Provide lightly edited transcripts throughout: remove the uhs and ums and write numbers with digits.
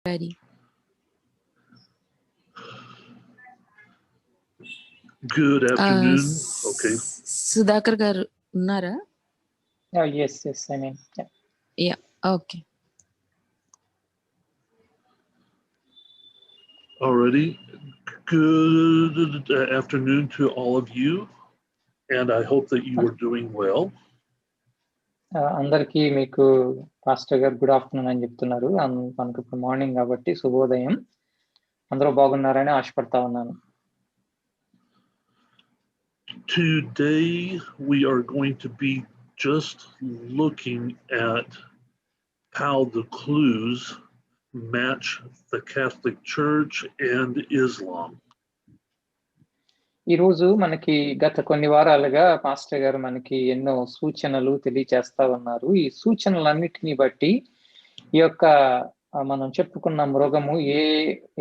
Ready. Good afternoon. Okay. Sudhakar garu unnara? Yes, I mean, Yeah, okay. Alrighty. Good afternoon to all of you, and I hope that you are doing well. అందరికీ మీకు pastor గారు good afternoon అని చెప్తున్నారు. మనకు ఇప్పుడు morning కాబట్టి శుభోదయం. అందరూ బాగున్నారని ఆశపడతా ఉన్నాను. Today we are going to be just looking at how the clues match the Catholic Church and Islam. ఈరోజు మనకి గత కొన్ని వారాలుగా పాస్టర్ గారు మనకి ఎన్నో సూచనలు తెలియచేస్తా ఉన్నారు. ఈ సూచనలన్నిటిని బట్టి ఈ యొక్క మనం చెప్పుకున్న మృగము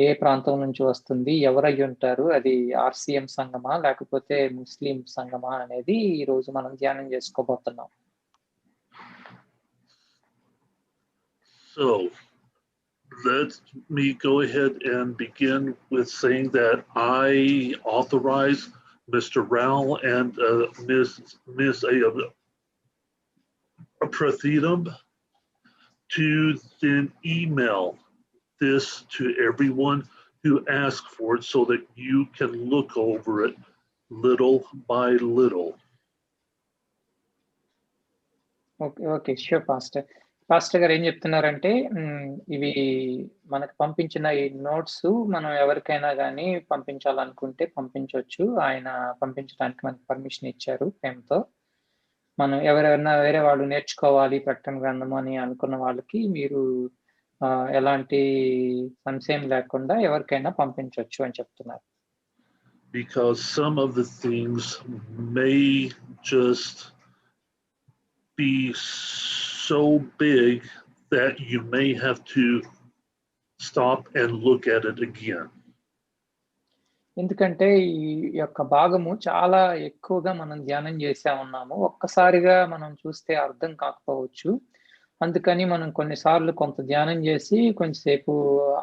ఏ ప్రాంతం నుంచి వస్తుంది, ఎవరై ఉంటారు, అది ఆర్సిఎం సంఘమా లేకపోతే ముస్లిం సంఘమా అనేది ఈ రోజు మనం ధ్యానం చేసుకోబోతున్నాం. So let me go ahead and begin with saying that I authorize Mr. Rao and Ms. Prathidam to then email this to everyone who asks for it so that you can look over it little by little. Okay sure pastor గారు ఏం చెప్తున్నారంటే ఇవి మనకు పంపించిన ఈ notes మనం ఎవరికైనా కానీ పంపించాలనుకుంటే పంపించవచ్చు. ఆయన పంపించడానికి మనకు పర్మిషన్ ఇచ్చారు ప్రేమతో. మనం ఎవరైనా వేరే వాళ్ళు నేర్చుకోవాలి ప్రకటన గ్రంథం అని అనుకున్న వాళ్ళకి మీరు ఎలాంటి సంశయం లేకుండా ఎవరికైనా పంపించవచ్చు అని చెప్తున్నారు. Because some of the things may just be so big that you may have to stop and look at it again. ఎందుకంటే ఈ యొక్క భాగము చాలా ఎక్కువగా మనం ధ్యానం చేసా ఉన్నాము. ఒక్కసారిగా మనం చూస్తే అర్థం కాకపోవచ్చు. అందుకని మనం కొన్నిసార్లు కొంత ధ్యానం చేసి కొంచెంసేపు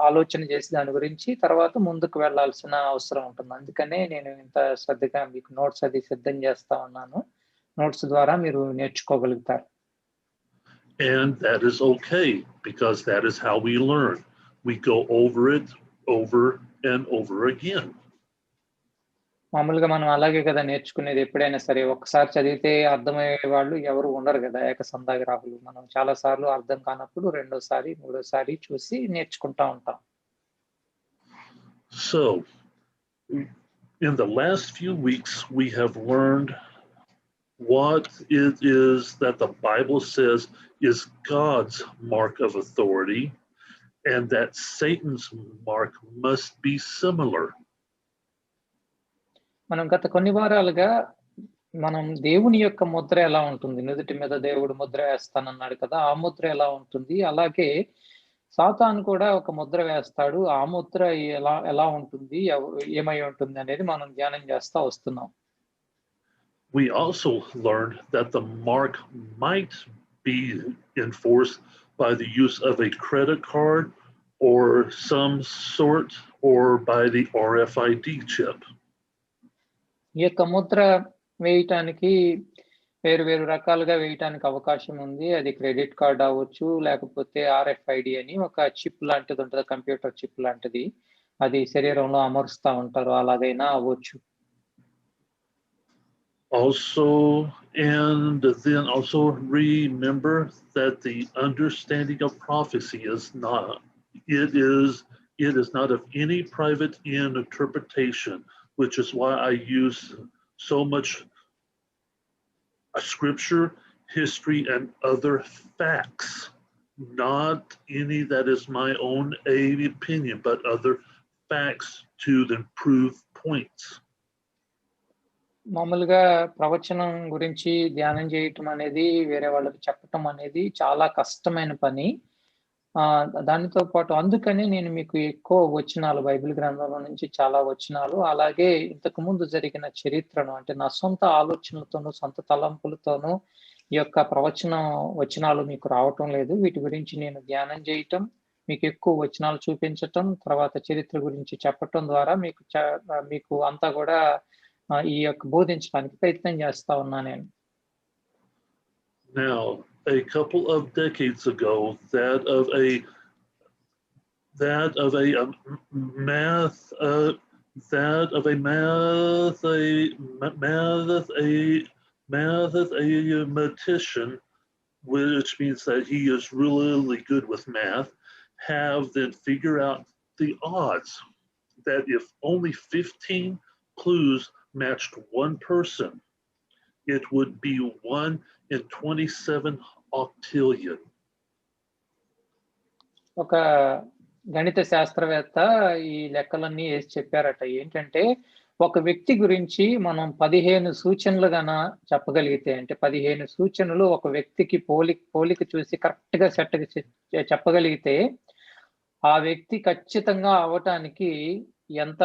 ఆలోచన చేసి దాని గురించి తర్వాత ముందుకు వెళ్లాల్సిన అవసరం ఉంటుంది. అందుకనే నేను ఇంత శ్రద్ధగా మీకు నోట్స్ అది సిద్ధం చేస్తా ఉన్నాను. నోట్స్ ద్వారా మీరు నేర్చుకోగలుగుతారు. And that is okay, because that is how we learn. We go over it over and over again. మామూలుగా మనం అలాగే కదా నేర్చుకునేది. ఎప్పుడైనా సరే ఒకసారి చదివితే అర్థమయ్యే వాళ్ళు ఎవరు ఉండరు కదా ఏకసంధాగ్రాహులు. మనం చాలా సార్లు అర్థం కానప్పుడు రెండోసారి మూడోసారి చూసి నేర్చుకుంటా ఉంటాం. So in the last few weeks we have learned what it is that the Bible says is God's mark of authority, and that Satan's mark must be similar. మనం గత కొన్ని వారాలుగా మనం దేవుని యొక్క ముద్ర ఎలా ఉంటుంది, నుదుటి మీద దేవుడు ముద్ర వేస్తానన్నాడు కదా, ఆ ముద్ర ఎలా ఉంటుంది, అలాగే సాతాను కూడా ఒక ముద్ర వేస్తాడు, ఆ ముద్ర ఎలా ఉంటుంది, ఏమై ఉంటుంది అనేది మనం ధ్యానం చేస్తా వస్తున్నాం. We also learned that the mark might be enforced by the use of a credit card or some sort, or by the RFID chip. ఈ యొక్క ముద్ర వేయటానికి వేరు రకాలుగా వేయటానికి అవకాశం ఉంది. అది క్రెడిట్ కార్డ్ అవ్వచ్చు, లేకపోతే RFID అని ఒక చిప్ లాంటిది ఉంటుంది, కంప్యూటర్ చిప్ లాంటిది. అది శరీరంలో అమరుస్తా ఉంటారు, అలాగైనా అవ్వచ్చు. Also, and then also remember that the understanding of prophecy is not, it is not of any private interpretation, which is why I use so much scripture, history, and other facts. Not any that is my own opinion, but other facts to then prove points. మామూలుగా ప్రవచనం గురించి ధ్యానం చేయటం అనేది వేరే వాళ్ళకి చెప్పటం అనేది చాలా కష్టమైన పని. దానితో పాటు అందుకనే నేను మీకు ఎక్కువ వచనాలు బైబిల్ గ్రంథంలో నుంచి చాలా వచనాలు, అలాగే ఇంతకు ముందు జరిగిన చరిత్రను, అంటే నా సొంత ఆలోచనలతోనూ సొంత తలంపులతోనూ ఈ యొక్క ప్రవచనం వచనాలు మీకు రావటం లేదు. వీటి గురించి నేను ధ్యానం చేయటం, మీకు ఎక్కువ వచనాలు చూపించటం, తర్వాత చరిత్ర గురించి చెప్పటం ద్వారా మీకు అంతా కూడా ఈ యొక్క బోధించడానికి ప్రయత్నం చేస్తా ఉన్నా నేను. Now, a couple of decades ago, that of a mathematician, which means that he is really good with math, have then figured out the odds that if only 15 clues matched one person, it would be 1 in 27 octillion. ఒక గణిత శాస్త్రవేత్త ఈ లెక్కలన్నీ వేసి చెప్పారట. ఏంటంటే ఒక వ్యక్తి గురించి మనం 15 సూచనలు చెప్పగలిగితే, అంటే 15 సూచనలు ఒక వ్యక్తికి పోలిక చూసి కరెక్ట్ గా చెప్పగలిగితే ఆ వ్యక్తి ఖచ్చితంగా అవటానికి ఎంత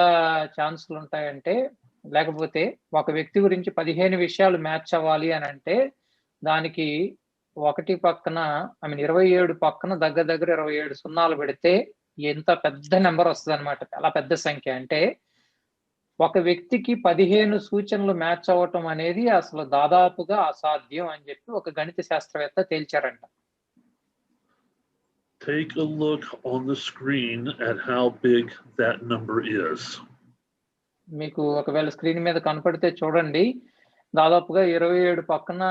ఛాన్సులు ఉంటాయంటే, లేకపోతే ఒక వ్యక్తి గురించి 15 విషయాలు మ్యాచ్ అవ్వాలి అని అంటే దానికి 27 పక్కన దగ్గర 27 సున్నాలు పెడితే ఎంత పెద్ద నెంబర్ వస్తుంది అనమాట. చాలా పెద్ద సంఖ్య. అంటే ఒక వ్యక్తికి 15 సూచనలు మ్యాచ్ అవ్వటం అనేది అసలు దాదాపుగా అసాధ్యం అని చెప్పి ఒక గణిత శాస్త్రవేత్త తేల్చారంట. Take a look on the screen at how big that number is. మీకు ఒకవేళ స్క్రీన్ మీద కనపడితే చూడండి. దాదాపుగా 27 పక్కన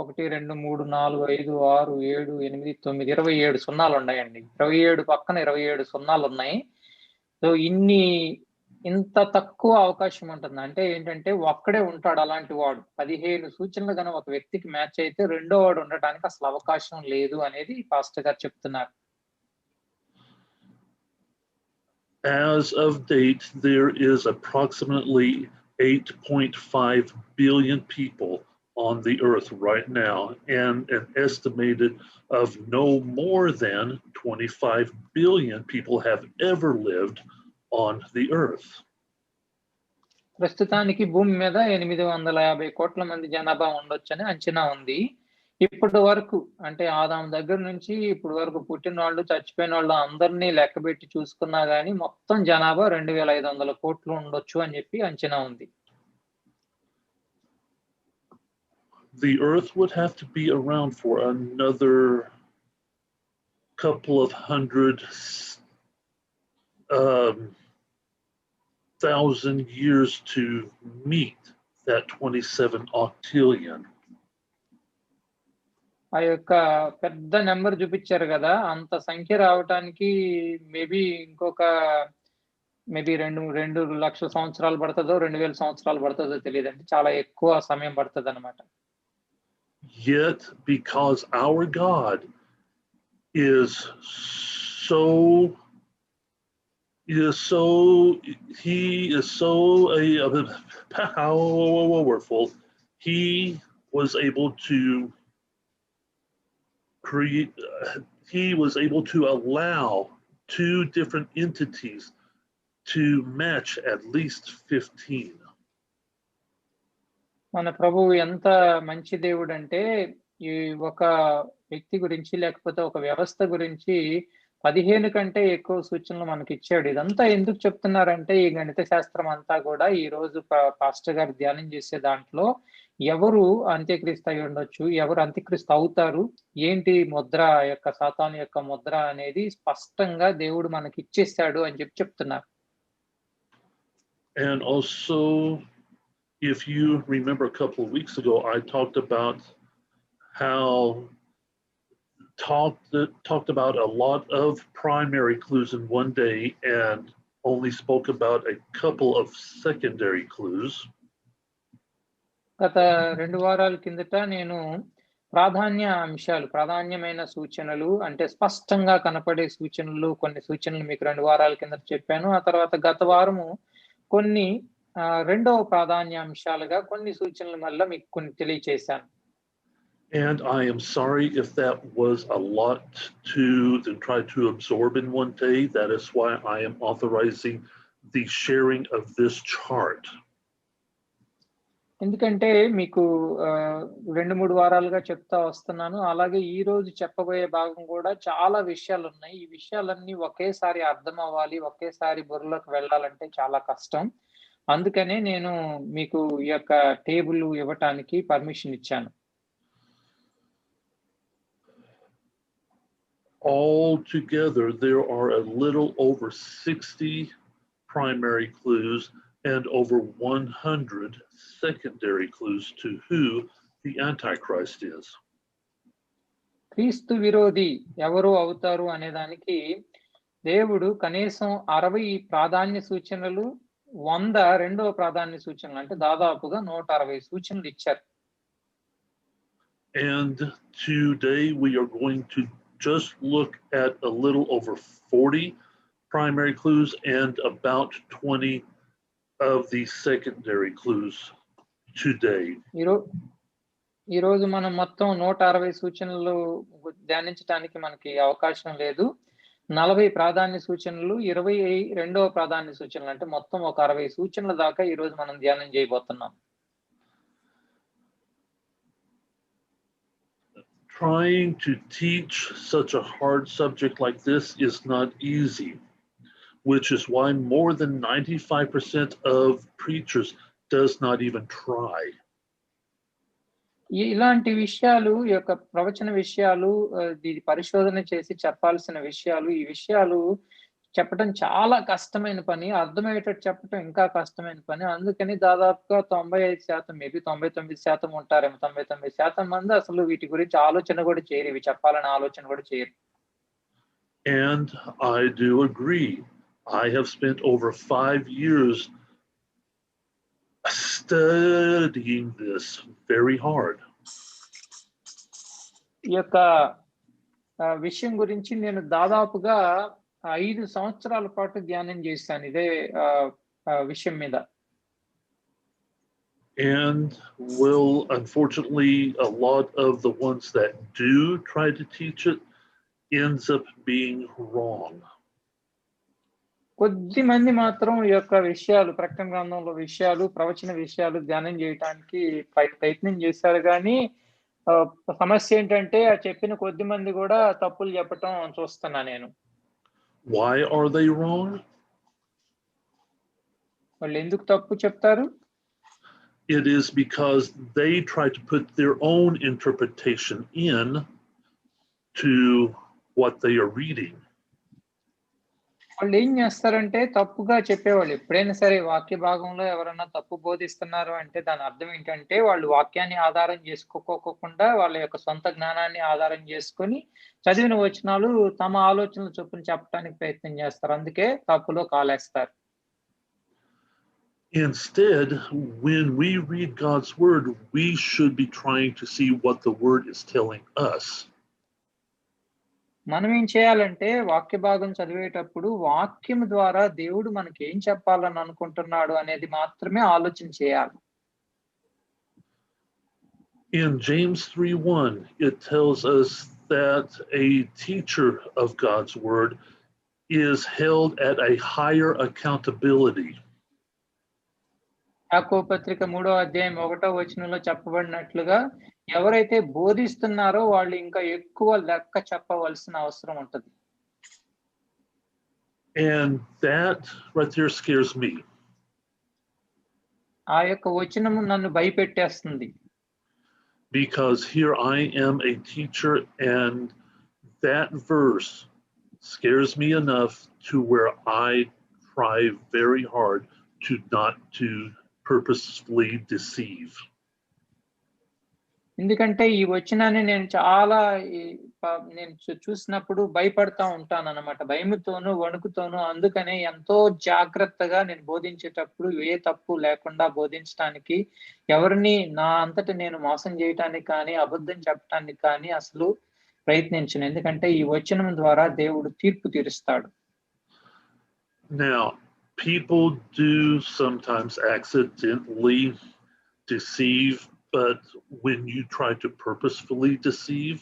1 2 3 4 5 6 7 8 9 27 సున్నాలు ఉన్నాయండి. 27 పక్కన 27 సున్నాలు ఉన్నాయి. సో ఇంత తక్కువ అవకాశం ఉంటుంది. అంటే ఏంటంటే ఒక్కడే ఉంటాడు అలాంటి వాడు. 15 సూచనలు ఒక వ్యక్తికి మ్యాచ్ అయితే రెండో వాడు ఉండడానికి అసలు అవకాశం లేదు అనేది పాస్టర్ గారు చెప్తున్నారు. As of date, there is approximately 8.5 billion people on the earth right now, and an estimated of no more than 25 billion people have ever lived on the earth. ప్రస్తుతానికి భూమి మీద 850 కోట్ల మంది జనాభా ఉండొచ్చని అంచనా ఉంది. ఇప్పటి వరకు అంటే ఆదాము దగ్గర నుంచి ఇప్పటి వరకు పుట్టిన వాళ్ళు, చచ్చిపోయిన వాళ్ళు అందరినీ లెక్కబెట్టి చూసుకున్నా గానీ మొత్తం జనాభా 2500 కోట్లు ఉండొచ్చు అని చెప్పి అంచనా ఉంది. The earth would have to be around for another couple of hundred thousand years to meet that 27 octillion. ఆ యొక్క పెద్ద నెంబర్ చూపించారు కదా, అంత సంఖ్య రావటానికి ఇంకొక 2 లక్షల సంవత్సరాలు పడుతుందో 2000 సంవత్సరాలు పడుతుందో తెలియదండి. చాలా ఎక్కువ సమయం పడుతుంది అన్నమాట. Yet, because our God is so powerful, he was able to allow two different entities to match at least 15. మన ప్రభువు ఎంత మంచి దేవుడు అంటే ఈ ఒక వ్యక్తి గురించి లేకపోతే ఒక వ్యవస్థ గురించి 15 కంటే ఎక్కువ సూచనలు మనకి ఇచ్చాడు. ఇదంతా ఎందుకు చెప్తున్నారంటే ఈ గణిత శాస్త్రం అంతా కూడా ఈ రోజు పాస్టర్ గారు ధ్యానం చేసే దాంట్లో ఎవరు అంత్యక్రీస్తు అయి ఉండొచ్చు, ఎవరు అంత్యక్రీస్తు అవుతారు, ఏంటి ముద్ర యొక్క సాతాను యొక్క ముద్ర అనేది స్పష్టంగా దేవుడు మనకి ఇచ్చేస్తాడు అని చెప్తున్నారు. And also, if you remember a couple of weeks ago, I talked about talked about a lot of primary clues in one day and only spoke about a couple of secondary clues. గత 2 వారాల కిందట నేను ప్రాధాన్యమైన సూచనలు అంటే స్పష్టంగా కనపడే సూచనలు, కొన్ని సూచనలు మీకు 2 వారాల కిందట చెప్పాను. ఆ తర్వాత గత వారము కొన్ని రెండవ ప్రాధాన్యాంశాలుగా కొన్ని సూచనలు మళ్ళీ మీకు కొన్ని తెలియచేశాను. And I am sorry if that was a lot to try to absorb in one day. That is why I am authorizing the sharing of this chart. ఎందుకంటే మీకు 2-3 వారాలుగా చెప్తా వస్తున్నాను. అలాగే ఈరోజు చెప్పబోయే భాగం కూడా చాలా విషయాలున్నాయి. ఈ విషయాలన్నీ ఒకేసారి అర్థమవ్వాలి, ఒకేసారి బుర్రలోకి వెళ్ళాలంటే చాలా కష్టం. అందుకనే నేను మీకు ఈ యొక్క టేబుల్ ఇవ్వటానికి పర్మిషన్ ఇచ్చాను. Altogether, there are a little over 60 primary clues and over 100 secondary clues to who the Antichrist is. క్రీస్తు విరోధి ఎవరు అవుతారు అనే దానికి దేవుడు కనీసం 60 ప్రాధాన్య సూచనలు, 100 రెండవ ప్రాధాన్య సూచనలు, అంటే దాదాపుగా 160 సూచనలు ఇచ్చారు. And today we are going to just look at a little over 40 primary clues and about 20 of the secondary clues today. ఈ రోజు మనం మొత్తం 160 సూచనలు ధ్యానించడానికి మనకి అవకాశం లేదు. 40 ప్రాధాన్య సూచనలు, 20 రెండవ ప్రాధాన్య సూచనలు, అంటే మొత్తం ఒక 60 సూచనల దాకా ఈ రోజు మనం ధ్యానం చేయబోతున్నాం. Trying to teach such a hard subject like this is not easy, which is why more than 95% of preachers does not even try. ఇలాంటి విషయాలు, ఈ యొక్క ప్రవచన విషయాలు, ఇది పరిశోధన చేసి చెప్పాల్సిన విషయాలు, ఈ విషయాలు చెప్పడం చాలా కష్టమైన పని, అర్థమయ్యేటట్టు చెప్పడం ఇంకా కష్టమైన పని. అందుకని దాదాపుగా 95%, మేబీ 99% ఉంటారేమో, 99% మంది అసలు వీటి గురించి ఆలోచన కూడా చేయరు, ఇవి చెప్పాలని ఆలోచన కూడా చేయరు. And I do agree. I have spent over 5 years studying this very hard. ఈ యొక్క విషయం గురించి నేను దాదాపుగా 5 సంవత్సరాల పాటు ధ్యానం చేశాను ఇదే విషయం మీద. And will, unfortunately, a lot of the ones that do try to teach it ends up being wrong. కొద్ది మంది మాత్రం ఈ యొక్క విషయాలు, ప్రకటన గ్రంథంలో విషయాలు, ప్రవచన విషయాలు ధ్యానం చేయడానికి ప్రయత్నం చేశారు. కానీ సమస్య ఏంటంటే ఆ చెప్పిన కొద్ది మంది కూడా తప్పులు చెప్పటం చూస్తున్నా నేను. Why are they wrong? వాళ్ళు ఎందుకు తప్పు చెప్తారు? It is because they try to put their own interpretation in to what they are reading. వాళ్ళు ఏం చేస్తారంటే తప్పుగా చెప్పేవాళ్ళు. ఎప్పుడైనా సరే వాక్య భాగంలో ఎవరైనా తప్పు బోధిస్తున్నారు అంటే దాని అర్థం ఏంటంటే వాళ్ళు వాక్యాన్ని ఆధారం చేసుకోకుండా వాళ్ళ యొక్క సొంత జ్ఞానాన్ని ఆధారం చేసుకొని చదివిన వచనాలు తమ ఆలోచనల చొప్పున చెప్పడానికి ప్రయత్నం చేస్తారు. అందుకే తప్పులో కాలేస్తారు. Instead, when we read God's word, we should be trying to see what the word is telling us. మనం ఏం చేయాలంటే వాక్య భాగం చదివేటప్పుడు వాక్యం ద్వారా దేవుడు మనకి ఏం చెప్పాలని అనుకుంటున్నాడు అనేది మాత్రమే ఆలోచన చేయాలి. In James 3:1, it tells us that a teacher of God's word is held at a higher accountability. యాకోబు పత్రిక 3వ అధ్యాయం 1వ వచనంలో చెప్పబడినట్లుగా ఎవరైతే బోధిస్తున్నారో వాళ్ళు ఇంకా ఎక్కువ లెక్క చెప్పవలసిన అవసరం ఉంటుంది. And that right there scares me. ఆ యొక్క వచనము నన్ను భయపెట్టేస్తుంది. Because here I am a teacher and that verse scares me enough to where I try very hard to not to purposefully deceive. ఎందుకంటే ఈ వచనాన్ని నేను చాలా నేను చూసినప్పుడు భయపడతా ఉంటాను అన్నమాట, భయముతోనూ వణుకుతోనూ. అందుకనే ఎంతో జాగ్రత్తగా నేను బోధించేటప్పుడు ఏ తప్పు లేకుండా బోధించడానికి, ఎవరిని నా అంతటి నేను మోసం చేయటానికి కానీ అబద్ధం చెప్పడానికి కానీ అసలు ప్రయత్నించను. ఎందుకంటే ఈ వచనం ద్వారా దేవుడు తీర్పు తీరుస్తాడు. Now, people do sometimes accidentally deceive, but when you try to purposefully deceive,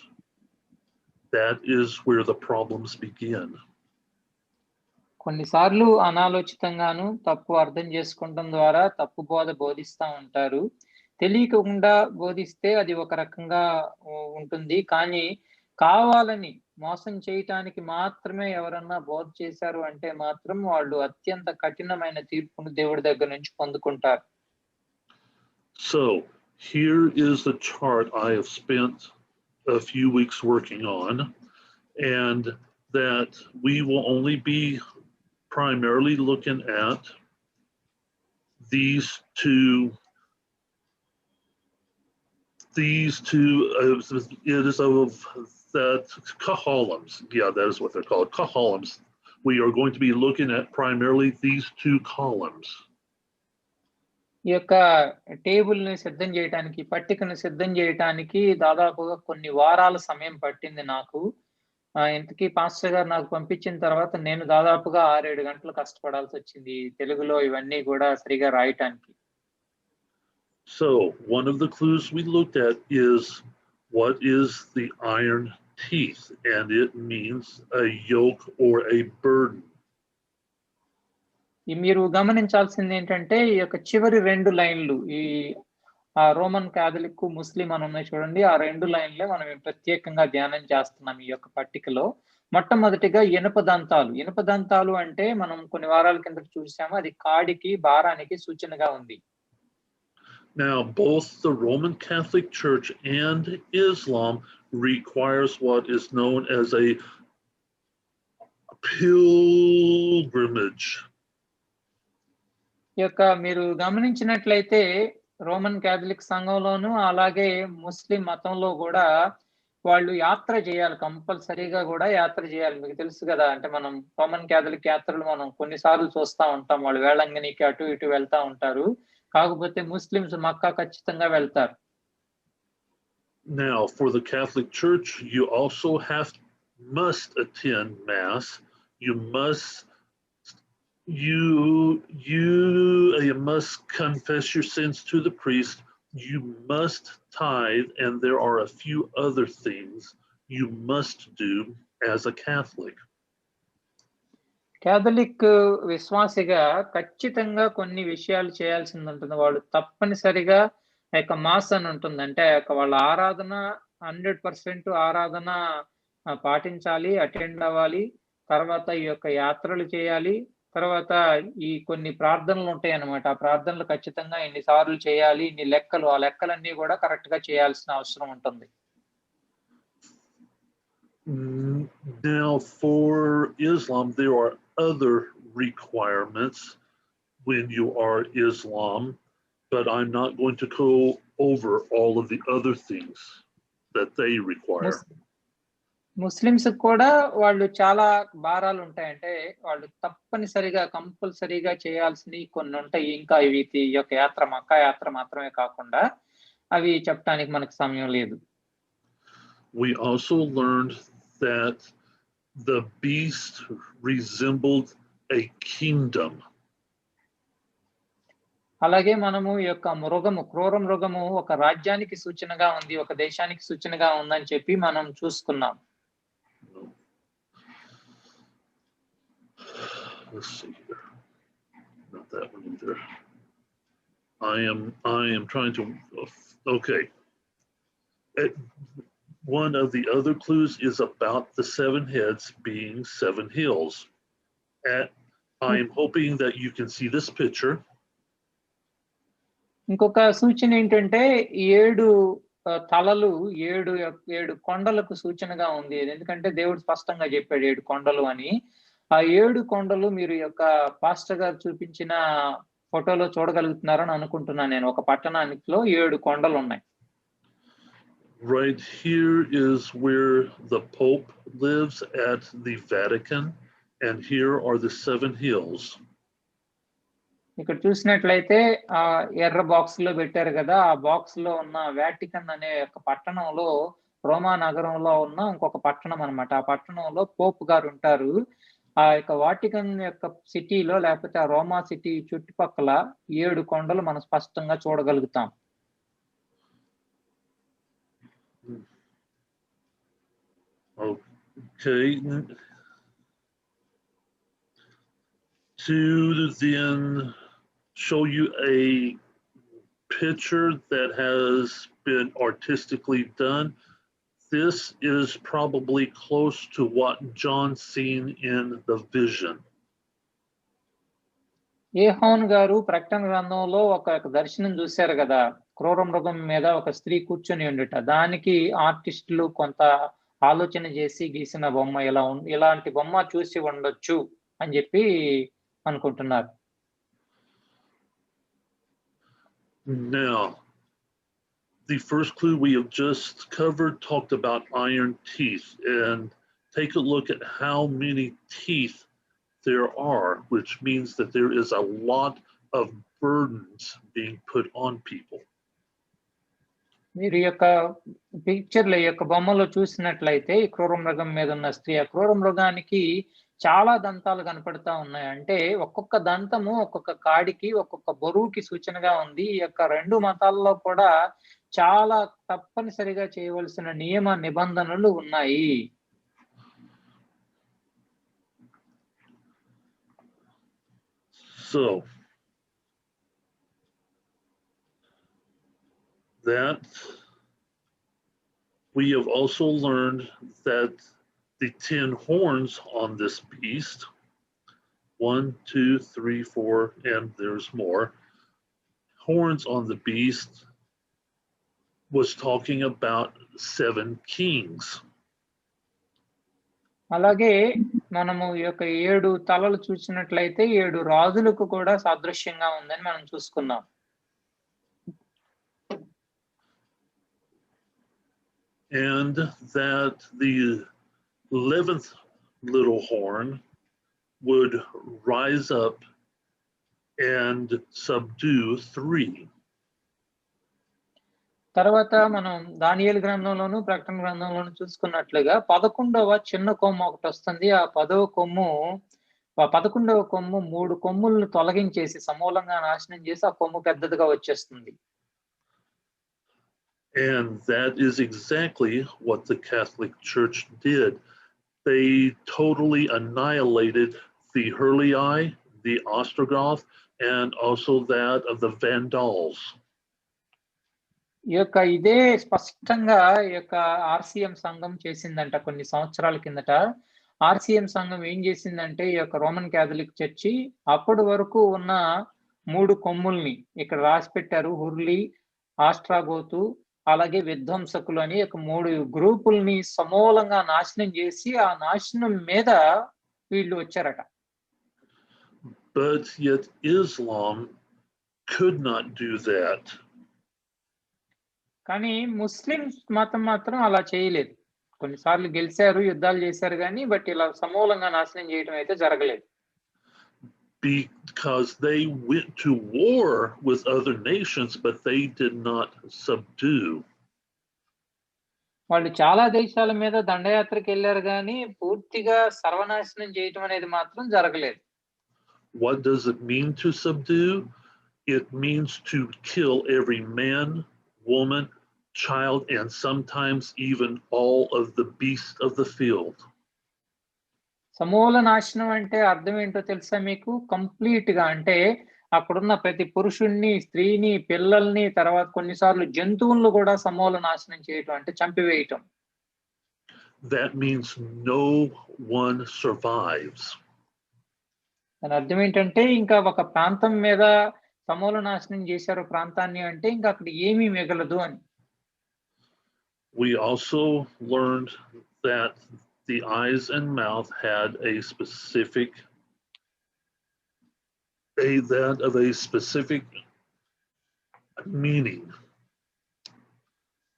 that is where the problems begin. కొన్నిసార్లు అనాలోచితంగాను తప్పు అర్థం చేసుకోవడం ద్వారా తప్పు బోధిస్తూ ఉంటారు. తెలియకుండా బోధిస్తే అది ఒక రకంగా ఉంటుంది. కానీ కావాలని మోసం చేయటానికి మాత్రమే ఎవరన్నా బోధ చేశారు అంటే మాత్రం వాళ్ళు అత్యంత కఠినమైన తీర్పును దేవుడి దగ్గర నుంచి పొందుకుంటారు. So here is the chart I have spent a few weeks working on, and that we will only be primarily looking at these two it is of that columns. Yeah, that is what they're called, columns. We are going to be looking at primarily these two columns. ఈ యొక్క టేబుల్‌ని సిద్ధం చేయటానికి, పట్టికను సిద్ధం చేయటానికి దాదాపుగా కొన్ని వారాల సమయం పట్టింది నాకు. ఇంతకీ పాస్టర్ గారు నాకు పంపించిన తర్వాత నేను దాదాపుగా 6, 7 గంటలు కష్టపడాల్సొచ్చింది. తెలుగులో ఇవన్నీ గూడా సరిగా రాయటానికి. So one of the clues we looked at is what is the iron teeth, and it means a yoke or a burden. మీరు గమనించాల్సింది ఏంటంటే ఈ యొక్క చివరి 2 లైన్‌లు ఈ రోమన్ కాథలిక్, ముస్లిం అని ఉన్నాయి చూడండి. ఆ 2 లైన్‌లే మనం ప్రత్యేకంగా ధ్యానం చేస్తున్నాం ఈ యొక్క పట్టికలో. మొట్టమొదటిగా ఇనుప దంతాలు. ఇనుప దంతాలు అంటే మనం కొన్ని వారాల కిందట చూసాము. అది కాడికి, భారానికి సూచనగా ఉంది. Now, both the Roman Catholic Church and Islam requires what is known as a pilgrimage. ఈ యొక్క మీరు గమనించినట్లయితే రోమన్ కాథలిక్ సంఘంలోను, అలాగే ముస్లిం మతంలో గూడా వాళ్ళు యాత్ర చేయాలి. కంపల్సరీగా గూడా యాత్ర చేయాలి. మీకు తెలుసు గదా! అంటే మనం రోమన్ కాథలిక్ యాత్రలు మనం కొన్ని సార్లు చూస్తా ఉంటాం. వాళ్ళు వేళంగినికి అటు ఇటు వెళ్తా ఉంటారు. కాకపోతే ముస్లిమ్స్ మక్కా ఖచ్చితంగా వెళ్తారు. Now, for the Catholic Church, you also must attend Mass. You must confess your sins to the priest. You must tithe, and there are a few other things you must do as a Catholic. Catholic విశ్వాసిగా ఖచ్చితంగా కొన్ని విషయాలు చేయాల్సిందుంటుంది. వాళ్ళు తప్పనిసరిగా ఆ యొక్క mass అని ఉంటుంది. అంటే ఆ యొక్క వాళ్ళ ఆరాధన 100% ఆరాధన పాటించాలి, అటెండ్ అవ్వాలి. తర్వాత ఈ యొక్క యాత్రలు చేయాలి. తర్వాత ఈ కొన్ని ప్రార్థనలు ఉంటాయన్నమాట. ఆ ప్రార్థనలు ఖచ్చితంగా ఇన్ని సార్లు చేయాలి. ఇన్ని లెక్కలు, ఆ లెక్కలన్నీ గూడా కరెక్ట్‌గా చేయాల్సిన అవసరం ఉంటుంది. Now, for Islam, there are other requirements when you are Islam, but I'm not going to go over all of the other things that they require. Muslims కూడా వాళ్ళు చాలా భారాలు ఉంటాయి. అంటే వాళ్ళు తప్పనిసరిగా కంపల్సరీగా చేయాల్సినవి కొన్ని ఉంటాయి. ఇంకా ఇవి ఈ యొక్క యాత్ర మక్కా యాత్ర మాత్రమే కాకుండా అవి చెప్పడానికి మనకు సమయం లేదు. We also learned that the beast resembled a kingdom. అలాగే మనము ఈ యొక్క క్రూర మృగము ఒక రాజ్యానికి సూచనగా ఉంది, ఒక దేశానికి సూచనగా ఉందని చెప్పి మనం చూసుకున్నాం. Let's see here. Not that one either. I am trying to. Okay. One of the other clues is about the 7 heads being 7 hills. I am hoping that you can see this picture. ఇంకొక సూచన ఏంటంటే 7 తలలు 7 కొండలకు సూచనగా ఉంది. ఎందుకంటే దేవుడు స్పష్టంగా చెప్పాడు 7 కొండలు అని. ఆ 7 కొండలు మీరు యొక్క పాస్టర్ గారు చూపించిన ఫోటోలో చూడగలుగుతున్నారని అనుకుంటున్నాను నేను. ఒక పట్టణానికిలో 7 కొండలు ఉన్నాయి. Right here is where the Pope lives at the Vatican, and here are the 7 hills. ఇక్కడ చూసినట్లయితే ఆ ఎర్ర బాక్స్ లో పెట్టారు కదా, ఆ బాక్స్ లో ఉన్న వాటికన్ అనే ఒక పట్టణంలో, రోమా నగరంలో ఉన్న ఇంకొక పట్టణం అన్నమాట. ఆ పట్టణంలో పోప్ గారు ఉంటారు. ఆ యొక్క వాటికన్ యొక్క సిటీలో లేకపోతే ఆ రోమా సిటీ చుట్టుపక్కల 7 కొండలు మనం స్పష్టంగా చూడగలుగుతాం. Okay. To then show you a picture that has been artistically done, this is probably close to what John seen in the vision. యోహాను గారు ప్రకటన గ్రంథంలో ఒక దర్శనం చూశారు కదా, క్రూర మృగం మీద ఒక స్త్రీ కూర్చొని ఉండుట. దానికి ఆర్టిస్టులు కొంత ఆలోచన చేసి గీసిన బొమ్మ ఇలాంటి బొమ్మ చూసి ఉండొచ్చు అని చెప్పి అనుకుంటున్నారు. Now, the first clue we have just covered talked about iron teeth, and take a look at how many teeth there are, which means that there is a lot of burdens being put on people. మీరు యొక్క పిక్చర్ల యొక్క బొమ్మలో చూసినట్లయితే ఈ క్రూర మృగం మీద ఉన్న స్త్రీ, ఆ క్రూర మృగానికి చాలా దంతాలు కనపడతా ఉన్నాయి. అంటే ఒక్కొక్క దంతము ఒక్కొక్క కాడికి ఒక్కొక్క బరువుకి సూచనగా ఉంది. ఈ యొక్క రెండు మతాల్లో కూడా చాలా తప్పనిసరిగా చేయవలసిన నియమ నిబంధనలు ఉన్నాయి. So that we have also learned that the 10 horns on this beast, 1, 2, 3, 4, and there's more horns on the beast, was talking about 7 kings. అలాగే మనము ఈ యొక్క 7 తలలు చూసినట్లయితే 7 రాజులకు కూడా సాదృశ్యంగా ఉందని మనం చూసుకున్నాం. And that the 11th little horn would rise up and subdue 3. తర్వాత మనం దానియేలు గ్రంథంలోను ప్రకటన గ్రంథంలోను చూసుకున్నట్లుగా 11వ చిన్న కొమ్ము ఒకటి వస్తుంది. ఆ 11వ కొమ్ము 3 కొమ్ములను తొలగించేసి సమూలంగా నాశనం చేసి ఆ కొమ్ము పెద్దదిగా వచ్చేస్తుంది. And that is exactly what the Catholic Church did. They totally annihilated the Hurlei, the Ostrogoth, and also that of the Vandals. ఈ యొక్క ఇదే స్పష్టంగా ఈ యొక్క ఆర్సిఎం సంఘం చేసిందంట. కొన్ని సంవత్సరాల కిందట ఆర్సిఎం సంఘం ఏం చేసిందంటే ఈ యొక్క రోమన్ క్యాథలిక్ చర్చి అప్పటి వరకు ఉన్న 3 కొమ్ముల్ని ఇక్కడ రాసి పెట్టారు. హుర్లీ, ఆస్ట్రాగోతు, అలాగే విధ్వంసకులు అని ఒక 3 గ్రూపుల్ని సమూలంగా నాశనం చేసి ఆ నాశనం మీద వీళ్ళు వచ్చారట. But yet Islam could not do that. కానీ ముస్లిం మతం మాత్రం అలా చేయలేదు. కొన్నిసార్లు గెలిచారు, యుద్ధాలు చేశారు కానీ బట్ ఇలా సమూలంగా నాశనం చేయడం అయితే జరగలేదు. Because they went to war with other nations, but they did not subdue. వాళ్ళు చాలా దేశాల మీద దండయాత్రకు వెళ్ళారు కానీ పూర్తిగా సర్వనాశనం చేయటం అనేది మాత్రం జరగలేదు. What does it mean to subdue? It means to kill every man, woman, child, and sometimes even all of the beasts of the field. సమూల నాశనం అంటే అర్థం ఏంటో తెలుసా మీకు? కంప్లీట్ గా అంటే అక్కడున్న ప్రతి పురుషుణ్ణి, స్త్రీని, పిల్లల్ని, తర్వాత కొన్నిసార్లు జంతువులను కూడా సమూల నాశనం చేయటం అంటే చంపివేయటం. That means no one survives. దాని అర్థం ఏంటంటే ఇంకా ఒక ప్రాంతం మీద సమూల నాశనం చేశారు ప్రాంతాన్ని అంటే ఇంకా అక్కడ ఏమీ మిగలదు అని. We also learned that the eyes and mouth had a specific meaning.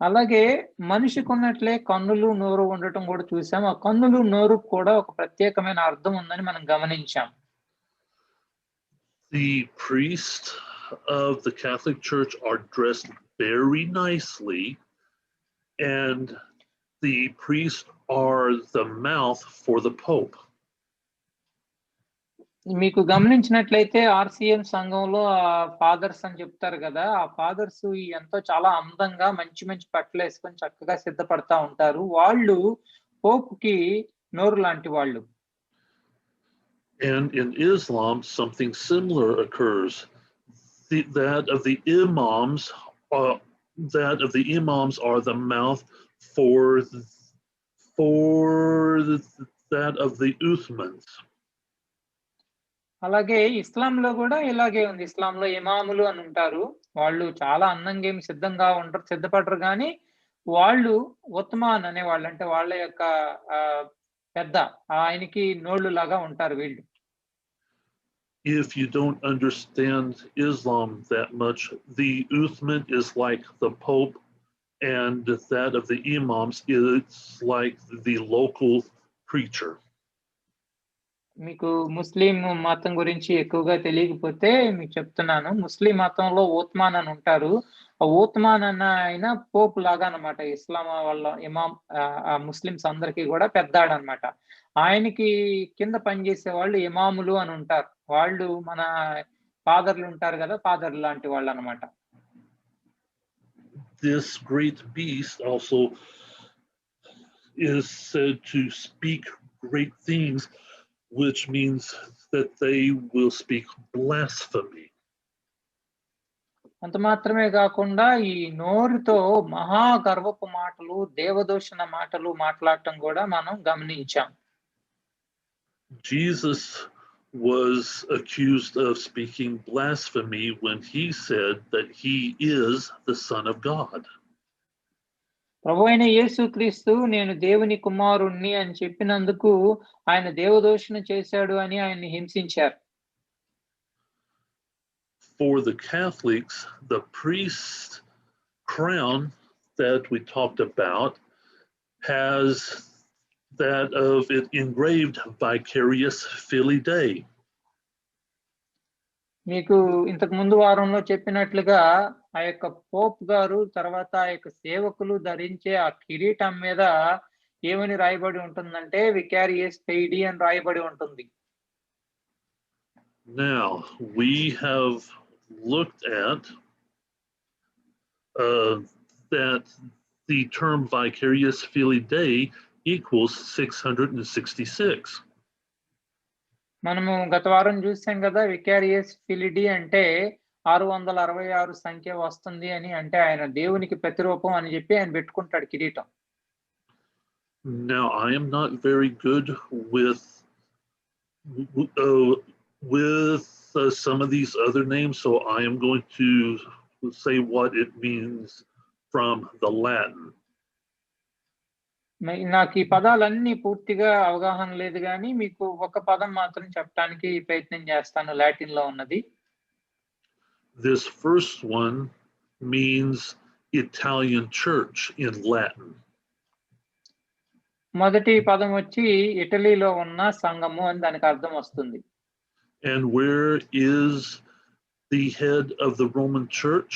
అలాగే మనిషికి ఉన్నట్లే కన్నులు, నోరు ఉండటం కూడా చూసాం. ఆ కన్నులు, నోరు కూడా ఒక ప్రత్యేకమైన అర్థం ఉందని మనం గమనించాం. The priests of the Catholic Church are dressed very nicely, and the priests are the mouth for the Pope. మీకు గమనించినట్లయితే ఆర్సిఎం సంఘంలో ఆ ఫాదర్స్ అని చెప్తారు కదా, ఆ ఫాదర్స్ ఎంతో చాలా అందంగా మంచి మంచి బట్టలు వేసుకొని చక్కగా సిద్ధపడతా ఉంటారు. వాళ్ళు పోపుకి నోరు లాంటి వాళ్ళు. And in Islam, something similar occurs. that of the imams are the mouth for that of the Uthmans. అలాగే ఇస్లాంలో కూడా ఇలాగే ఉంది. ఇస్లాంలో ఇమాములు అని ఉంటారు. వాళ్ళు చాలా అందంగా ఏమి సిద్ధపడరు కానీ వాళ్ళు ఉత్మాన్ అనేవాళ్ళు, అంటే వాళ్ళ యొక్క పెద్ద ఆయనకి నోళ్ళు లాగా ఉంటారు వీళ్ళు. If you don't understand Islam that much, the Uthman is like the Pope, and that of the imams is like the local preacher. మీకు ముస్లిం మతం గురించి ఎక్కువగా తెలియకపోతే మీకు చెప్తున్నాను. ముస్లిం మతంలో ఓత్మాన్ అని ఉంటారు. ఆ ఓత్మాన్ అన్న ఆయన పోప్ లాగా అన్నమాట. ఇస్లాం వాళ్ళ ఇమాం ముస్లిమ్స్ అందరికీ కూడా పెద్దాడు అన్నమాట. ఆయనకి కింద పనిచేసే వాళ్ళు ఇమాములు అని ఉంటారు. వాళ్ళు మన ఫాదర్లు ఉంటారు కదా, ఫాదర్ లాంటి వాళ్ళు అన్నమాట. This great beast also is said to speak great things, which means that they will speak blasphemy. అంత మాత్రమే కాకుండా ఈ నోరుతో మహా గర్వపు మాటలు, దేవదూషణ మాటలు మాట్లాడటం కూడా మనం గమనించాం. Jesus was accused of speaking blasphemy when he said that he is the Son of God. ప్రభువైన యేసుక్రీస్తు నేను దేవుని కుమారుణ్ణి అని చెప్పినందుకు ఆయన దేవదూషణ చేశాడు అని ఆయన్ని హింసించారు. For the Catholics, the priest crown that we talked about has that of it engraved vicarious filii Dei. మీకు ఇంతకు ముందు వారంలో చెప్పినట్లుగా ఆ యొక్క పోప్ గారు తర్వాత ఆ యొక్క సేవకులు ధరించే ఆ కిరీటం మీద ఏమని రాయబడి ఉంటుందంటే వికారియస్ ఫెయిడి అని రాయబడి ఉంటుంది. Now we have looked at that the term vicarious filii Dei equals 666. మనము గత వారం చూసాం కదా, వికారియస్ ఫిలిడి అంటే 666 సంఖ్య వస్తుంది అని, అంటే ఆయన దేవునికి ప్రతిరూపం అని చెప్పి ఆయన పెట్టుకుంటాడు కిరీటం. Now I am not very good with some of these other names, so I am going to say what it means from the Latin. నాకు ఈ పదాలన్నీ పూర్తిగా అవగాహన లేదు కానీ మీకు ఒక పదం మాత్రం చెప్పడానికి ప్రయత్నం చేస్తాను లాటిన్ లో ఉన్నది. This first one means Italian church in Latin. మొదటి పదం వచ్చి ఇటలీలో ఉన్న సంఘము అని దానికి అర్థం వస్తుంది. And where is the head of the Roman church?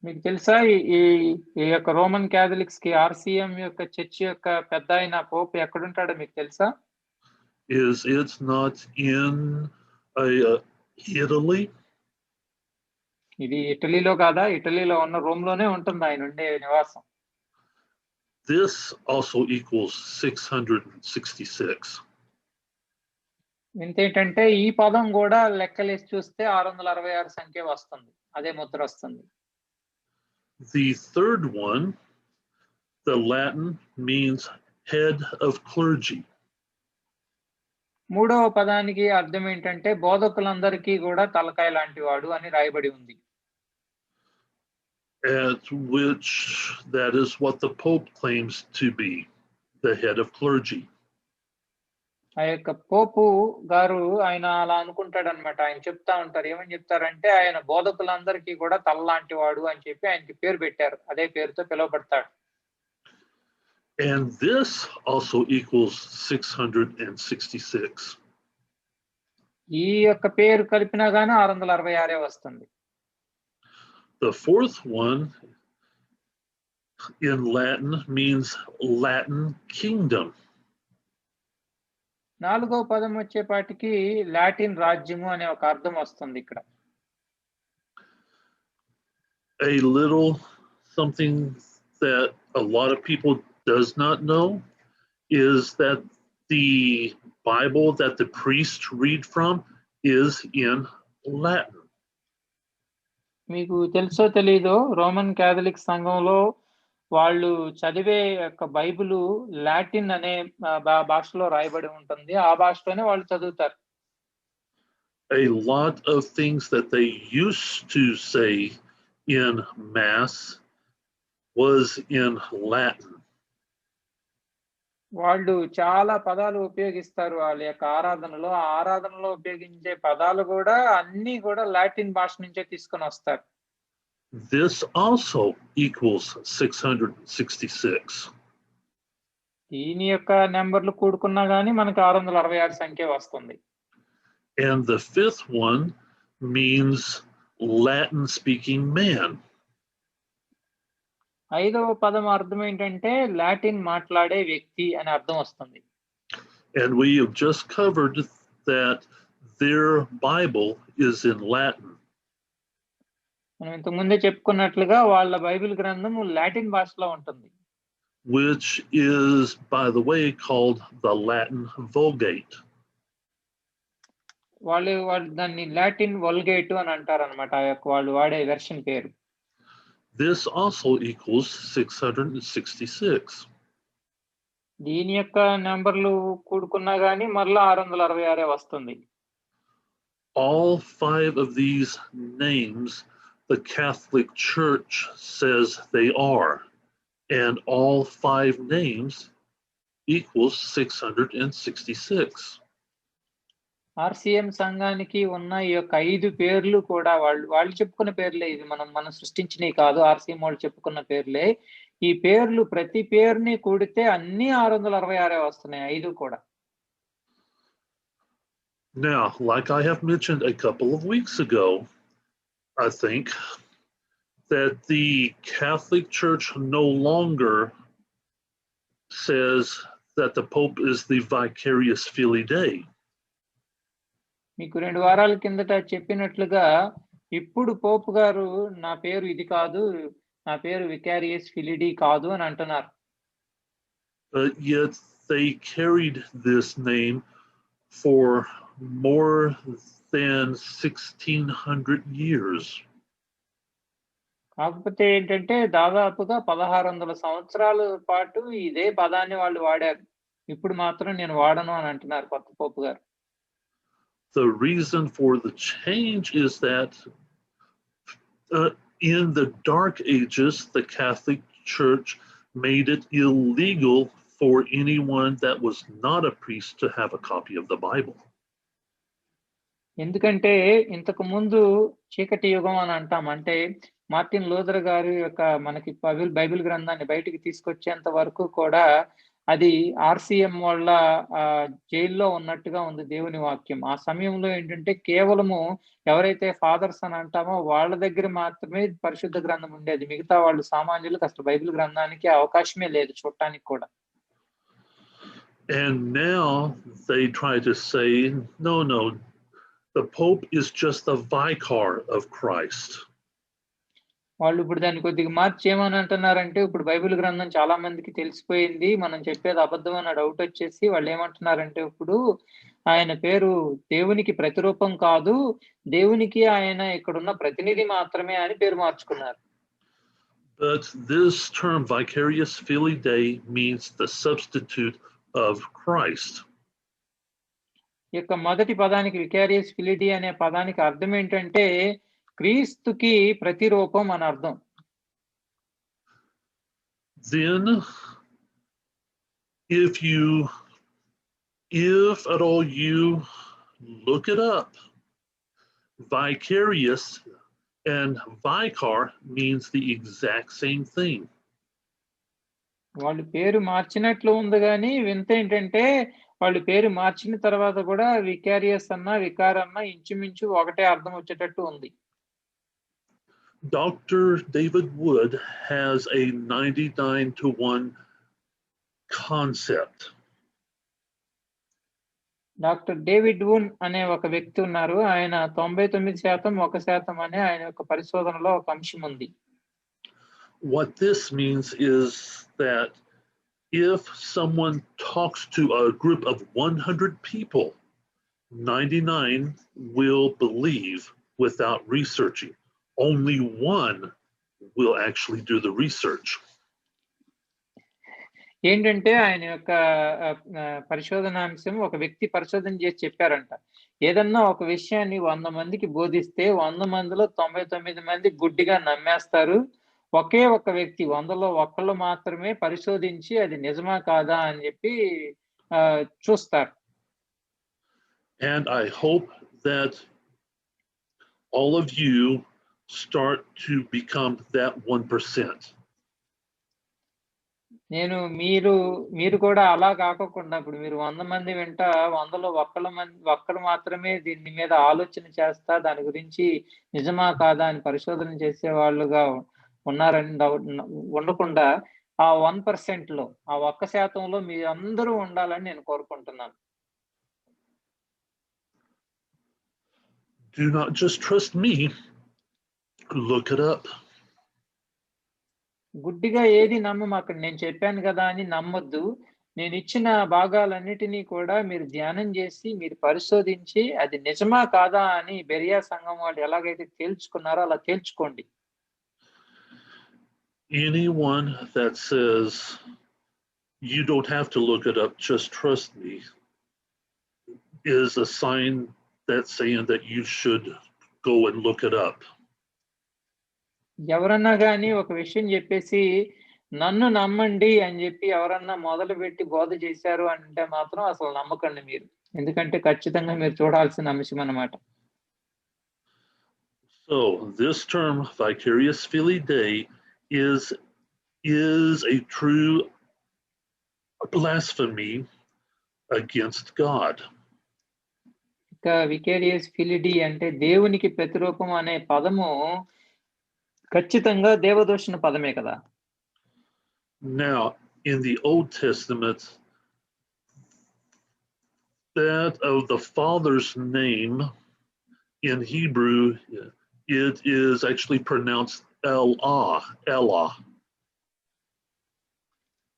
మీకు తెలుసా ఈ యొక్క రోమన్ క్యాథలిక్స్ కి ఆర్సిఎం యొక్క చర్చ్ యొక్క పెద్ద అయిన పోప్ ఎక్కడుంటాడో మీకు తెలుసా? Is it not in Italy? ఇది ఇటలీలో కాదా? ఇటలీలో ఉన్న రోమ్ లోనే ఉంటుంది ఆయన ఉండే నివాసం. This also equals 666. ఏంటంటే ఈ పదం కూడా లెక్కలేసి చూస్తే 666 సంఖ్య వస్తుంది, అదే ముద్ర వస్తుంది. The third one, the Latin means head of clergy. మూడవ పదానికి అర్థం ఏంటంటే బోధకులందరికీ కూడా తలకాయ లాంటి వాడు అని రాయబడి ఉంది. At which that is what the Pope claims to be, the head of clergy. ఆ యొక్క పోపు గారు ఆయన అలా అనుకుంటాడు అనమాట. ఆయన చెప్తా ఉంటారు, ఏమని చెప్తారంటే ఆయన బోధకులందరికీ కూడా తల లాంటి వాడు అని చెప్పి ఆయనకి పేరు పెట్టారు, అదే పేరుతో పిలువబడతాడు. And this also equals 666. ఈ యొక్క పేరు కలిపినా గానీ 666 వస్తుంది. The fourth one in Latin means Latin kingdom. నాలుగవ పదం వచ్చేపాటికి లాటిన్ రాజ్యము అనే ఒక అర్థం వస్తుంది ఇక్కడ. A little something that a lot of people does not know is that the Bible that the priests read from is in Latin. మీకు తెలుసో తెలీదో రోమన్ క్యాథలిక్ సంఘంలో వాళ్ళు చదివే యొక్క బైబిలు లాటిన్ అనే భాషలో రాయబడి ఉంటుంది. ఆ భాషలోనే వాళ్ళు చదువుతారు. A lot of things that they used to say in Mass was in Latin. వాళ్ళు చాలా పదాలు ఉపయోగిస్తారు వాళ్ళ యొక్క ఆరాధనలో. ఆ ఆరాధనలో ఉపయోగించే పదాలు కూడా అన్నీ కూడా లాటిన్ భాష నుంచే తీసుకొని వస్తారు. This also equals 666. దీని యొక్క నెంబర్లు కూడుకున్నా గానీ మనకు 666 సంఖ్య వస్తుంది. And the fifth one means Latin speaking man. ఐదవ పదం అర్థం ఏంటంటే లాటిన్ మాట్లాడే వ్యక్తి అని అర్థం వస్తుంది. And we have just covered that their Bible is in Latin. మనం ఇంతకు ముందే చెప్పుకున్నట్లుగా వాళ్ళ బైబిల్ గ్రంథం లాటిన్ భాషలో ఉంటుంది. Which is, by the way, called the Latin Vulgate. వాళ్ళు దాన్ని లాటిన్ వల్గేట్ అని అంటారు అనమాట. ఆ యొక్క వాళ్ళు వాడే వెర్షన్ పేరు. This also equals 666. దీని యొక్క నెంబర్లు కూడుకున్నా గానీ మరలా 666 వస్తుంది. All 5 of these names the Catholic Church says they are, and all 5 names equals 666. RCM సంఘానికి ఉన్న ఈ యొక్క 5 పేర్లు కూడా వాళ్ళు చెప్పుకున్న పేర్లే. ఇది మనం సృష్టించినవి కాదు. ఆర్సీఎం వాళ్ళు చెప్పుకున్న పేర్లే. ఈ పేర్లు ప్రతి పేరుని కూడితే అన్ని 666 వస్తున్నాయి 5 కూడా. Now, like I have mentioned a couple of weeks ago, I think that the Catholic Church no longer says that the Pope is the vicarious filii Dei. మీకు 2 వారాల కిందట చెప్పినట్లుగా ఇప్పుడు పోప్ గారు నా పేరు ఇది కాదు, నా పేరు వికారియస్ ఫిలిడి కాదు అని అంటున్నారు. But yet they carried this name for more than 1600 years. కాకపోతే ఏంటంటే దాదాపుగా 1600 సంవత్సరాల పాటు ఇదే పదాన్ని వాళ్ళు వాడారు. ఇప్పుడు మాత్రం నేను వాడను అని అంటున్నారు కొత్త పోప్ గారు. The reason for the change is that in the Dark Ages, the Catholic Church made it illegal for anyone that was not a priest to have a copy of the Bible. ఎందుకంటే ఇంతకు ముందు చీకటి యుగం అని అంటాం. అంటే Martin Luther గారు యొక్క మనకి బైబిల్ గ్రంథాన్ని బయటికి తీసుకొచ్చేంత వరకు కూడా అది ఆర్సీఎం వాళ్ళ జైల్లో ఉన్నట్టుగా ఉంది దేవుని వాక్యం. ఆ సమయంలో ఏంటంటే కేవలము ఎవరైతే ఫాదర్స్ అని అంటామో వాళ్ళ దగ్గర మాత్రమే పరిశుద్ధ గ్రంథం ఉండేది. మిగతా వాళ్ళు సామాన్యులకు అసలు బైబిల్ గ్రంథానికి అవకాశమే లేదు చూడటానికి కూడా. And now they try to say, no, the Pope is just the vicar of Christ. వాళ్ళు ఇప్పుడు దాన్ని కొద్దిగా మార్చి ఏమని అంటున్నారంటే ఇప్పుడు బైబిల్ గ్రంథం చాలా మందికి తెలిసిపోయింది, మనం చెప్పేది అబద్ధం అన్న డౌట్ వచ్చేసి వాళ్ళు ఏమంటున్నారంటే ఇప్పుడు ఆయన పేరు దేవునికి ప్రతిరూపం కాదు, దేవునికి ఆయన ఇక్కడున్న ప్రతినిధి మాత్రమే అని పేరు మార్చుకున్నారు. But this term vicarious filii Dei means the substitute of Christ. ఈ యొక్క మొదటి పదానికి వికారియస్ ఫిలిడి అనే పదానికి అర్థం ఏంటంటే క్రీస్తుకి ప్రతిరూపం అని అర్థం. Then if at all you look it up, vicarious and vicar means the exact same thing. వాళ్ళు పేరు మార్చినట్లు ఉంది కానీ వింత ఏంటంటే వాళ్ళు పేరు మార్చిన తర్వాత కూడా వికారియస్ అన్న వికార్ అన్న ఇంచుమించు ఒకటే అర్థం వచ్చేటట్టు ఉంది. Dr. David Wood has a 99-to-1 concept. Doctor David వూన్ అనే ఒక వ్యక్తి ఉన్నారు. ఆయన 99% 1% అనే ఆయన యొక్క పరిశోధనలో ఒక అంశం ఉంది. What this means is that if someone talks to a group of 100 people, 99 will believe without researching. Only one will actually do the research. ఏంటంటే ఆయన యొక్క పరిశోధనాంశం ఒక వ్యక్తి పరిశోధన చేసి చెప్పారంట. ఏదన్నా ఒక విషయాన్ని 100 మందికి బోధిస్తే 100 మందిలో 99 మంది గుడ్డిగా నమ్మేస్తారు. ఒకే ఒక వ్యక్తి 100లో ఒక్కళ్ళు మాత్రమే పరిశోధించి అది నిజమా కాదా అని చెప్పి చూస్తారు. And I hope that all of you start to become that 1%. మీరు కూడా అలా కాకోకుండా ఇప్పుడు మీరు 100 మంది వెంట 100లో ఒక్కరు మాత్రమే దీని మీద ఆలోచన చేస్తా దాని గురించి నిజమా కాదా అని పరిశోధన చేసే వాళ్ళుగా ఉన్నారని ఉండకుండా ఆ 1%లో ఆ 1%లో మీరందరూ ఉండాలని నేను కోరుకుంటున్నాను. Do not just trust me. Look it up. గుడ్డిగా ఏది నమ్మమాకండి. నేను చెప్పాను కదా అని నమ్మొద్దు. నేను ఇచ్చిన భాగాలన్నిటినీ కూడా మీరు ధ్యానం చేసి మీరు పరిశోధించి అది నిజమా కాదా అని బెరియా సంఘం వాళ్ళు ఎలాగైతే తేల్చుకున్నారో అలా తేల్చుకోండి. Anyone that says you don't have to look it up, just trust me, is a sign that's saying that you should go and look it up. ఎవరన్నా గాని ఒక విషయం చెప్పేసి నన్ను నమ్మండి అని చెప్పి ఎవరన్నా మొదలుపెట్టి బోధ చేశారు అంటే మాత్రం అసలు నమ్మకండి మీరు. ఎందుకంటే ఖచ్చితంగా మీరు చూడాల్సిన అంశం అన్నమాట. So this term vicarious filii Dei is a true blasphemy against God. ఇక వికేరియస్ ఫిలిడి అంటే దేవునికి ప్రతిరూపం అనే పదము ఖచ్చితంగా దేవదూషణ పదమే కదా. Now, in the Old Testament, that of the Father's name in Hebrew, it is actually pronounced Elah.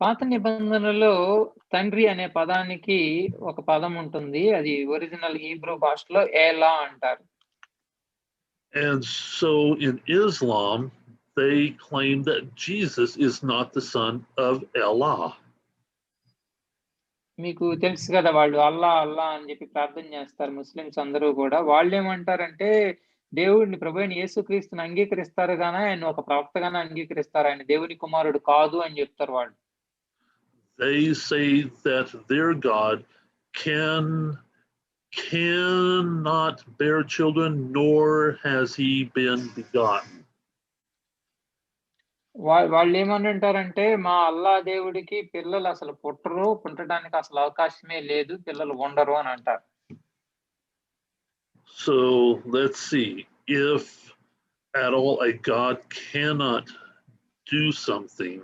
పాత నిబంధనలో తండ్రి అనే పదానికి ఒక పదం ఉంటుంది. అది ఒరిజినల్ హీబ్రూ భాషలో ఏలా అంటారు. And so in Islam, they claim that Jesus is not the son of Allah. మీకు తెలుసు కదా, వాళ్ళు అల్లా అల్లా అని చెప్పి ప్రార్థన చేస్తారు ముస్లిమ్స్ అందరూ కూడా. వాళ్ళు ఏమంటారంటే దేవుడిని ప్రభువైన యేసుక్రీస్తుని అంగీకరిస్తారు గానీ ఆయన ఒక ప్రవక్తగానే అంగీకరిస్తారు, ఆయన దేవుని కుమారుడు కాదు అని చెప్తారు వాళ్ళు. They say that their God cannot bear children, nor has he been begotten. వాళ్ళు ఏమనంటారంటే మా అల్లా దేవుడికి పిల్లలు అసలు పుట్టరు, పుట్టడానికి అసలు అవకాశమే లేదు, పిల్లలు ఉండరు అని అంటారు. So let's see, if at all a God cannot do something,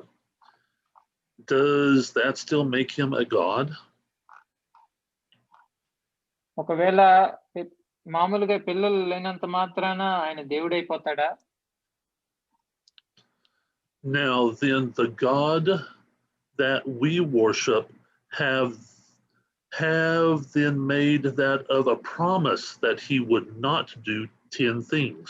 does that still make him a God? ఒకవేళ మామూలుగా పిల్లలు లేనంత మాత్రాన ఆయన దేవుడైపోతాడా? Now then, the God that we worship have then made that of a promise that he would not do 10 things.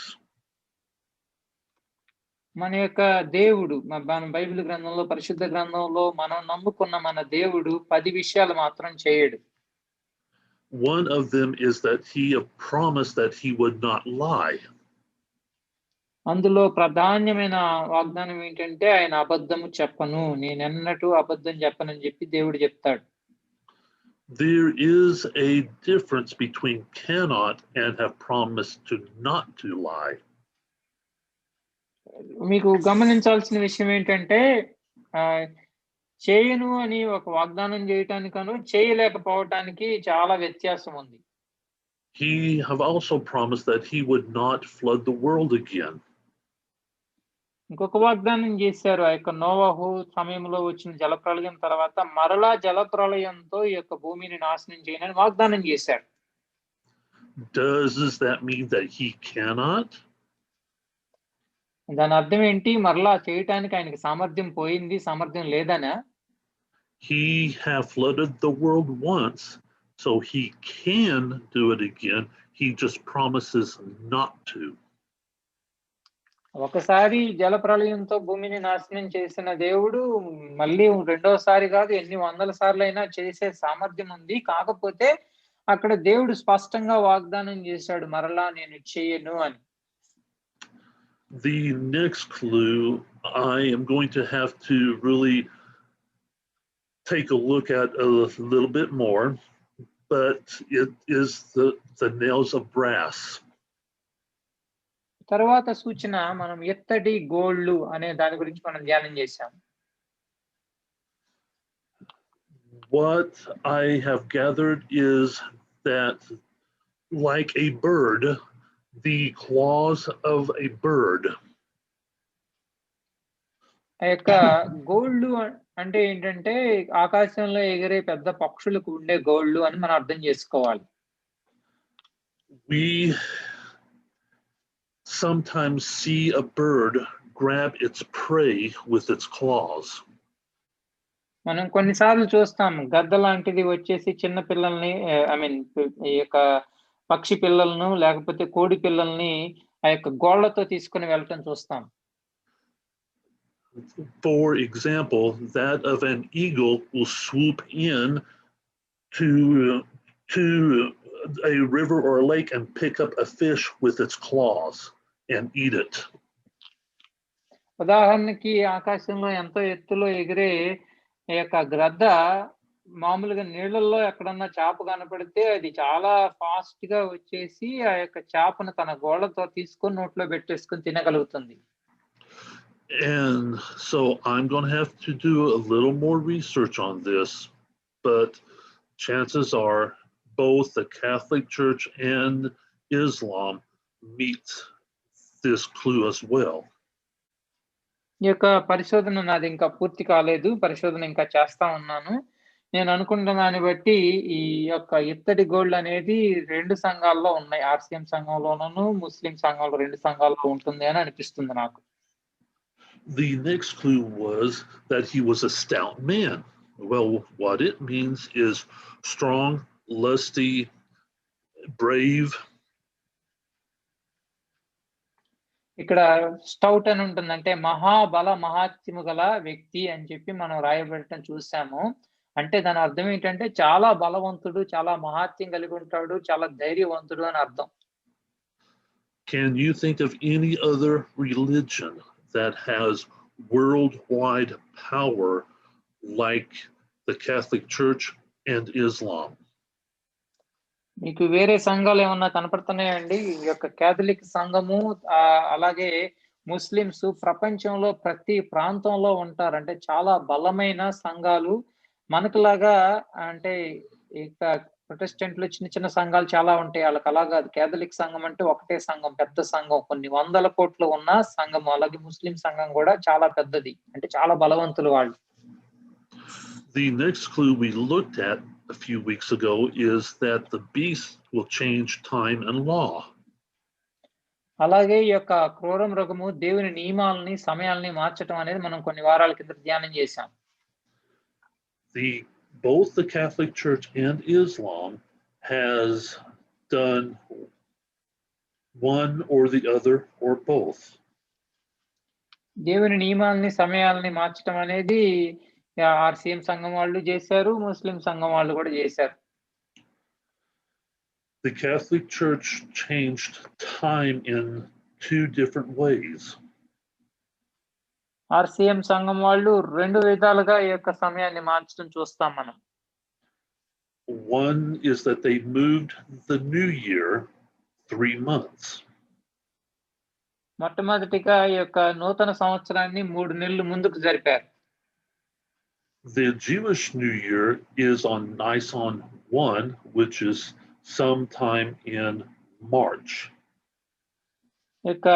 మన యొక్క దేవుడు మన బైబిల్ గ్రంథంలో పరిశుద్ధ గ్రంథంలో మనం నమ్ముకున్న మన దేవుడు 10 విషయాలు మాత్రం చేయడు. One of them is that he promised that he would not lie. అందులో ప్రధానమైన వాగ్దానం ఏంటంటే ఆయన అబద్ధము చెప్పను, నేనెన్నటూ అబద్ధం చెప్పనని చెప్పి దేవుడు చెప్తాడు. There is a difference between cannot and have promised to not to lie. మీకు గమనించాల్సిన విషయం ఏంటంటే చేయను అని ఒక వాగ్దానం చేయటానికను చేయలేకపోవటానికి చాలా వ్యత్యాసం ఉంది. He have also promised that he would not flood the world again. ఇంకొక వాగ్దానం చేశారు, ఆ యొక్క నోవహు సమయంలో వచ్చిన జలప్రళయం తర్వాత మరలా జలప్రళయంతో ఈ యొక్క భూమిని నాశనం చేయనని వాగ్దానం చేశారు. Does that mean that he cannot? దాని అర్థం ఏంటి? మరలా చేయటానికి ఆయనకి సామర్థ్యం పోయింది, సామర్థ్యం లేదనా? He have flooded the world once So he can do it again. He just promises not to. ఒకసారి జలప్రళయంతో భూమిని నాశనం చేసిన దేవుడు మళ్ళీ రెండోసారి కాదు ఎన్ని వందల సార్లు అయినా చేసే సామర్థ్యం ఉంది. కాకపోతే అక్కడ దేవుడు స్పష్టంగా వాగ్దానం చేశాడు మరలా నేను చేయను అని. The next clue I am going to have to really take a look at a little bit more, but it is the nails of brass. తర్వాత సూచన మనం ఎత్తడి గోళ్ళు అనే దాని గురించి మనం ధ్యానం చేశాం. What I have gathered is that, like a bird, the claws of a bird. ఆ యొక్క గోళ్ళు అంటే ఏంటంటే ఆకాశంలో ఎగిరే పెద్ద పక్షులకు ఉండే గోళ్ళు అని మనం అర్థం చేసుకోవాలి. We sometimes see a bird grab its prey with its claws. మనం కొన్నిసార్లు చూస్తాం గద్ద లాంటిది వచ్చేసి చిన్న పిల్లల్ని ఈ యొక్క పక్షి పిల్లలను లేకపోతే కోడి పిల్లల్ని ఆ యొక్క గోళ్లతో తీసుకుని వెళ్ళటం చూస్తాం. For example, that of an eagle will swoop in to a river or a lake and pick up a fish with its claws and eat it. ఉదాహరణకి ఆకాశంలో ఎంతో ఎత్తులో ఎగిరే ఈ యొక్క గ్రద్ద మామూలుగా నీళ్ళల్లో ఎక్కడన్నా చేప కనపడితే అది చాలా ఫాస్ట్ గా వచ్చేసి ఆ యొక్క చేపను తన గోళ్లతో తీసుకొని నోట్లో పెట్టేసుకొని తినగలుగుతుంది. And so I'm going to have to do a little more research on this, but chances are both the Catholic Church and Islam meet this clue as well. ఈ యొక్క పరిశోధన నాది ఇంకా పూర్తి కాలేదు. పరిశోధన ఇంకా చేస్తా ఉన్నాను. నేను అనుకున్న దాన్ని బట్టి ఈ యొక్క ఇత్తడి గోల్డ్ అనేది 2 సంఘాల్లో ఉన్నాయి. ఆర్సీఎం సంఘంలోనూ ముస్లిం సంఘంలో 2 సంఘాల్లో ఉంటుంది అని అనిపిస్తుంది నాకు. The next clue was that he was a stout man. Well, what it means is strong, lusty, brave. ఇక్కడ స్టౌట్ అని ఉంటుంది అంటే మహాబల మహాత్యము గల వ్యక్తి అని చెప్పి మనం రాయబడటం చూసాము. అంటే దాని అర్థం ఏంటంటే చాలా బలవంతుడు, చాలా మహాత్యం కలిగి ఉంటాడు, చాలా ధైర్యవంతుడు అని అర్థం. Can you think of any other religion that has worldwide power like the Catholic Church and Islam? మీకు వేరే సంఘాలు ఏమన్నా కనపడుతున్నాయండి? ఈ యొక్క కేథలిక్ సంఘము అలాగే ముస్లిమ్స్ ప్రపంచంలో ప్రతి ప్రాంతంలో ఉంటారు. అంటే చాలా బలమైన సంఘాలు మనకులాగా అంటే ఇక ప్రొటెస్టెంట్లు చిన్న చిన్న సంఘాలు చాలా ఉంటాయి. వాళ్ళకి అలా కాదు. కేథలిక్ సంఘం అంటే ఒకటే సంఘం, పెద్ద సంఘం, కొన్ని వందల కోట్లు ఉన్న సంఘం. అలాగే ముస్లిం సంఘం కూడా చాలా పెద్దది, అంటే చాలా బలవంతులు వాళ్ళు. The next clue we looked at a few weeks ago is that the beast will change time and law. అలాగే ఈ యొక్క క్రూర మృగము దేవుని నియమాలని సమయాలని మార్చడం అనేది మనం కొన్ని వారాల కింద ధ్యానం చేశాం. Both the Catholic Church and Islam has done one or the other or both. దేవుని నియమాలని సమయాలని మార్చడం అనేది ఆర్సీఎం సంఘం వాళ్ళు చేశారు, ముస్లిం సంఘం వాళ్ళు కూడా చేశారు. The Catholic Church changed time in 2 different ways. RCM సంఘం వాళ్ళు 2 విధాలుగా ఈ యొక్క సమయాన్ని మార్చడం చూస్తాం మనం. One is that they moved the new year 3 months. మొట్టమొదటిగా ఈ యొక్క నూతన సంవత్సరాన్ని 3 నెలలు ముందుకు జరిపారు. The Jewish New Year is on Nisan 1, which is sometime in March. ఇక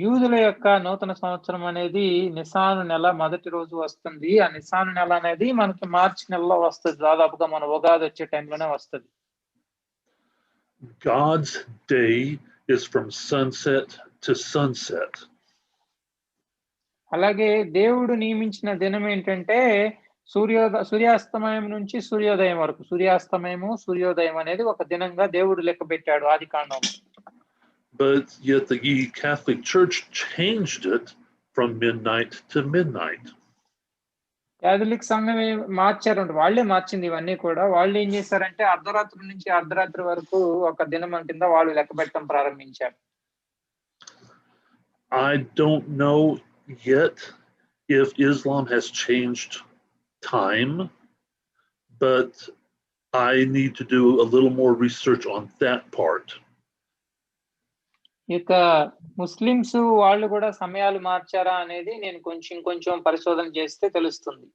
యూదుల యొక్క నూతన సంవత్సరం అనేది నిసాను నెల మొదటి రోజు వస్తుంది. ఆ నిసాను నెల అనేది మనకి మార్చి నెలలో వస్తుంది. దాదాపుగా మన ఉగాది వచ్చే టైంలోనే వస్తుంది. God's day is from sunset to sunset. అలాగే దేవుడు నియమించిన దినం ఏంటంటే సూర్యాస్తమయం నుంచి సూర్యోదయం వరకు, సూర్యాస్తమయము సూర్యోదయం అనేది ఒక దినంగా దేవుడు లెక్క పెట్టాడు ఆదికాండంలో. But yet the Catholic Church changed it from midnight to midnight. Catholic సంఘం మార్చారంట, వాళ్ళే మార్చింది ఇవన్నీ కూడా. వాళ్ళు ఏం చేశారంటే అర్ధరాత్రి నుంచి అర్ధరాత్రి వరకు ఒక దినం కింద వాళ్ళు లెక్క పెట్టడం ప్రారంభించారు. I don't know yet if Islam has changed time, but I need to do a little more research on that part. ఇక ముస్లిమ్స్ వాళ్ళు కూడా సమయాలు మార్చారా అనేది నేను కొంచెం పరిశోధన చేస్తే తెలుస్తుంది.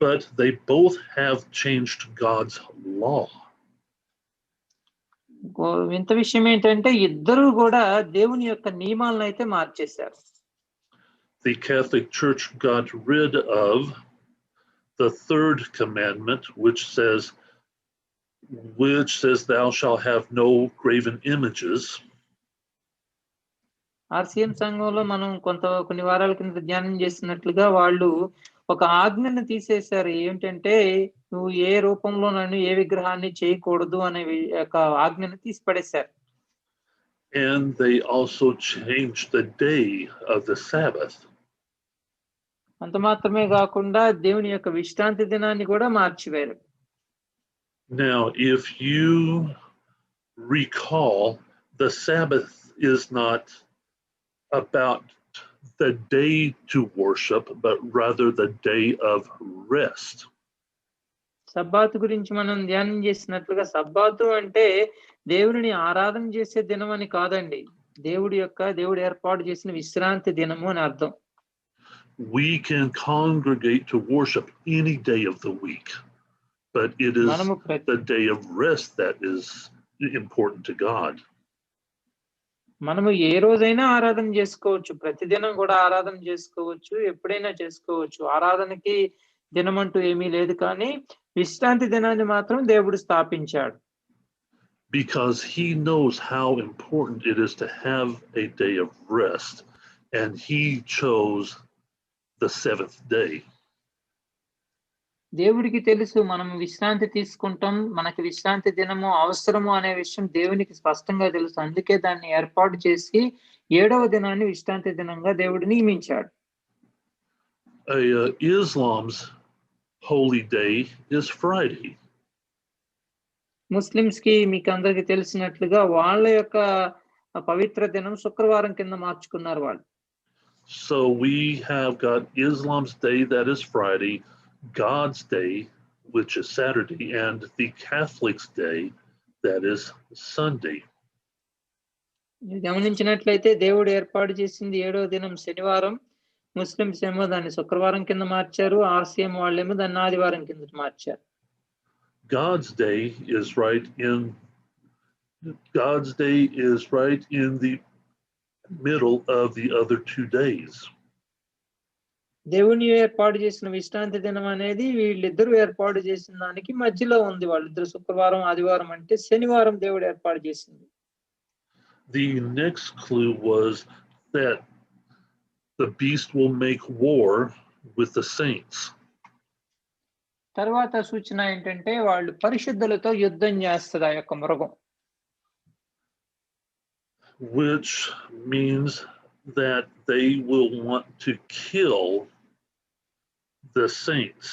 But they both have changed God's law. వింత విషయం ఏంటంటే ఇద్దరు కూడా దేవుని యొక్క నియమాలను అయితే మార్చేశారు. The Catholic Church got rid of the third commandment, which says thou shalt have no graven images. RCM సంఘంలో మనం కొన్ని వారాల కింద ధ్యానం చేసినట్లుగా వాళ్ళు ఒక ఆజ్ఞను తీసేశారు. ఏంటంటే నువ్వు ఏ రూపంలోనూ ఏ విగ్రహాన్ని చేయకూడదు అనే ఒక ఆజ్ఞను తీసి పడేశారు. And they also changed the day of the Sabbath. అంత మాత్రమే కాకుండా దేవుని యొక్క విశ్రాంతి దినాన్ని కూడా మార్చివేరు. Now, if you recall, the Sabbath is not about the day to worship, but rather the day of rest. సబ్బాతు గురించి మనం ధ్యానం చేసినట్లుగా సబ్బాతు అంటే దేవుడిని ఆరాధన చేసే దినం అని కాదండి, దేవుడు ఏర్పాటు చేసిన విశ్రాంతి దినము అని అర్థం. We can congregate to worship any day of the week, but it is the day of rest that is important to God. మనము ఏ రోజైనా ఆరాధన చేసుకోవచ్చు, ప్రతిదినం కూడా ఆరాధన చేసుకోవచ్చు, ఎప్పుడైనా చేసుకోవచ్చు. ఆరాధనకి దినం అంటూ ఏమీ లేదు, కానీ విశ్రాంతి దినాన్ని మాత్రం దేవుడు స్థాపించాడు. Because he knows how important it is to have a day of rest, and he chose the seventh day. దేవుడికి తెలుసు మనం విశ్రాంతి తీసుకుంటాం, మనకి విశ్రాంతి దినము అవసరము అనే విషయం దేవునికి స్పష్టంగా తెలుసు. అందుకే దాన్ని ఏర్పాటు చేసి 7వ దినాన్ని విశ్రాంతి దినంగా దేవుడు నియమించాడు. Islam's holy day is Friday. Muslims కి మీకు అందరికి తెలిసినట్లుగా వాళ్ళ యొక్క పవిత్ర దినం శుక్రవారం కింద మార్చుకున్నారు వాళ్ళు. So we have got Islam's day, that is Friday, God's day, which is Saturday, and the Catholic's day, that is Sunday. గమనించినట్లయితే దేవుడు ఏర్పాటు చేసింది 7వ దినం శనివారం, ముస్లిమ్స్ ఏమో దాన్ని శుక్రవారం కింద మార్చారు, ఆర్సిఎం వాళ్ళేమో దాన్ని ఆదివారం కింద మార్చారు. God's day is right in the middle of the other 2 days. దేవుని ఏర్పాటు చేసిన విశ్రాంతి దినం అనేది వీళ్ళిద్దరూ ఏర్పాటు చేసిన దానికి మధ్యలో ఉంది. వాళ్ళిద్దరు శుక్రవారం ఆదివారం అంటే శనివారం దేవుడు ఏర్పాటు చేసింది. The next clue was that the beast will make war with the saints. తర్వాత సూచన ఏంటంటే వాళ్ళు పరిశుద్ధులతో యుద్ధం చేస్తుంది ఆ యొక్క మృగం. Which means that they will want to kill the saints.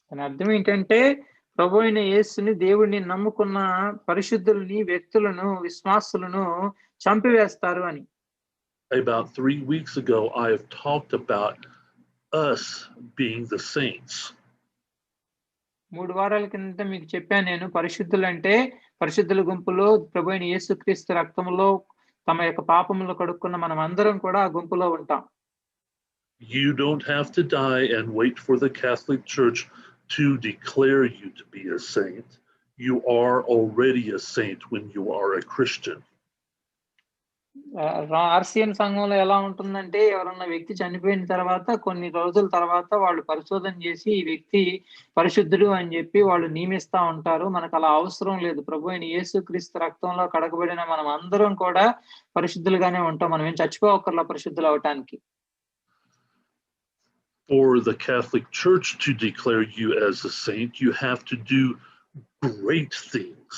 దాని అర్థం ఏంటంటే ప్రభు అయిన యేసుని, దేవుడిని నమ్ముకున్న పరిశుద్ధులని, వ్యక్తులను, విశ్వాసులను చంపివేస్తారు అని. About 3 weeks ago, I have talked about us being the saints. 3 వారాల కింద మీకు చెప్పాను నేను, పరిశుద్ధులు అంటే పరిశుద్ధుల గుంపులో ప్రభు అయిన యేసుక్రీస్తు రక్తంలో తమ యొక్క పాపములు కడుక్కున్న మనం అందరం కూడా ఆ గుంపులో ఉంటాం. You don't have to die and wait for the Catholic Church to declare you to be a saint. You are already a saint when you are a Christian. RCM సంఘంలో ఎలా ఉంటుందంటే ఎవరన్నా వ్యక్తి చనిపోయిన తర్వాత కొన్ని రోజుల తర్వాత వాళ్ళు పరిశోధన చేసి ఈ వ్యక్తి పరిశుద్ధుడు అని చెప్పి వాళ్ళు నియమిస్తా ఉంటారు. మనకు అలా అవసరం లేదు. ప్రభు అయిన యేసుక్రీస్తు రక్తంలో కడగబడిన మనం అందరం కూడా పరిశుద్ధులుగానే ఉంటాం. మనం ఏం చచ్చిపోవక్కర్లా పరిశుద్ధులు అవటానికి. For the Catholic Church to declare you as a saint, you have to do great things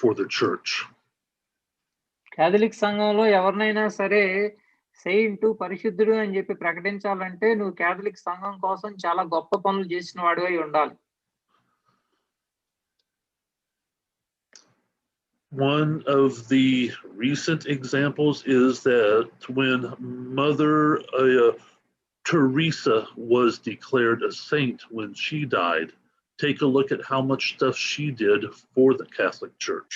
for the church. Catholic సంఘంలో ఎవరినైనా సరే సెయింట్ పరిశుద్ధుడు అని చెప్పి ప్రకటించాలంటే నువ్వు కేథలిక్ సంఘం కోసం చాలా గొప్ప పనులు చేసిన వాడివై ఉండాలి. One of the recent examples is that when Mother Teresa was declared a saint when she died, take a look at how much stuff she did for the Catholic Church.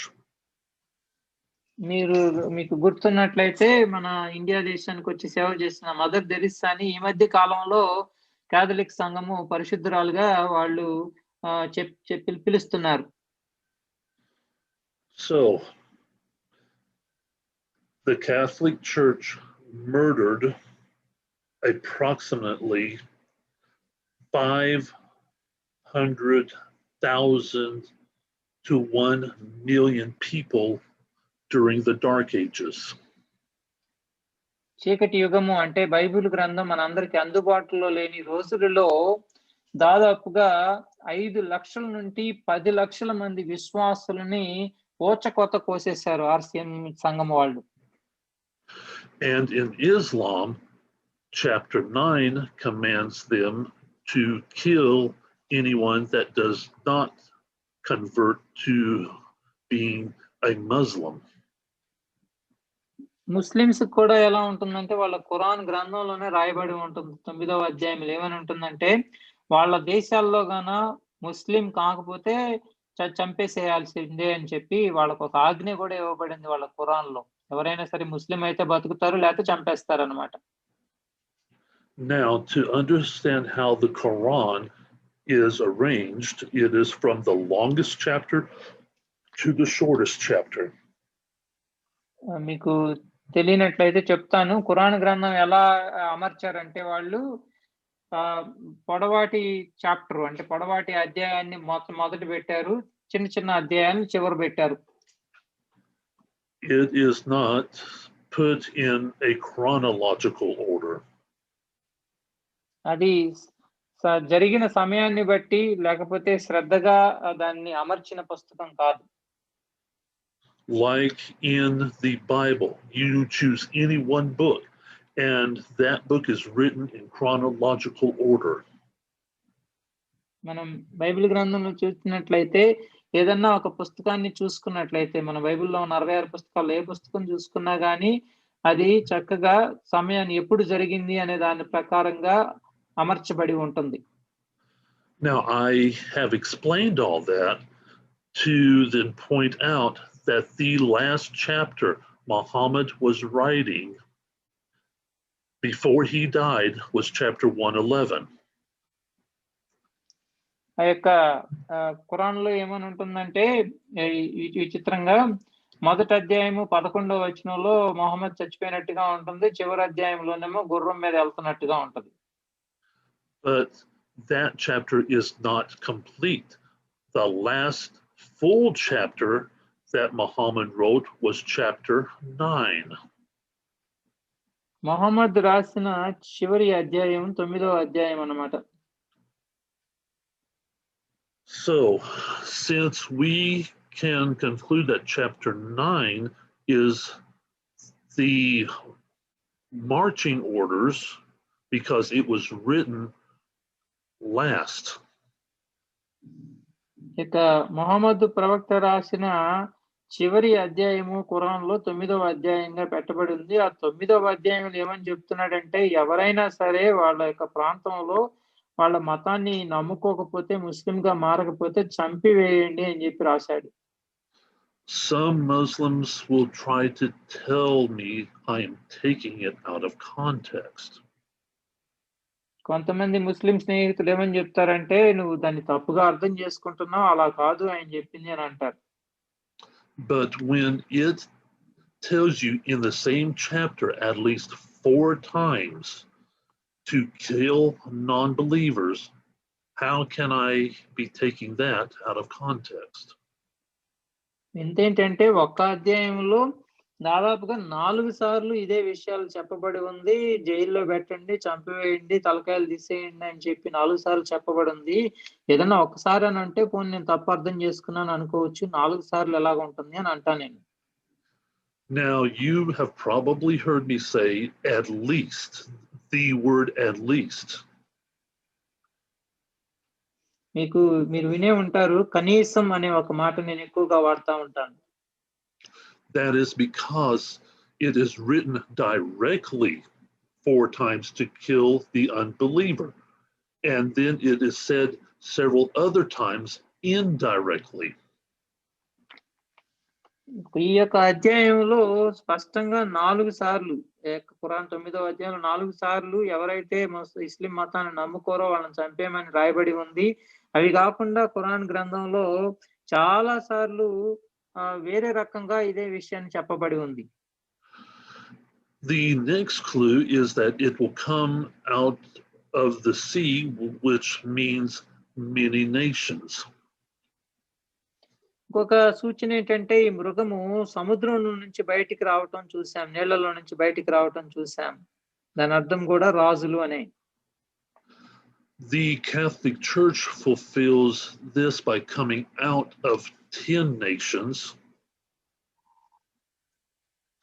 మీకు గుర్తున్నట్లయితే మన India దేశానికి వచ్చి సేవ చేసిన mother తెరిసాని ఈ మధ్య కాలంలో Catholic సంఘము పరిశుద్ధురాలుగా వాళ్ళు పిలుస్తున్నారు. So the Catholic Church murdered approximately 500,000 to 1 million people during the Dark Ages. చీకటి యుగము అంటే బైబిల్ గ్రంథం మనందరికి అందుబాటులో లేని రోజులలో దాదాపుగా 5 లక్షల నుండి 10 లక్షల మంది విశ్వాసులని ఓచకోత కోసేశారు ఆర్సిఎం సంఘం వాళ్ళు. And in Islam, chapter 9 commands them to kill anyone that does not convert to being a Muslim. Muslims కూడా ఎలా ఉంటుందంటే వాళ్ళ ఖురాన్ గ్రంథంలోనే రాయబడి ఉంటుంది. 9వ అధ్యాయంలో ఏమని ఉంటుందంటే వాళ్ళ దేశాల్లో గాన ముస్లిం కాకపోతే చంపేసేయాల్సిందే అని చెప్పి వాళ్ళకు ఒక ఆజ్ఞ కూడా ఇవ్వబడింది వాళ్ళ ఖురాన్ లో. ఎవరైనా సరే ముస్లిం అయితే బతుకుతారు లేకపోతే చంపేస్తారు అన్నమాట. Now, to understand how the Quran is arranged, it is from the longest chapter to the shortest chapter. మీకు తెలియనట్లయితే చెప్తాను. ఖురాన్ గ్రంథం ఎలా అమర్చారంటే వాళ్ళు పొడవాటి చాప్టర్ అంటే పొడవాటి అధ్యాయాన్ని మొదటి పెట్టారు, చిన్న చిన్న అధ్యాయాన్ని చివరి పెట్టారు. It is not put in a chronological order. అది జరిగిన సమయాన్ని బట్టి లేకపోతే శ్రద్ధగా దాన్ని అమర్చిన పుస్తకం కాదు. Like in the Bible, you choose any one book and that book is written in chronological order. మనం బైబిల్ గ్రంథంలో చూసినట్లయితే ఏదన్నా ఒక పుస్తకాన్ని చూసుకున్నట్లయితే మన బైబిల్లో ఉన్న 66 పుస్తకాలు ఏ పుస్తకం చూసుకున్నా గానీ అది చక్కగా సమయాన్ని ఎప్పుడు జరిగింది అనే దాని ప్రకారంగా అమర్చబడి ఉంటుంది. Now I have explained all that to then point out that the last chapter Muhammad was writing before he died was chapter 111. ఆ యొక్క ఖురాన్ లో ఏమని ఉంటుందంటే ఈ చిత్రంగా మొదటి అధ్యాయము 11వ వచనంలో మొహమ్మద్ చచ్చిపోయినట్టుగా ఉంటుంది, చివరి అధ్యాయంలోనేమో గుర్రం మీద వెళ్తున్నట్టుగా ఉంటుంది. But that chapter is not complete. The last full chapter that Muhammad wrote was chapter 9. Mohammed రాసిన చివరి అధ్యాయం 9వ అధ్యాయం అన్నమాట. So, since we can conclude that chapter 9 is the marching orders because it was written last. ఇక మొహమ్మద్ ప్రవక్త రాసిన చివరి అధ్యాయము ఖురాన్ లో 9వ అధ్యాయంగా పెట్టబడి ఉంది. ఆ 9వ అధ్యాయంలో ఏమని చెప్తున్నాడంటే ఎవరైనా సరే వాళ్ళ యొక్క ప్రాంతంలో వాళ్ళ మతాన్ని నమ్ముకోకపోతే ముస్లింగా మారకపోతే చంపివేయండి అని చెప్పి రాశాడు. Some Muslims will try to tell me I am taking it out of context. కొంతమంది ముస్లిం స్నేహితులు ఏమని చెప్తారంటే నువ్వు దాన్ని తప్పుగా అర్థం చేసుకుంటున్నావు, అలా కాదు ఆయన చెప్పింది అని అంటారు. But when it tells you in the same chapter at least 4 times to kill non-believers, how can I be taking that out of context? ఎంతేంటంటే ఒక్క అధ్యాయంలో దాదాపుగా 4 సార్లు ఇదే విషయాలు చెప్పబడి ఉంది. జైల్లో పెట్టండి, చంపివేయండి, తలకాయలు తీసేయండి అని చెప్పి 4 సార్లు చెప్పబడి ఉంది. ఏదన్నా ఒక్కసారి అని అంటే పోనీ నేను తప్పు అర్థం చేసుకున్నాను అనుకోవచ్చు. 4 సార్లు ఎలాగుంటుంది అని అంటా నేను. Now, you have probably heard me say at least, the word at least. మీరు వినే ఉంటారు. కనీసం అనే ఒక మాట నేను ఎక్కువగా వాడుతా ఉంటాను. That is because it is written directly 4 times to kill the unbeliever. And then it is said several other times indirectly. ఈ యొక్క అధ్యాయంలో స్పష్టంగా 4 సార్లు ఖురాన్ 9వ అధ్యాయంలో 4 సార్లు ఎవరైతే ఇస్లాం మతాన్ని నమ్ముకోరో వాళ్ళని చంపేయమని రాయబడి ఉంది. అవి కాకుండా ఖురాన్ గ్రంథంలో చాలా సార్లు వేరే రకంగా ఇదే విషయాన్ని చెప్పబడి ఉంది. The next clue is that it will come out of the sea, which means many nations. ఇంకొక సూచన ఏంటంటే ఈ మృగము సముద్రం నుంచి బయటికి రావటం చూసాం, నీళ్లలో నుంచి బయటికి రావటం చూసాం. దాని అర్థం కూడా రాజులు అనే. The Catholic Church fulfills this by coming out of 10 nations.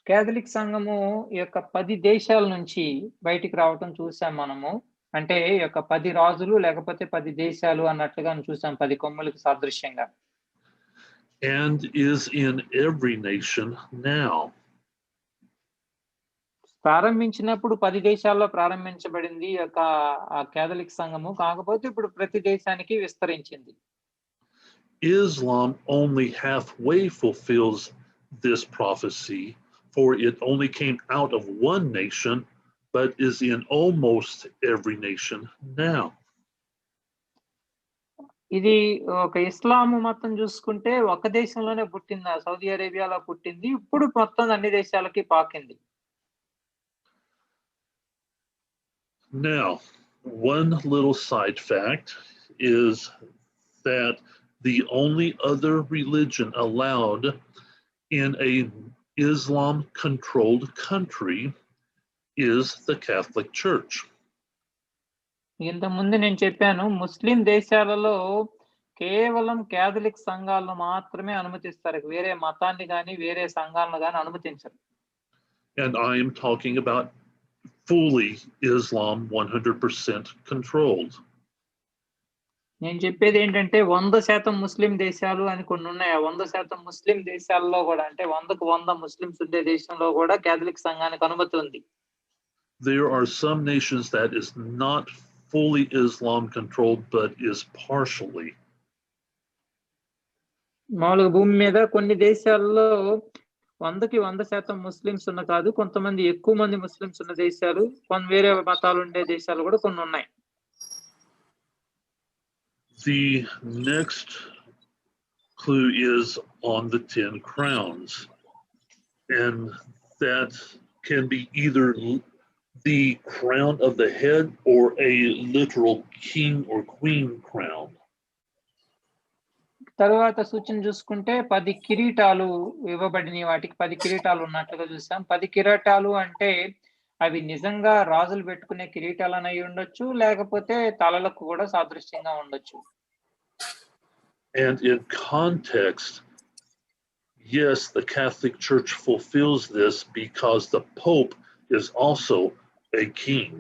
Catholic సంఘము ఈ యొక్క 10 దేశాల నుంచి బయటికి రావటం చూసాం మనము. అంటే ఈ యొక్క 10 రాజులు లేకపోతే 10 దేశాలు అన్నట్లుగా చూసాం 10 కొమ్ములకు సాదృశ్యంగా. And is in every nation now. ప్రారంభించినప్పుడు 10 దేశాల్లో ప్రారంభించబడింది ఈ యొక్క కేథలిక్ సంఘము. కాకపోతే ఇప్పుడు ప్రతి దేశానికి విస్తరించింది. Islam only halfway fulfills this prophecy, for it only came out of one nation, but is in almost every nation now. ఇది ఒక ఇస్లాం మతం చూసుకుంటే ఒక దేశంలోనే పుట్టింది, సౌదీ అరేబియాలో పుట్టింది. ఇప్పుడు మొత్తం అన్ని దేశాలకి పాకింది. Now, one little side fact is that the only other religion allowed in a Islam-controlled country is the Catholic Church. ఇంత ముందు నేను చెప్పాను, ముస్లిం దేశాలలో కేవలం కేథలిక్ సంఘాలను మాత్రమే అనుమతిస్తారు. వేరే మతాన్ని గాని వేరే సంఘాలను గాని అనుమతించరు. And I am talking about fully Islam 100% controlled. నేను చెప్పేది ఏంటంటే 100% ముస్లిం దేశాలు అని కొన్ని ఉన్నాయి. 100% ముస్లిం దేశాల్లో కూడా అంటే 100కు 100 ముస్లిమ్స్ ఉండే దేశంలో కూడా కేథలిక్ సంఘానికి అనుమతి ఉంది. There are some nations that is not fully Islam controlled but is partially. మామూలుగా భూమి మీద కొన్ని దేశాల్లో 100కి 100% ముస్లిమ్స్ ఉన్న కాదు, కొంతమంది ఎక్కువ మంది ముస్లిమ్స్ ఉన్న దేశాలు, కొన్ని వేరే మతాలు ఉండే దేశాలు కూడా కొన్ని ఉన్నాయి. The next clue is on the 10 crowns, and that can be either the crown of the head or a literal king or queen crown. తర్వాత సూచన చూసుకుంటే 10 కిరీటాలు ఇవ్వబడిన వాటికి 10 కిరీటాలు ఉన్నట్లుగా చూసాం. 10 కిరీటాలు అంటే అవి నిజంగా రాజులు పెట్టుకునే కిరీటాలను అయి ఉండొచ్చు, లేకపోతే తలలకు కూడా సాదృశ్యంగా ఉండొచ్చు. And in context, yes, the Catholic Church fulfills this because the Pope is also a king.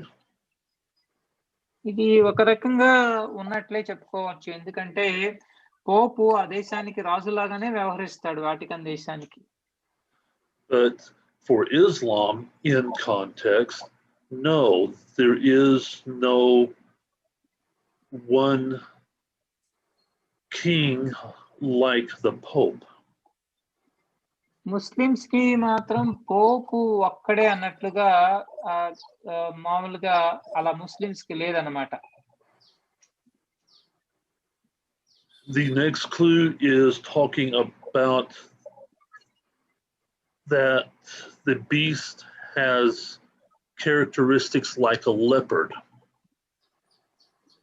ఇది ఒక రకంగా ఉన్నట్లే చెప్పుకోవచ్చు, ఎందుకంటే పోపు ఆ దేశానికి రాజులాగానే వ్యవహరిస్తాడు, వాటికన్ దేశానికి. But for Islam, in context, no, there is no one king like the Pope. Muslims కి మాత్రం పోపు ఒక్కడే అన్నట్లుగా మామూలుగా అలా ముస్లిమ్స్ కి లేదన్నమాట. The next clue is talking about that the beast has characteristics like a leopard.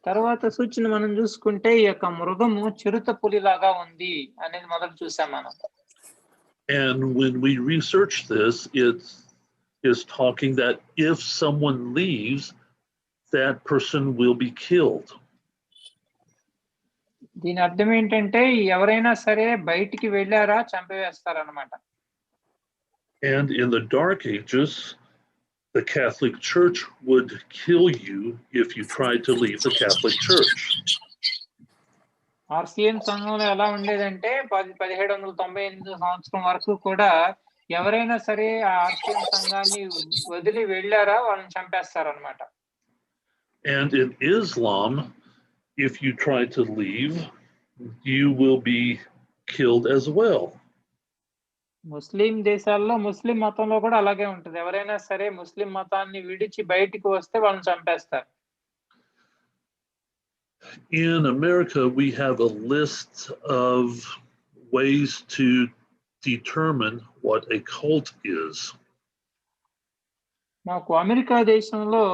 తర్వాత సూచన మనం చూసుకుంటే ఈ యొక్క మృగము చిరుత పులిలాగా ఉంది అనేది మొదలు చూసాం మనం. And when we research this, it is talking that if someone leaves, that person will be killed. దీని అర్థం ఏంటంటే ఎవరైనా సరే బయటికి వెళ్ళారా చంపివేస్తారనమాట. And in the Dark Ages, the Catholic Church would kill you if you tried to leave the Catholic Church. RCM సంఘంలో ఎలా ఉండేదంటే 1798 సంవత్సరం వరకు కూడా ఎవరైనా సరే ఆ ఆర్సిఎం సంఘాన్ని వదిలి వెళ్ళారా వాళ్ళని చంపేస్తారనమాట. And in Islam, if you try to leave, you will be killed as well. ముస్లిం దేశాల్లో ముస్లిం మతంలో కూడా అలాగే ఉంటుంది. ఎవరైనా సరే ముస్లిం మతాన్ని విడిచి బయటికి వస్తే వాళ్ళని చంపేస్తారు. In America, we have a list of ways to determine what a cult is. మాకు అమెరికా దేశంలో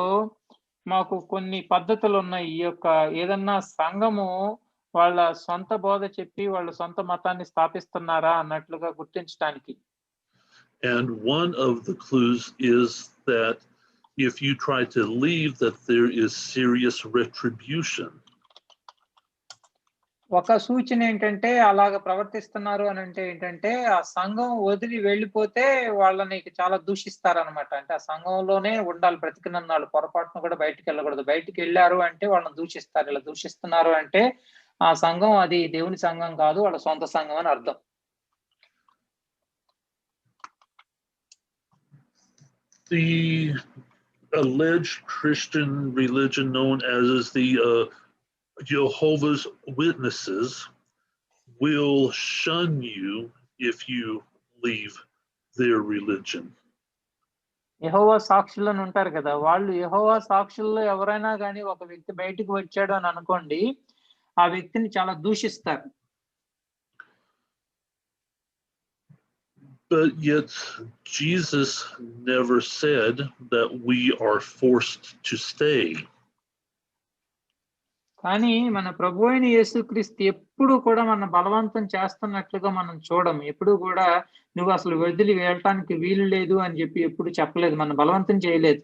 మాకు కొన్ని పద్ధతులు ఉన్నాయి. ఈ యొక్క ఏదన్నా సంఘము వాళ్ళ సొంత బోధ చెప్పి వాళ్ళ సొంత మతాన్ని స్థాపిస్తున్నారా అన్నట్లుగా గుర్తించడానికి. And one of the clues is that if you try to leave, that there is serious retribution. ఒక సూచన ఏంటంటే అలాగ ప్రవర్తిస్తున్నారు అని అంటే ఏంటంటే ఆ సంఘం వదిలి వెళ్ళిపోతే వాళ్ళని చాలా దూషిస్తారనమాట. అంటే ఆ సంఘంలోనే ఉండాలి బ్రతికినన్నాళ్ళు, పొరపాటును కూడా బయటికి వెళ్ళకూడదు. బయటికి వెళ్ళారు అంటే వాళ్ళని దూషిస్తారు. ఇలా దూషిస్తున్నారు అంటే ఆ సంఘం అది దేవుని సంఘం కాదు, వాళ్ళ సొంత సంఘం అని అర్థం. The alleged Christian religion known as the Jehovah's Witnesses will shun you if you leave their religion. యెహోవా సాక్షులు అని ఉంటారు కదా, వాళ్ళు యెహోవా సాక్షుల్లో ఎవరైనా కానీ ఒక వ్యక్తి బయటికి వచ్చాడు అని అనుకోండి, ఆ వ్యక్తిని చాలా దూషిస్తారు. But yet Jesus never said that we are forced to stay. కానీ మన ప్రభు అయిన యేసుక్రీస్తు ఎప్పుడు కూడా మన బలవంతం చేస్తున్నట్లుగా మనం చూడం. ఎప్పుడు కూడా నువ్వు అసలు వదిలి వెళ్ళటానికి వీలు లేదు అని చెప్పి ఎప్పుడు చెప్పలేదు, మన బలవంతం చేయలేదు.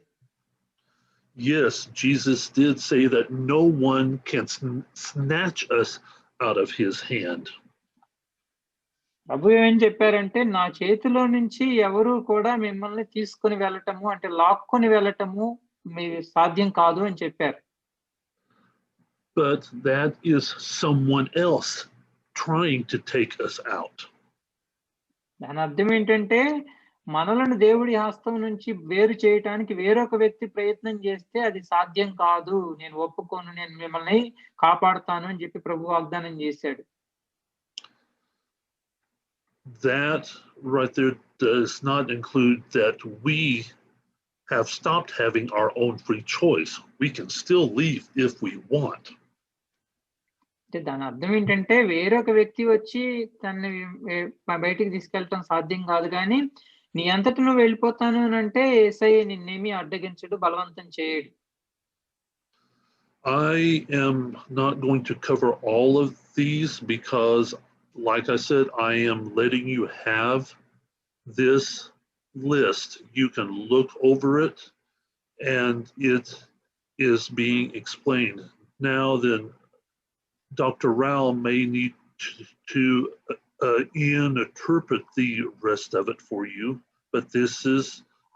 Yes, Jesus did say that no one can snatch us out of his hand. ప్రభు ఏం చెప్పారంటే నా చేతిలో నుంచి ఎవరు కూడా మిమ్మల్ని తీసుకొని వెళ్ళటము అంటే లాక్కొని వెళ్ళటము మీ సాధ్యం కాదు అని చెప్పారు. But that is someone else trying to take us out. దాని అర్థం ఏంటంటే మనలను దేవుడి హస్తం నుంచి వేరు చేయటానికి వేరొక వ్యక్తి ప్రయత్నం చేస్తే అది సాధ్యం కాదు, నేను ఒప్పుకోను, నేను మిమ్మల్ని కాపాడుతాను అని చెప్పి ప్రభు వాగ్దానం చేశాడు. That right there does not include that we have stopped having our own free choice. We can still leave if we want. అంటే దాని అర్థం ఏంటంటే వేరొక వ్యక్తి వచ్చి తనని బయటికి తీసుకెళ్ళటం సాధ్యం కాదు, కానీ నీ అంతటి నువ్వు వెళ్ళిపోతాను అని అంటే యేసయ్య నిన్నేమీ అడ్డగించడు, బలవంతం చేయడు. I am not going to cover all of these because, like I said, I am letting you have this list. You can look over it and it is being explained. Now then, Dr. Rao may need to interpret the rest of it for you, but this is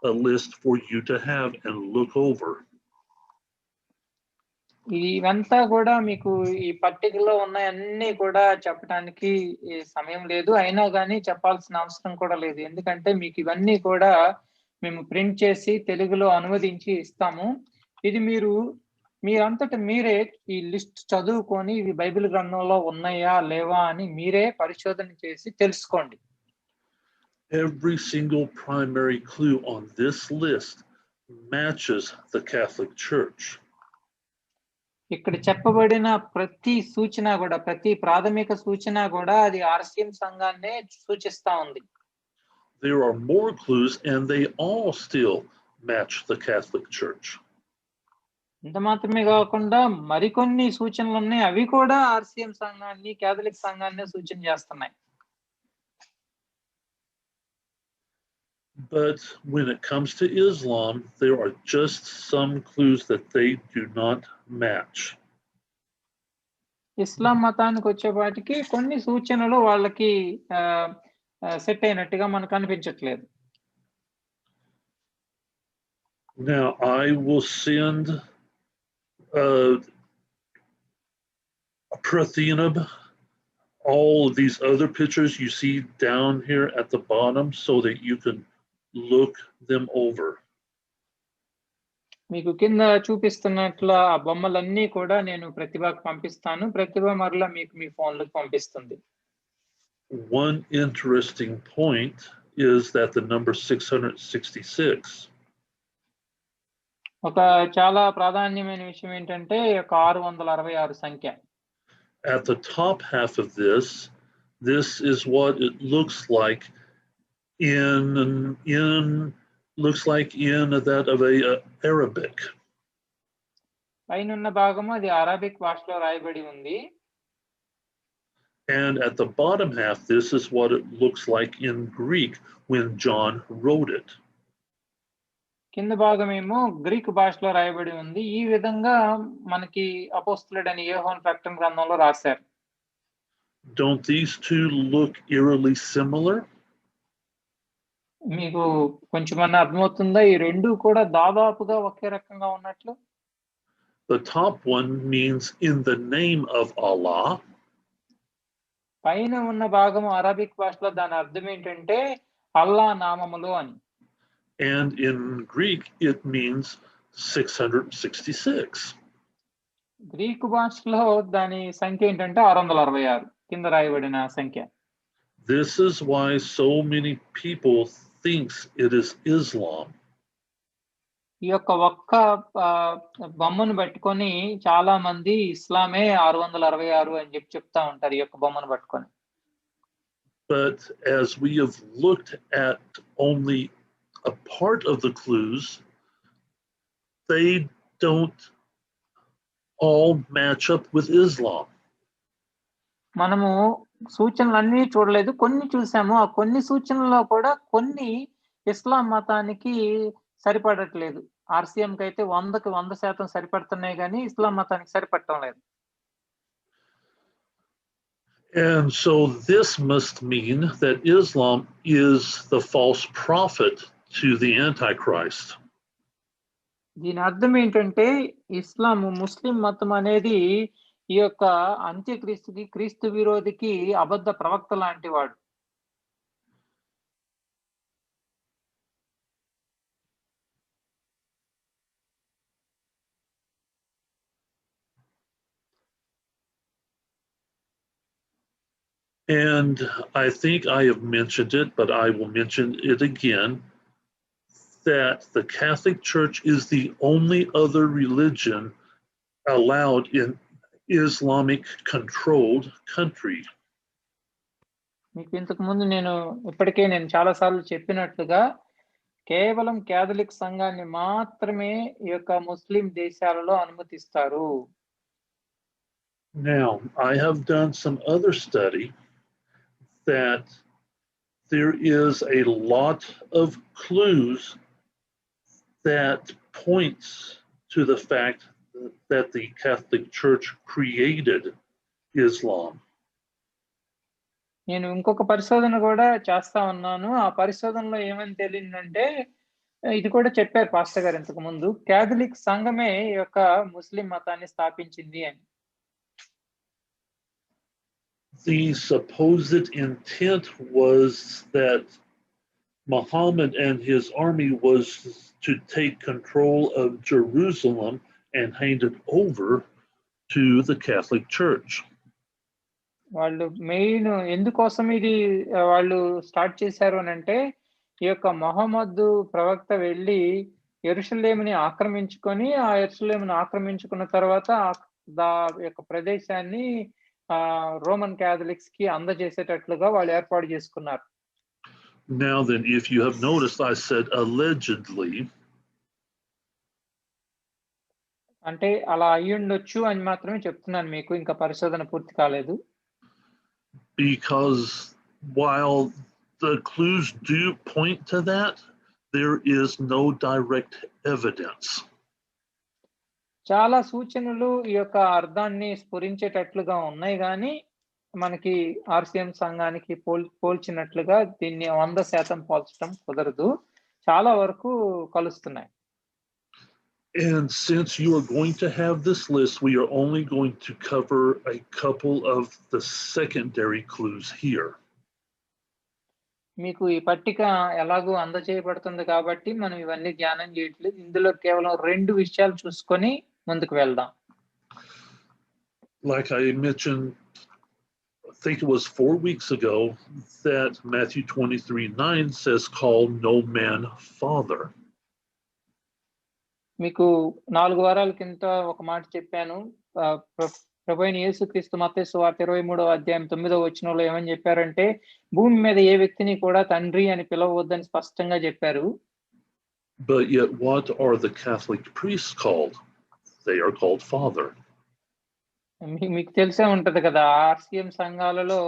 a list for you to have and look over. ఇవంతా కూడా మీకు ఈ పట్టికలో ఉన్నాయన్నీ కూడా చెప్పడానికి సమయం లేదు, అయినా కానీ చెప్పాల్సిన అవసరం కూడా లేదు. ఎందుకంటే మీకు ఇవన్నీ కూడా మేము ప్రింట్ చేసి తెలుగులో అనువదించి ఇస్తాము. ఇది మీరంతట మీరే ఈ లిస్ట్ చదువుకొని ఇవి బైబిల్ గ్రంథంలో ఉన్నాయా లేవా అని మీరే పరిశోధన చేసి తెలుసుకోండి. Every single primary clue on this list matches the Catholic Church. ఇక్కడ చెప్పబడిన ప్రతి సూచన కూడా, ప్రతి ప్రాథమిక సూచన కూడా అది ఆర్సిఎం సంఘాన్నే సూచిస్తా ఉంది. There are more clues and they all still match the Catholic Church. ఇంత మాత్రమే కాకుండా మరికొన్ని సూచనలు ఉన్నాయి, అవి కూడా ఆర్సిఎం సంఘాన్ని, కేథలిక్ సంఘాన్ని సూచన చేస్తున్నాయి. But when it comes to Islam, there are just some clues that they do not match. ఇస్లాం మతానికి వచ్చేపాటికి కొన్ని సూచనలు వాళ్ళకి సెట్ అయినట్టుగా మనకు అనిపించట్లేదు. Now, I will send Prathinab all of these other pictures you see down here at the bottom so that you can look them over. మీకు కింద చూపిస్తున్నట్ల ఆ బొమ్మలన్నీ కూడా నేను ప్రతిభకు పంపిస్తాను. ప్రతిభ మరలా మీకు మీ ఫోన్లోకి పంపిస్తుంది. One interesting point is that the number 666. ఒక చాలా ప్రాధాన్యమైన విషయం ఏంటంటే 666 సంఖ్య. At the top half of this is what it looks like in that of a Arabic. పైనున్న భాగము అది అరబిక్ భాషలో రాయబడి ఉంది. And at the bottom half, this is what it looks like in Greek when John wrote it. కింద భాగమేమో Greek భాషలో రాయబడి ఉంది. ఈ విధంగా మనకి అపోస్తలుడైన యోహాను ప్రకటన గ్రంథంలో రాశారు. Don't these two look eerily similar? మీకు కొంచెమన్నా అర్థమవుతుందా? ఈ రెండు కూడా దాదాపుగా ఒకే రకంగా ఉన్నట్లు. The top one means in the name of Allah. పైన ఉన్న భాగం అరబిక్ భాషలో దాని అర్థం ఏంటంటే అల్లా నామములు అని. And in Greek it means 666. Greek భాషలో దాని సంఖ్య ఏంటంటే 666 కింద రాయబడిన సంఖ్య. This is why so many people thinks it is Islam. ఈ యొక్క ఒక్క బొమ్మను పట్టుకొని చాలా మంది ఇస్లామే 666 అని చెప్తా ఉంటారు ఈ యొక్క బొమ్మను పట్టుకొని. But as we have looked at only a part of the clues, they don't all match up with Islam. మనము సూచనలన్నీ చూడలేదు, కొన్ని చూసాము. ఆ కొన్ని సూచనల్లో కూడా కొన్ని ఇస్లాం మతానికి సరిపడట్లేదు. ఆర్సీఎంకి అయితే 100కి 100% సరిపడుతున్నాయి కానీ ఇస్లాం మతానికి సరిపడటం లేదు. And so this must mean that Islam is the false prophet to the Antichrist. దీని అర్థం ఏంటంటే ఇస్లాము ముస్లిం మతం అనేది ఈ యొక్క అంత్యక్రీస్తుకి క్రీస్తు విరోధికి అబద్ధ ప్రవక్త లాంటి వాడు. And I think I have mentioned it, but I will mention it again, that the Catholic Church is the only other religion allowed in Islamic controlled country. మీకు ఇంతకు ముందు ఇప్పటికే నేను చాలా సార్లు చెప్పినట్లుగా కేవలం క్యాథలిక్ సంఘాన్ని మాత్రమే ఈ యొక్క ముస్లిం దేశాలలో అనుమతిస్తారు. Now, I have done some other study that there is a lot of clues that points to the fact that the Catholic Church created Islam. నేను ఇంకొక పరిశోధన కూడా చేస్తా ఉన్నాను. ఆ పరిశోధనలో ఏమని తేలిందంటే ఇది కూడా చెప్పారు పాస్టర్ గారు ఇంతకు ముందు, క్యాథలిక్ సంఘమే ఈ యొక్క ముస్లిం మతాన్ని స్థాపించింది అని. The supposed intent was that Muhammad and his army was to take control of Jerusalem and hand it over to the Catholic Church. వాళ్ళు మెయిన్ ఎందుకోసం ఇది వాళ్ళు స్టార్ట్ చేశారు అని అంటే ఈ యొక్క మొహమ్మద్ ప్రవక్త వెళ్ళి యెరూషలేముని ఆక్రమించుకొని ఆ యెరూషలేముని ఆక్రమించుకున్న తర్వాత ఆ యొక్క ప్రదేశాన్ని రోమన్ క్యాథలిక్స్ కి అందజేసేటట్లుగా వాళ్ళు ఏర్పాటు చేసుకున్నారు. Now then, if you have noticed, I said allegedly. అంటే అలా అయ్యుండొచ్చు అని మాత్రమే చెప్తున్నాను మీకు, ఇంకా పరిశోధన పూర్తి కాలేదు. Because while the clues do point to that, there is no direct evidence. చాలా సూచనలు ఈ యొక్క అర్థాన్ని స్ఫురించేటట్లుగా ఉన్నాయి గానీ, మనకి ఆర్‌సీఎం సంఘానికి పోల్చినట్లుగా దీన్ని 100% పోల్చడం కుదరదు. చాలా వరకు కలుస్తున్నాయి. And since you are going to have this list, we are only going to cover a couple of the secondary clues here. మీకు ఈ పట్టిక ఎలాగో అందజేయబడుతుంది కాబట్టి మనం ఇవన్నీ ధ్యానం చేయట్లేదు. ఇందులో కేవలం 2 విషయాలు చూసుకొని ముందుకు వెళ్దాం. Like I mentioned, I think it was 4 weeks ago, that Matthew 23:9 says, "Call no man father." మీకు 4 వారాల కిందట ఒక మాట చెప్పాను. ప్రభువైన యేసుక్రీస్తు మత్తయి సువార్త 23వ అధ్యాయం 9వ వచనంలో ఏమని చెప్పారంటే, భూమి మీద ఏ వ్యక్తిని కూడా తండ్రి అని పిలవవద్దని స్పష్టంగా చెప్పారు. But yet, what are the Catholic priests called? They are called father. మీకు తెలిసే ఉంటది కదా, ఆర్‌సీఎం సంఘాలలో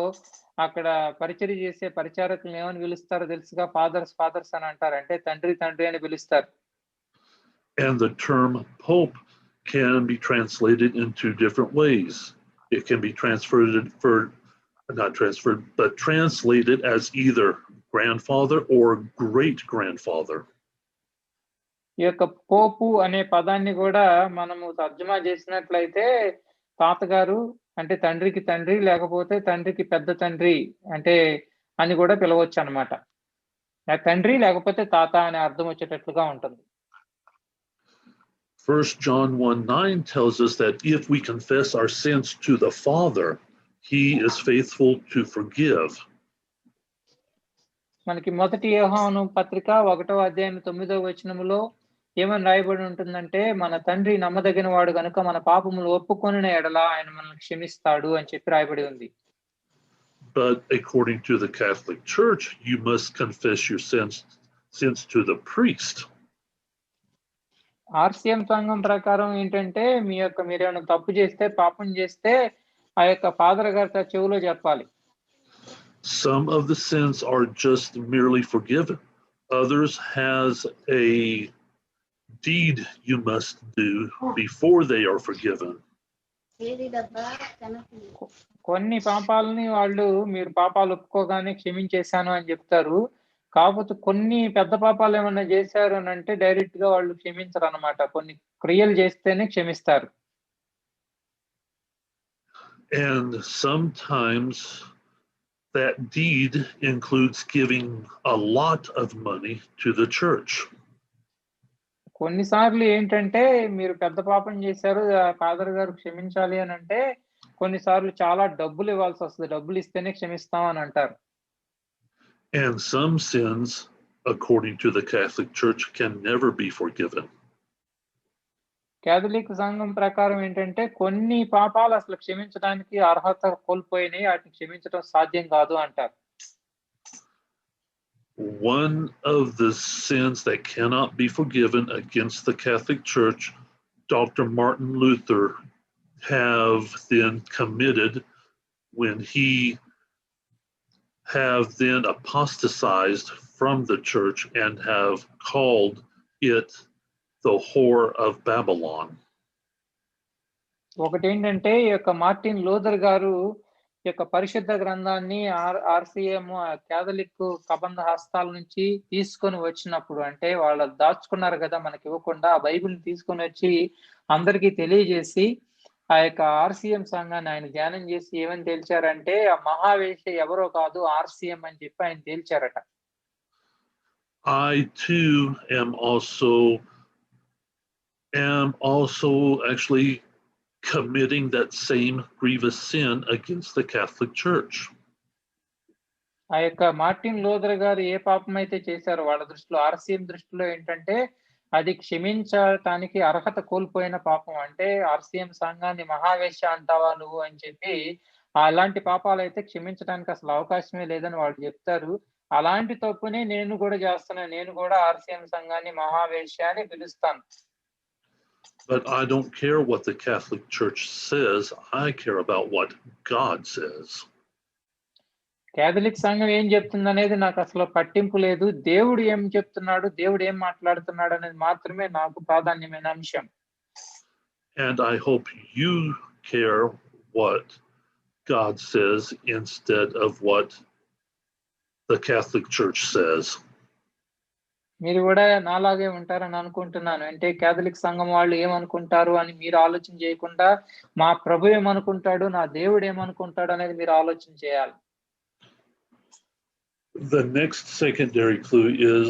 అక్కడ పరిచర్య చేసే పరిచారకులను ఏమని పిలుస్తారో తెలుసుగా, ఫాదర్స్ అని అంటారు. అంటే తండ్రి అని పిలుస్తారు. And the term pope can be translated in 2 different ways. It can be translated as either grandfather or great grandfather. ఈ యొక్క పోపు అనే పదాన్ని కూడా మనము తర్జుమా చేసినట్లయితే తాతగారు అంటే తండ్రికి తండ్రి, లేకపోతే తండ్రికి పెద్ద తండ్రి అంటే అని కూడా పిలవచ్చు అన్నమాట. తండ్రి లేకపోతే తాత అనే అర్థం వచ్చేటట్లుగా ఉంటుంది. 1 John 1:9 tells us that if we confess our sins to the Father, he is faithful to forgive. మనకి మొదటి యోహాను పత్రిక 1వ అధ్యాయం 9వ వచనములో ఏమని రాయబడి ఉంటుందంటే, మన తండ్రి నమ్మదగిన వాడు గనుక మన పాపములు ఒప్పుకొనిన ఎడల ఆయన మనల్ని క్షమిస్తాడు అని చెప్పి రాయబడి ఉంది. But according to the Catholic Church, you must confess your sins to the priest. RCM సంఘం ప్రకారం ఏంటంటే, మీరేమైనా తప్పు చేస్తే, పాపం చేస్తే ఆ యొక్క ఫాదర్ గారి చెవిలో చెప్పాలి. Some of the sins are just merely forgiven. Others has a deed you must do before they are forgiven. కొన్ని పాపాలని మీరు పాపాలు ఒప్పుకోగానే క్షమించేశాను అని చెప్తారు. కాకపోతే కొన్ని పెద్ద పాపాలు ఏమన్నా చేశారు అని అంటే డైరెక్ట్ గా వాళ్ళు క్షమించరు అన్నమాట. కొన్ని క్రియలు చేస్తేనే క్షమిస్తారు. And sometimes that deed includes giving a lot of money to the church. కొన్నిసార్లు ఏంటంటే, మీరు పెద్ద పాపం చేశారు, ఫాదర్ గారు క్షమించాలి అని అంటే కొన్నిసార్లు చాలా డబ్బులు ఇవ్వాల్సి వస్తుంది. డబ్బులు ఇస్తేనే క్షమిస్తాం అని అంటారు. And some sins, according to the Catholic Church, can never be forgiven. Catholic సంఘం ప్రకారం ఏంటంటే, కొన్ని పాపాలు అసలు క్షమించడానికి అర్హత కోల్పోయినాయి, వాటిని క్షమించడం సాధ్యం కాదు అంటారు. One of the sins that cannot be forgiven against the Catholic Church, Dr. Martin Luther have then committed when he have then apostatized from the church and have called it the whore of Babylon. ఒకటేంటంటే, ఈ యొక్క Martin Luther గారు ఈ యొక్క పరిశుద్ధ గ్రంథాన్ని RCM Catholic కబంధ హస్తాల నుంచి తీసుకొని వచ్చినప్పుడు, అంటే వాళ్ళు దాచుకున్నారు కదా మనకి ఇవ్వకుండా, ఆ బైబిల్ని తీసుకొని వచ్చి అందరికీ తెలియజేసి ఆ యొక్క ఆర్‌సీఎం సంఘాన్ని ఆయన ధ్యానం చేసి ఏమని తేల్చారంటే, ఆ మహావేశ్య ఎవరో కాదు ఆర్‌సీఎం అని చెప్పి ఆయన తేల్చారట. I too am also actually committing that same grievous sin against the Catholic Church. ఆ యొక్క మార్టిన్ లూథర్ గారు ఏ పాపం అయితే చేశారో వాళ్ళ దృష్టిలో, ఆర్‌సీఎం దృష్టిలో ఏంటంటే అది క్షమించటానికి అర్హత కోల్పోయిన పాపం. అంటే ఆర్‌సీఎం సంఘాన్ని మహావేశ్య అంటావా నువ్వు అని చెప్పి, అలాంటి పాపాలైతే క్షమించడానికి అసలు అవకాశమే లేదని వాళ్ళు చెప్తారు. అలాంటి తప్పునే నేను కూడా చేస్తున్నాను. నేను కూడా ఆర్‌సీఎం సంఘాన్ని మహావేశ్య అని పిలుస్తాను. But I don't care what the Catholic Church says. I care about what God says. Catholic సంఘం ఏం చెప్తుందనేది నాకు అసలు పట్టింపు లేదు. దేవుడు ఏం చెప్తున్నాడు, దేవుడు ఏం మాట్లాడుతున్నాడు అనేది మాత్రమే నాకు ప్రాధాన్యమైన అంశం. And I hope you care what God says instead of what the Catholic Church says. మీరు కూడా నాలాగే ఉంటారని అనుకుంటున్నాను. అంటే కేథలిక్ సంఘం వాళ్ళు ఏమనుకుంటారు అని మీరు ఆలోచన చేయకుండా, మా ప్రభు ఏమనుకుంటాడు, నా దేవుడు ఏమనుకుంటాడు అనేది మీరు ఆలోచన చేయాలి. The next secondary clue is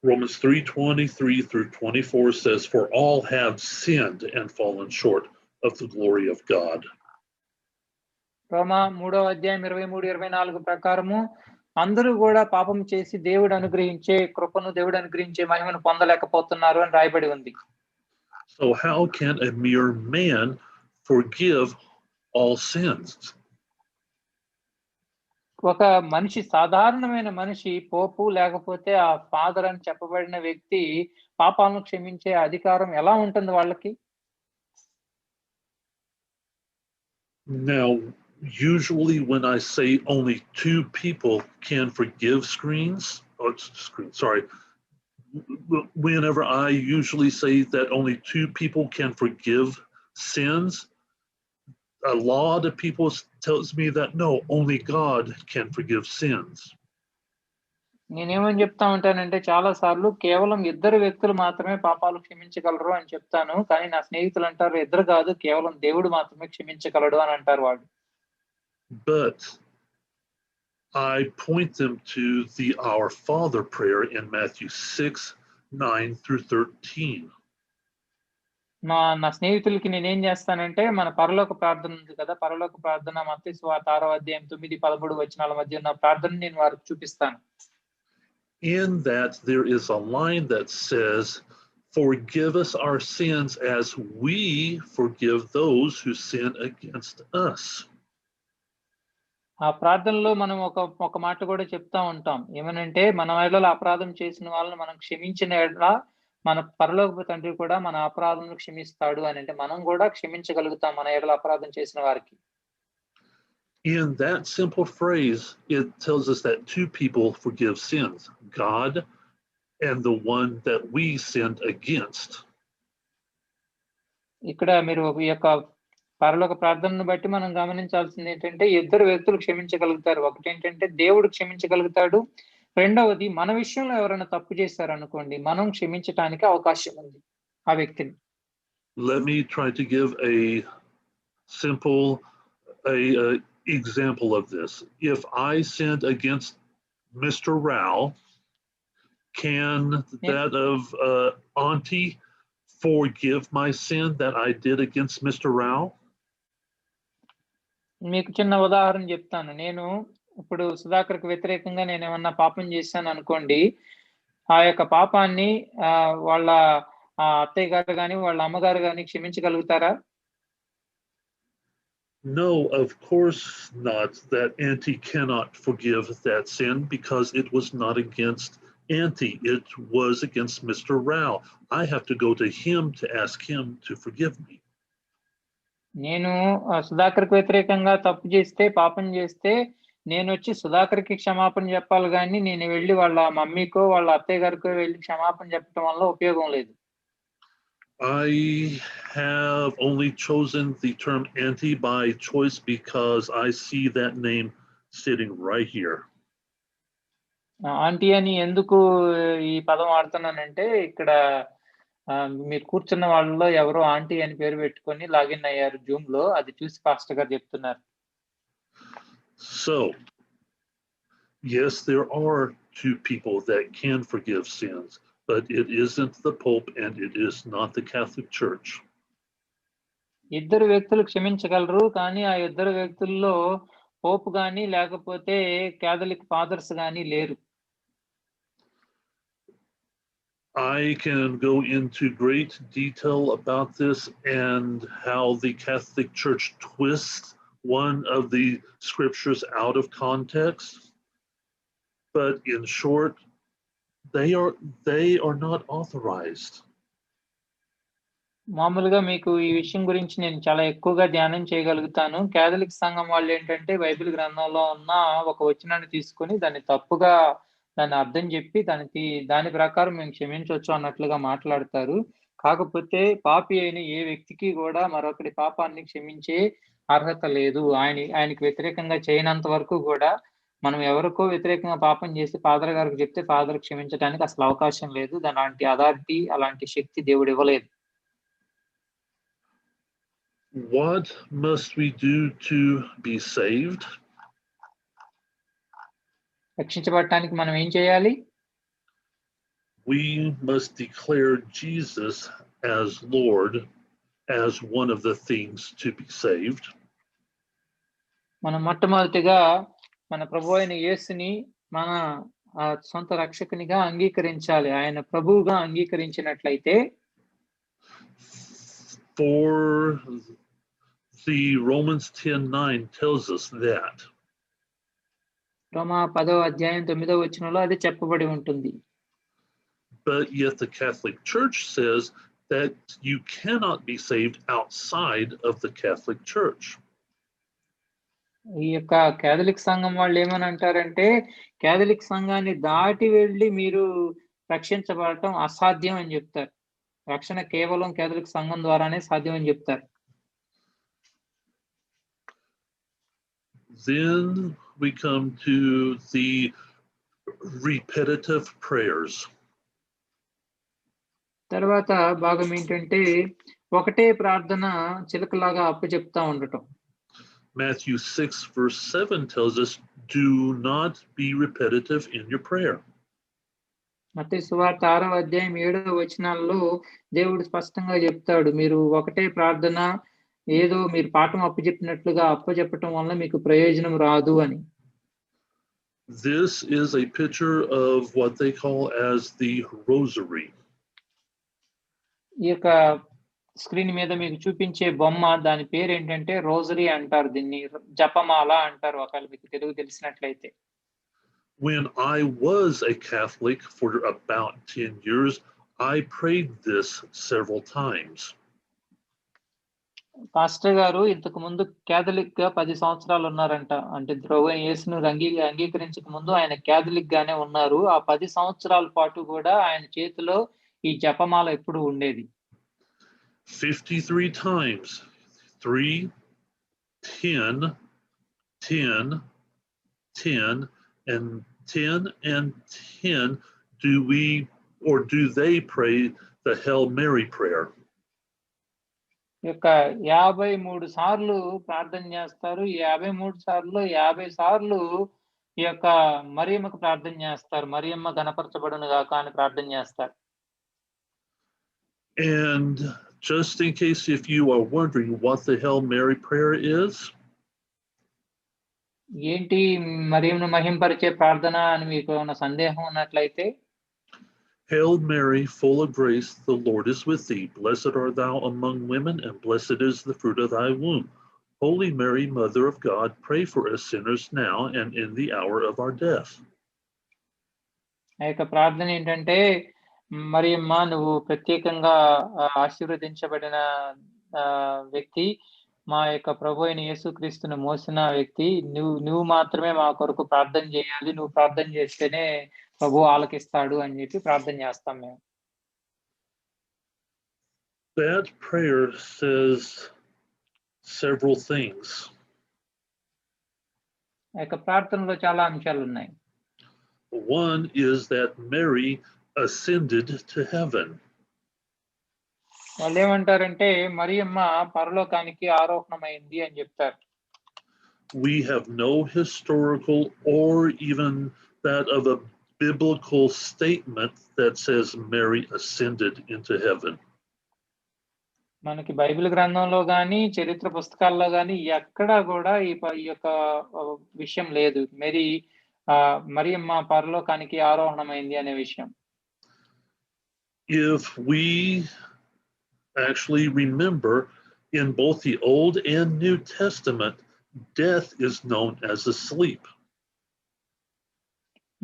Romans 3:23 through 24 says, "For all have sinned and fallen short of the glory of God." రోమా 3వ అధ్యాయం 23, 24 ప్రకారము అందరూ కూడా పాపం చేసి దేవుడు అనుగ్రహించే కృపను, దేవుడు అనుగ్రహించే మహిమను పొందలేకపోతున్నారు అని రాయబడి ఉంది. So how can a mere man forgive all sins? ఒక మనిషి, సాధారణమైన మనిషి, పోపు లేకపోతే ఆ ఫాదర్ అని చెప్పబడిన వ్యక్తి పాపాలను క్షమించే అధికారం ఎలా ఉంటుంది వాళ్ళకి? Now, usually when I say only two people can forgive whenever I usually say that only two people can forgive sins, a lot of people tells me that no, only God can forgive sins. నేనేమని చెప్తా ఉంటానంటే చాలా సార్లు కేవలం ఇద్దరు వ్యక్తులు మాత్రమే పాపాలు క్షమించగలరు అని చెప్తాను. కానీ నా స్నేహితులు అంటారు ఇద్దరు కాదు, కేవలం దేవుడు మాత్రమే క్షమించగలడు అని అంటారు వాళ్ళు. But I point them to the Our Father prayer in Matthew 6:9 through 13. నా స్నేహితులకి నేనేం చేస్తానంటే మన పరలోక ప్రార్థన ఉంది కదా, పరలోక ప్రార్థన మత్తయి సువార్త 6వ అధ్యాయం 9, 13 వచనాల మధ్య ఉన్న ప్రార్థన నేను వారికి చూపిస్తాను. In that there is a line that says, "Forgive us our sins as we forgive those who sin against us." ఆ ప్రార్థనలో మనం ఒక మాట కూడా చెప్తా ఉంటాం. ఏమనంటే మన ఎడల అపరాధం చేసిన వాళ్ళని మనం క్షమించిన ఎడల మన పరలోకపు తండ్రి కూడా మన అపరాధములను క్షమిస్తాడు అని. అంటే మనం కూడా క్షమించగలుగుతాం మన ఎడల అపరాధం చేసిన వారికి. In that simple phrase, it tells us that two people forgive sins, God and the one that we sinned against. ఇక్కడ మీరు ఈ యొక్క పరలోక ప్రార్థనను బట్టి మనం గమనించాల్సింది ఏంటంటే ఇద్దరు వ్యక్తులు క్షమించగలుగుతారు. ఒకటేంటంటే దేవుడు క్షమించగలుగుతాడు. రెండవది మన విషయంలో ఎవరైనా తప్పు చేశారనుకోండి, మనం క్షమించటానికి అవకాశం ఉంది ఆ వ్యక్తిని. Let me try to give a simple example of this. If I sinned against Mr. Rao, can that of Auntie forgive my sin that I did against Mr. Rao? మీకు చిన్న ఉదాహరణ చెప్తాను. నేను ఇప్పుడు సుధాకర్‌కి వ్యతిరేకంగా నేనేమన్నా పాపం చేశాను అనుకోండి. ఆ యొక్క పాపాన్ని వాళ్ళ అత్తయ్య గారు గాని, వాళ్ళ అమ్మగారు గాని క్షమించగలుగుతారా? No, of course not. That Auntie cannot forgive that sin because it was not against Auntie. It was against Mr. Rao. I have to go to him to ask him to forgive me. నేను సుధాకర్‌కి వ్యతిరేకంగా తప్పు చేస్తే, పాపం చేస్తే నేనొచ్చి సుధాకర్‌కి క్షమాపణ చెప్పాలి గాని, నేను వెళ్లి వాళ్ళ మమ్మీకో, వాళ్ళ అత్తయ్య గారికో వెళ్లి క్షమాపణ చెప్పడం వల్ల ఉపయోగం లేదు. I have only chosen the term Auntie by choice because I see that name sitting right here. Aunty అని ఎందుకు ఈ పదం వాడుతున్నానంటే ఇక్కడ మీరు కూర్చున్న వాళ్ళలో ఎవరో ఆంటీ అని పేరు పెట్టుకొని లాగిన్ అయ్యారు జూమ్‌లో. అది చూసి పాస్టర్ గారు చెప్తున్నారు. So, yes, there are two people that can forgive sins, but it isn't the Pope and it is not the Catholic Church. ఇద్దరు వ్యక్తులు క్షమించగలరు. కానీ ఆ ఇద్దరు వ్యక్తుల్లో పోప్ గాని లేకపోతే క్యాథలిక్ ఫాదర్స్ గాని లేరు. I can go into great detail about this and how the Catholic Church twists one of the scriptures out of context. But in short, they are not authorized. మామూలుగా మీకు ఈ విషయం గురించి నేను చాలా ఎక్కువగా ధ్యానం చేయగలుగుతాను. కేథలిక్ సంఘం వాళ్ళేంటంటే బైబిల్ గ్రంథంలో ఉన్న ఒక వచనాన్ని తీసుకొని దాన్ని తప్పుగా దాన్ని అర్థం జెప్పి దాని ప్రకారం మేము క్షమించొచ్చు అన్నట్లుగా మాట్లాడతారు. కాకపోతే పాపి అయిన ఏ వ్యక్తికి గూడా మరొకడి పాపాన్ని క్షమించే అర్హత లేదు. ఆయనకి వ్యతిరేకంగా చేయనంత వరకు గూడా మనం ఎవరికో వ్యతిరేకంగా పాపం చేసి ఫాదర్ గారికి చెప్తే ఫాదర్ క్షమించడానికి అసలు అవకాశం లేదు. అలాంటి అథారిటీ, అలాంటి శక్తి దేవుడివ్వలేదు. What must we do to be saved? రక్షించబడటానికి మనం ఏం చేయాలి? We must declare Jesus as Lord as one of the things to be saved. మనం మొట్టమొదటిగా మన ప్రభువైన యేసుని మన సొంత రక్షకునిగా అంగీకరించాలి. ఆయన ప్రభువుగా అంగీకరించినట్లయితే For the Romans 10:9 tells us that. రోమా 10వ అధ్యాయం 9వ వచనంలో అది చెప్పబడి ఉంటుంది. But yet the Catholic Church says that you cannot be saved outside of the Catholic Church. ఈ యొక్క కేథలిక్ సంఘం వాళ్ళు ఏమని అంటారంటే, కేథలిక్ సంఘాన్ని దాటి వెళ్లి మీరు రక్షించబడటం అసాధ్యం అని చెప్తారు. రక్షణ కేవలం కేథలిక్ సంఘం ద్వారానే సాధ్యం అని చెప్తారు. Then we come to the repetitive prayers. తర్వాత భాగం ఏంటంటే ఒకటే ప్రార్థన చిలకలాగా అప్పచెప్తా ఉండటం. Matthew 6:7 tells us, do not be repetitive in your prayer. మత్తయి సువార్త 6వ అధ్యాయం 7వ వచనాల్లో దేవుడు స్పష్టంగా చెప్తాడు, మీరు ఒకటే ప్రార్థన ఏదో మీరు పాఠం అప్పచెప్పినట్లుగా అప్పచెప్పటం వల్ల మీకు ప్రయోజనం రాదు అని. This is a picture of what they call as the rosary. ఈ యొక్క స్క్రీన్ మీద మీకు చూపించే బొమ్మ దాని పేరు ఏంటంటే రోజరీ అంటారు. దీన్ని జపమాల అంటారు ఒకవేళ మీకు తెలుగు తెలిసినట్లయితే. When I was a Catholic for about 10 years, I prayed this several times. Pastor గారు ఇంతకు ముందు కేథలిక్ గా 10 సంవత్సరాలు ఉన్నారంట. అంటే ప్రభువైన యేసును అంగీకరించక ముందు ఆయన కేథలిక్ గానే ఉన్నారు. ఆ 10 సంవత్సరాల పాటు కూడా ఆయన చేతిలో ఈ జపమాల ఎప్పుడు ఉండేది. 53 times, 3, 10, 10, 10, and 10 and 10 do they pray the Hail Mary prayer. ఈ యొక్క 53 సార్లు ప్రార్థన చేస్తారు. 53 సార్లు 50 సార్లు ఈ యొక్క మరియమ్మకు ప్రార్థన చేస్తారు. మరియమ్మ ఘనపరచబడును గాక అని ప్రార్థన చేస్తారు. And just in case if you are wondering what the Hail Mary prayer is, ఏంటి మరియమ్మను మహింపరిచే ప్రార్థన అని మీకు ఏమైనా సందేహం ఉన్నట్లయితే, Hail Mary, full of grace, the Lord is with thee. Blessed art thou among women, and blessed is the fruit of thy womb. Holy Mary, Mother of God, pray for us sinners now and in the hour of our death. ఆ యొక్క ప్రార్థన ఏంటంటే, మరియమ్మ నువ్వు ప్రత్యేకంగా ఆశీర్వదించబడిన వ్యక్తి, మా యొక్క ప్రభు అయిన యేసుక్రీస్తును మోసిన వ్యక్తి, నువ్వు మాత్రమే మా కొరకు ప్రార్థన చేయాలి, నువ్వు ప్రార్థన చేస్తేనే ప్రభు ఆలకిస్తాడు అని చెప్పి ప్రార్థన చేస్తాం మేము. That prayer says several things. ఆ యొక్క ప్రార్థనలో చాలా అంశాలు ఉన్నాయి. One is that Mary ascended to heaven. వాళ్ళు ఏమంటారంటే మరియమ్మ పరలోకానికి ఆరోహణమైంది అని చెప్తారు. We have no historical or even that of a biblical statement that says Mary ascended into heaven. మనకి బైబిల్ గ్రంథంలో గాని చరిత్ర పుస్తకాల్లో గాని ఎక్కడా కూడా ఈ యొక్క విషయం లేదు, మరియమ్మ పరలోకానికి ఆరోహణమైంది అనే విషయం. If we actually remember, in both the Old and New Testament, death is known as a sleep.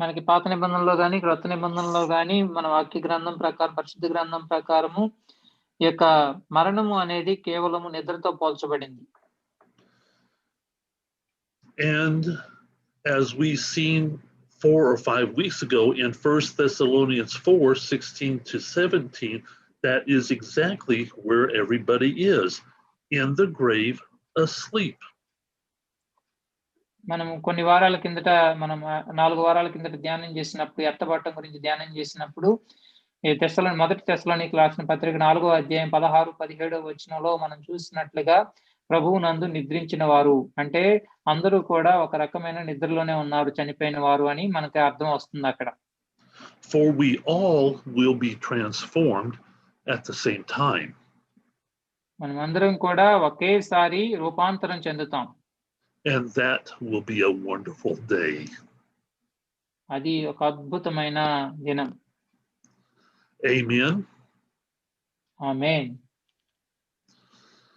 మనకి పాత నిబంధనలో గాని క్రొత్త నిబంధనలో గాని మన వాక్య గ్రంథం ప్రకారం, పరిశుద్ధ గ్రంథం ప్రకారము ఈ యొక్క మరణము అనేది కేవలము నిద్రతో పోల్చబడింది. And as we seen 4 or 5 weeks ago in 1 Thessalonians 4:16-17, that is exactly where everybody is, in the grave, asleep. మనం కొన్ని వారాల కిందట మనం 4 వారాల కిందట ధ్యానం చేసినప్పుడు ఎత్తబడటం గురించి ధ్యానం చేసినప్పుడు ఈ మొదటి తెస్సలోనికీయులకు రాసిన పత్రిక 4వ అధ్యాయం 16, 17వ వచనంలో మనం చూసినట్లుగా ప్రభువునందు నిద్రించిన వారు అంటే అందరూ కూడా ఒక రకమైన నిద్రలోనే ఉన్నారు చనిపోయిన వారు అని మనకి అర్థం వస్తుంది అక్కడ. For we all will be transformed at the same time. మనమందరం కూడా ఒకేసారి రూపాంతరం చెందుతాం. And that will be a wonderful day. అది ఒక అద్భుతమైన దినం. Amen. ఆమేన్.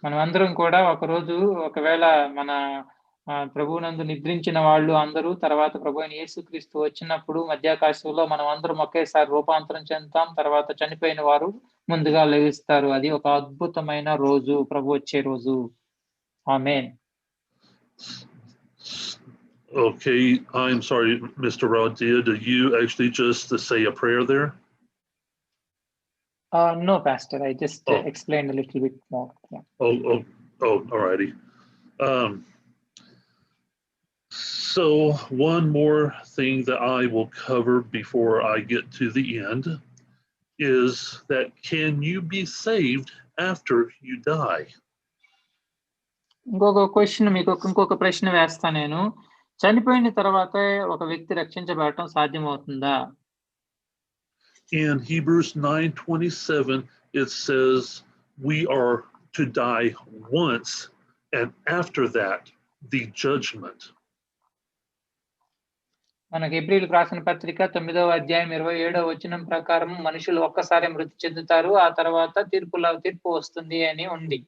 మనమందరం కూడా ఒకరోజు ఒకవేళ మన ప్రభువునందు నిద్రించిన వాళ్ళు అందరూ తర్వాత ప్రభు అయిన యేసుక్రీస్తు వచ్చినప్పుడు మధ్యాకాశంలో మనం అందరం ఒకేసారి రూపాంతరం చెందుతాం. తర్వాత చనిపోయిన వారు ముందుగా లేస్తారు. అది ఒక అద్భుతమైన రోజు, ప్రభు వచ్చే రోజు. ఆమేన్. Okay, I'm sorry, Mr. Radia, do you actually just say a prayer there? No, Pastor, I just explained a little bit more. Yeah. All righty. So one more thing that I will cover before I get to the end is that can you be saved after you die? ఇంకొక ప్రశ్న వేస్తా నేను. చనిపోయిన తర్వాత ఒక వ్యక్తి రక్షించబడటం సాధ్యమవుతుందా? In Hebrews 9:27 it says we are to die once and after that the judgment. మనకి హెబ్రీయులకు రాసిన పత్రిక 9వ అధ్యాయం 27వ వచనం ప్రకారం మనుషులు ఒక్కసారి మృతి చెందుతారు, ఆ తర్వాత తీర్పు వస్తుంది అని ఉంది.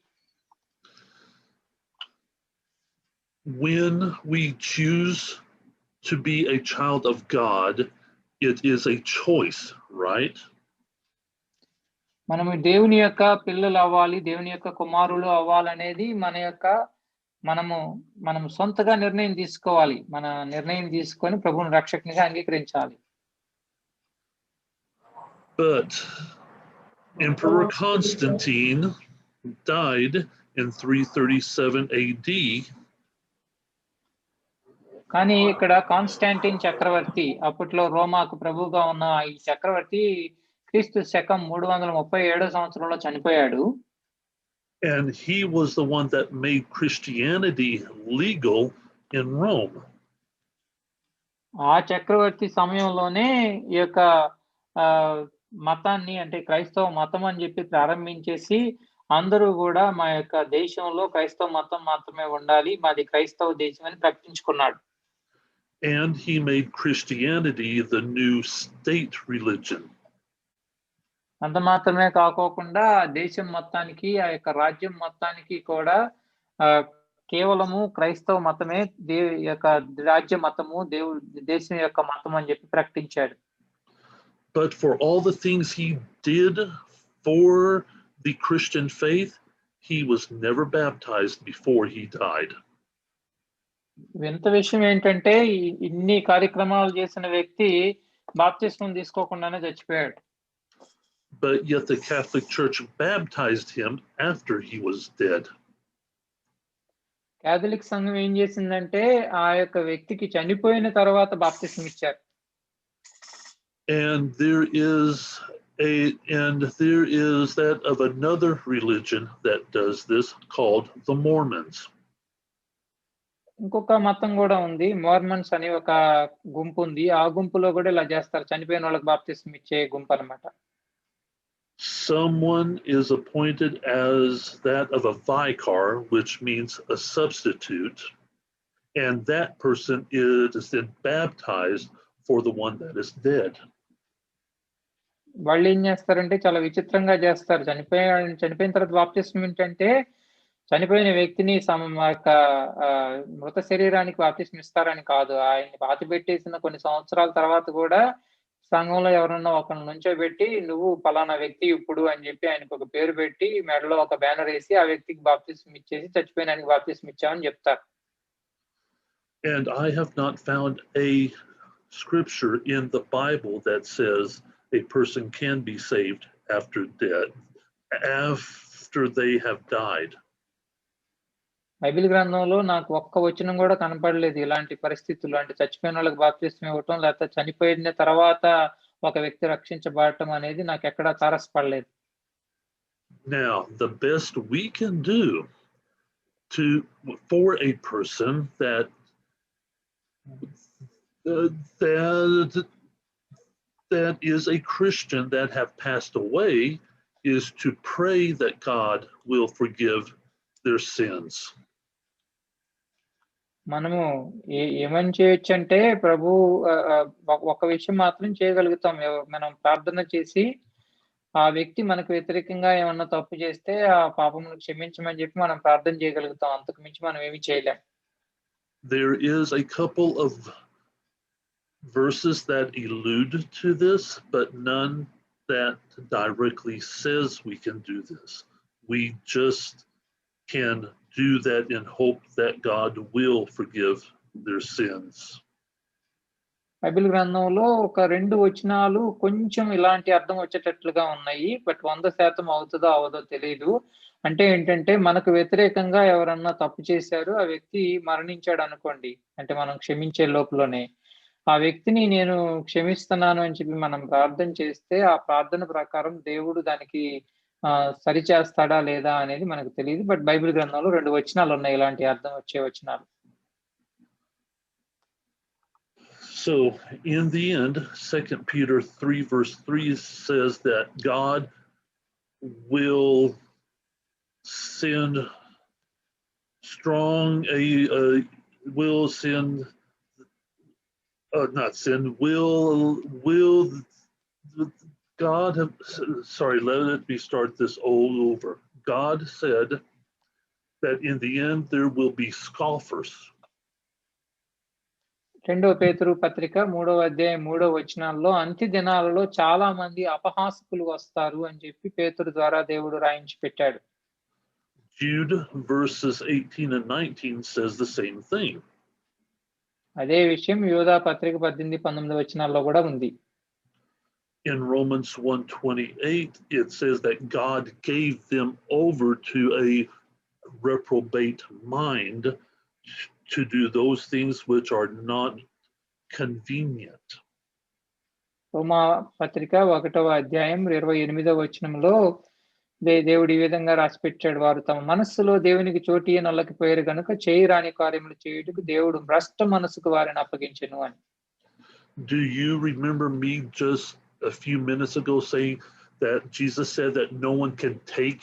When we choose to be a child of God, it is a choice, right? మనము దేవుని యొక్క పిల్లలు అవ్వాలి, దేవుని యొక్క కుమారులు అవ్వాలనేది మనము సొంతగా నిర్ణయం తీసుకోవాలి. మన నిర్ణయం తీసుకొని ప్రభువుని రక్షకునిగా అంగీకరించాలి. But Emperor Constantine died in 337 AD. కానీ ఇక్కడ కాన్స్టాంటిన్ చక్రవర్తి, అప్పట్లో రోమాకు ప్రభువుగా ఉన్న ఈ చక్రవర్తి క్రీస్తు శకం 337 సంవత్సరంలో చనిపోయాడు. And he was the one that made Christianity legal in Rome. ఆ చక్రవర్తి సమయంలోనే ఈ యొక్క మతాన్ని అంటే క్రైస్తవ మతం అని చెప్పి ప్రారంభించేసి అందరూ కూడా మా యొక్క దేశంలో క్రైస్తవ మతం మాత్రమే ఉండాలి, మాది క్రైస్తవ దేశం అని ప్రకటించుకున్నాడు. And he made Christianity the new state religion. అంత మాత్రమే కాకోకుండా దేశం మొత్తానికి ఆ యొక్క రాజ్యం మొత్తానికి కూడా కేవలము క్రైస్తవ మతమే యొక్క రాజ్య మతము, దేశం యొక్క మతం అని చెప్పి ప్రకటించాడు. But for all the things he did for the Christian faith, he was never baptized before he died. వింత విషయం ఏంటంటే ఇన్ని కార్యక్రమాలు చేసిన వ్యక్తి బాప్తిస్మం తీసుకోకుండానే చచ్చిపోయాడు. But yet the Catholic Church baptized him after he was dead. Catholic సంఘం ఏం చేసిందంటే ఆ యొక్క వ్యక్తికి చనిపోయిన తర్వాత బాప్తిస్మం ఇచ్చారు. And there is that of another religion that does this called the Mormons. ఇంకొక మతం కూడా ఉంది, మోర్మన్స్ అని ఒక గుంపు ఉంది. ఆ గుంపులో కూడా ఇలా చేస్తారు, చనిపోయిన వాళ్ళకి బాప్తిస్మం ఇచ్చే గుంపు అన్నమాట. Someone is appointed as that of a vicar, which means a substitute, and that person is then baptized for the one that is dead. వాళ్ళు ఏం చేస్తారంటే చాలా విచిత్రంగా చేస్తారు. చనిపోయిన తర్వాత బాప్తిస్మం ఏంటంటే చనిపోయిన వ్యక్తిని మృత శరీరానికి బాప్తిస్మం ఇస్తారని కాదు, ఆయన్ని పాతి పెట్టేసిన కొన్ని సంవత్సరాల తర్వాత కూడా సంఘంలో ఎవరన్నా ఒకరిని నుంచోబెట్టి నువ్వు పలానా వ్యక్తి ఇప్పుడు అని చెప్పి ఆయనకు ఒక పేరు పెట్టి మెడలో ఒక బ్యానర్ వేసి ఆ వ్యక్తికి బాప్తిస్మం ఇచ్చేసి చచ్చిపోయిన ఆయనకి బాప్తిస్మం ఇచ్చామని చెప్తారు. And I have not found a scripture in the Bible that says a person can be saved after they have died. Bible గ్రంథంలో నాకు ఒక్క వచనం కూడా కనపడలేదు ఇలాంటి పరిస్థితుల్లో. అంటే చచ్చిపోయిన వాళ్ళకి బాప్తిస్మం ఇవ్వటం, లేకపోతే చనిపోయిన తర్వాత ఒక వ్యక్తి రక్షించబడటం అనేది నాకు ఎక్కడా తారసపడలేదు. Now, the best we can do for a person that is a Christian that have passed away is to pray that God will forgive their sins. మనము ఏమని చేయొచ్చు అంటే ప్రభు ఒక విషయం మాత్రం చేయగలుగుతాం. మనం ప్రార్థన చేసి ఆ వ్యక్తి మనకు వ్యతిరేకంగా ఏమన్నా తప్పు చేస్తే ఆ పాపమును క్షమించమని చెప్పి మనం ప్రార్థన చేయగలుగుతాం. అంతకు మించి మనం ఏమీ చేయలేం. There is a couple of verses that allude to this, but none that directly says we can do this. We just can do that in hope that God will forgive their sins. Bible గ్రంథంలో ఒక 2 వచనాలు కొంచెం ఇలాంటి అర్థం వచ్చేటట్లుగా ఉన్నాయి. But 100% అవుతుందో అవదో తెలియదు. అంటే ఏంటంటే మనకు వ్యతిరేకంగా ఎవరన్నా తప్పు చేశారు, ఆ వ్యక్తి మరణించాడు అనుకోండి. అంటే మనం క్షమించే లోపులోనే ఆ వ్యక్తిని నేను క్షమిస్తున్నాను అని చెప్పి మనం ప్రార్థన చేస్తే ఆ ప్రార్థన ప్రకారం దేవుడు దానికి సరిచేస్తాడా లేదా అనేది మనకు తెలియదు. బట్ బైబిల్ గ్రంథంలో 2 వచనాలు ఉన్నాయి ఇలాంటి అర్థం వచ్చే వచనాలు. So in the end, 2 Peter 3 verse 3 says that God will send strong will send not send will God have, sorry, let me start this all over. God said that in the end there will be scoffers. 2 పేతురు పత్రిక 3వ అధ్యాయం 3వ వచనాల్లో అంత్య దినాలలో చాలా మంది అపహాసకులు వస్తారు అని చెప్పి పేతురు ద్వారా దేవుడు రాయించి పెట్టాడు. Jude verses 18 and 19 says the same thing. అదే విషయం యోధా పత్రిక 18, 19 వచనాల్లో కూడా ఉంది. In Romans 1:28 it says that God gave them over to a reprobate mind to do those things which are not convenient. రోమా పత్రిక 1వ అధ్యాయం 28వ వచనంలో దేవుడు ఈ విధంగా రాసిపెట్టాడు, వారు తమ మనస్సులో దేవునికి చోటు నల్లకిపోయారు గనుక చేయరాని కార్యములు చేయుటకు దేవుడు భ్రష్ట మనసుకు వారిని అప్పగించెను అని. Do you remember me just a few minutes ago saying that Jesus said that no one can take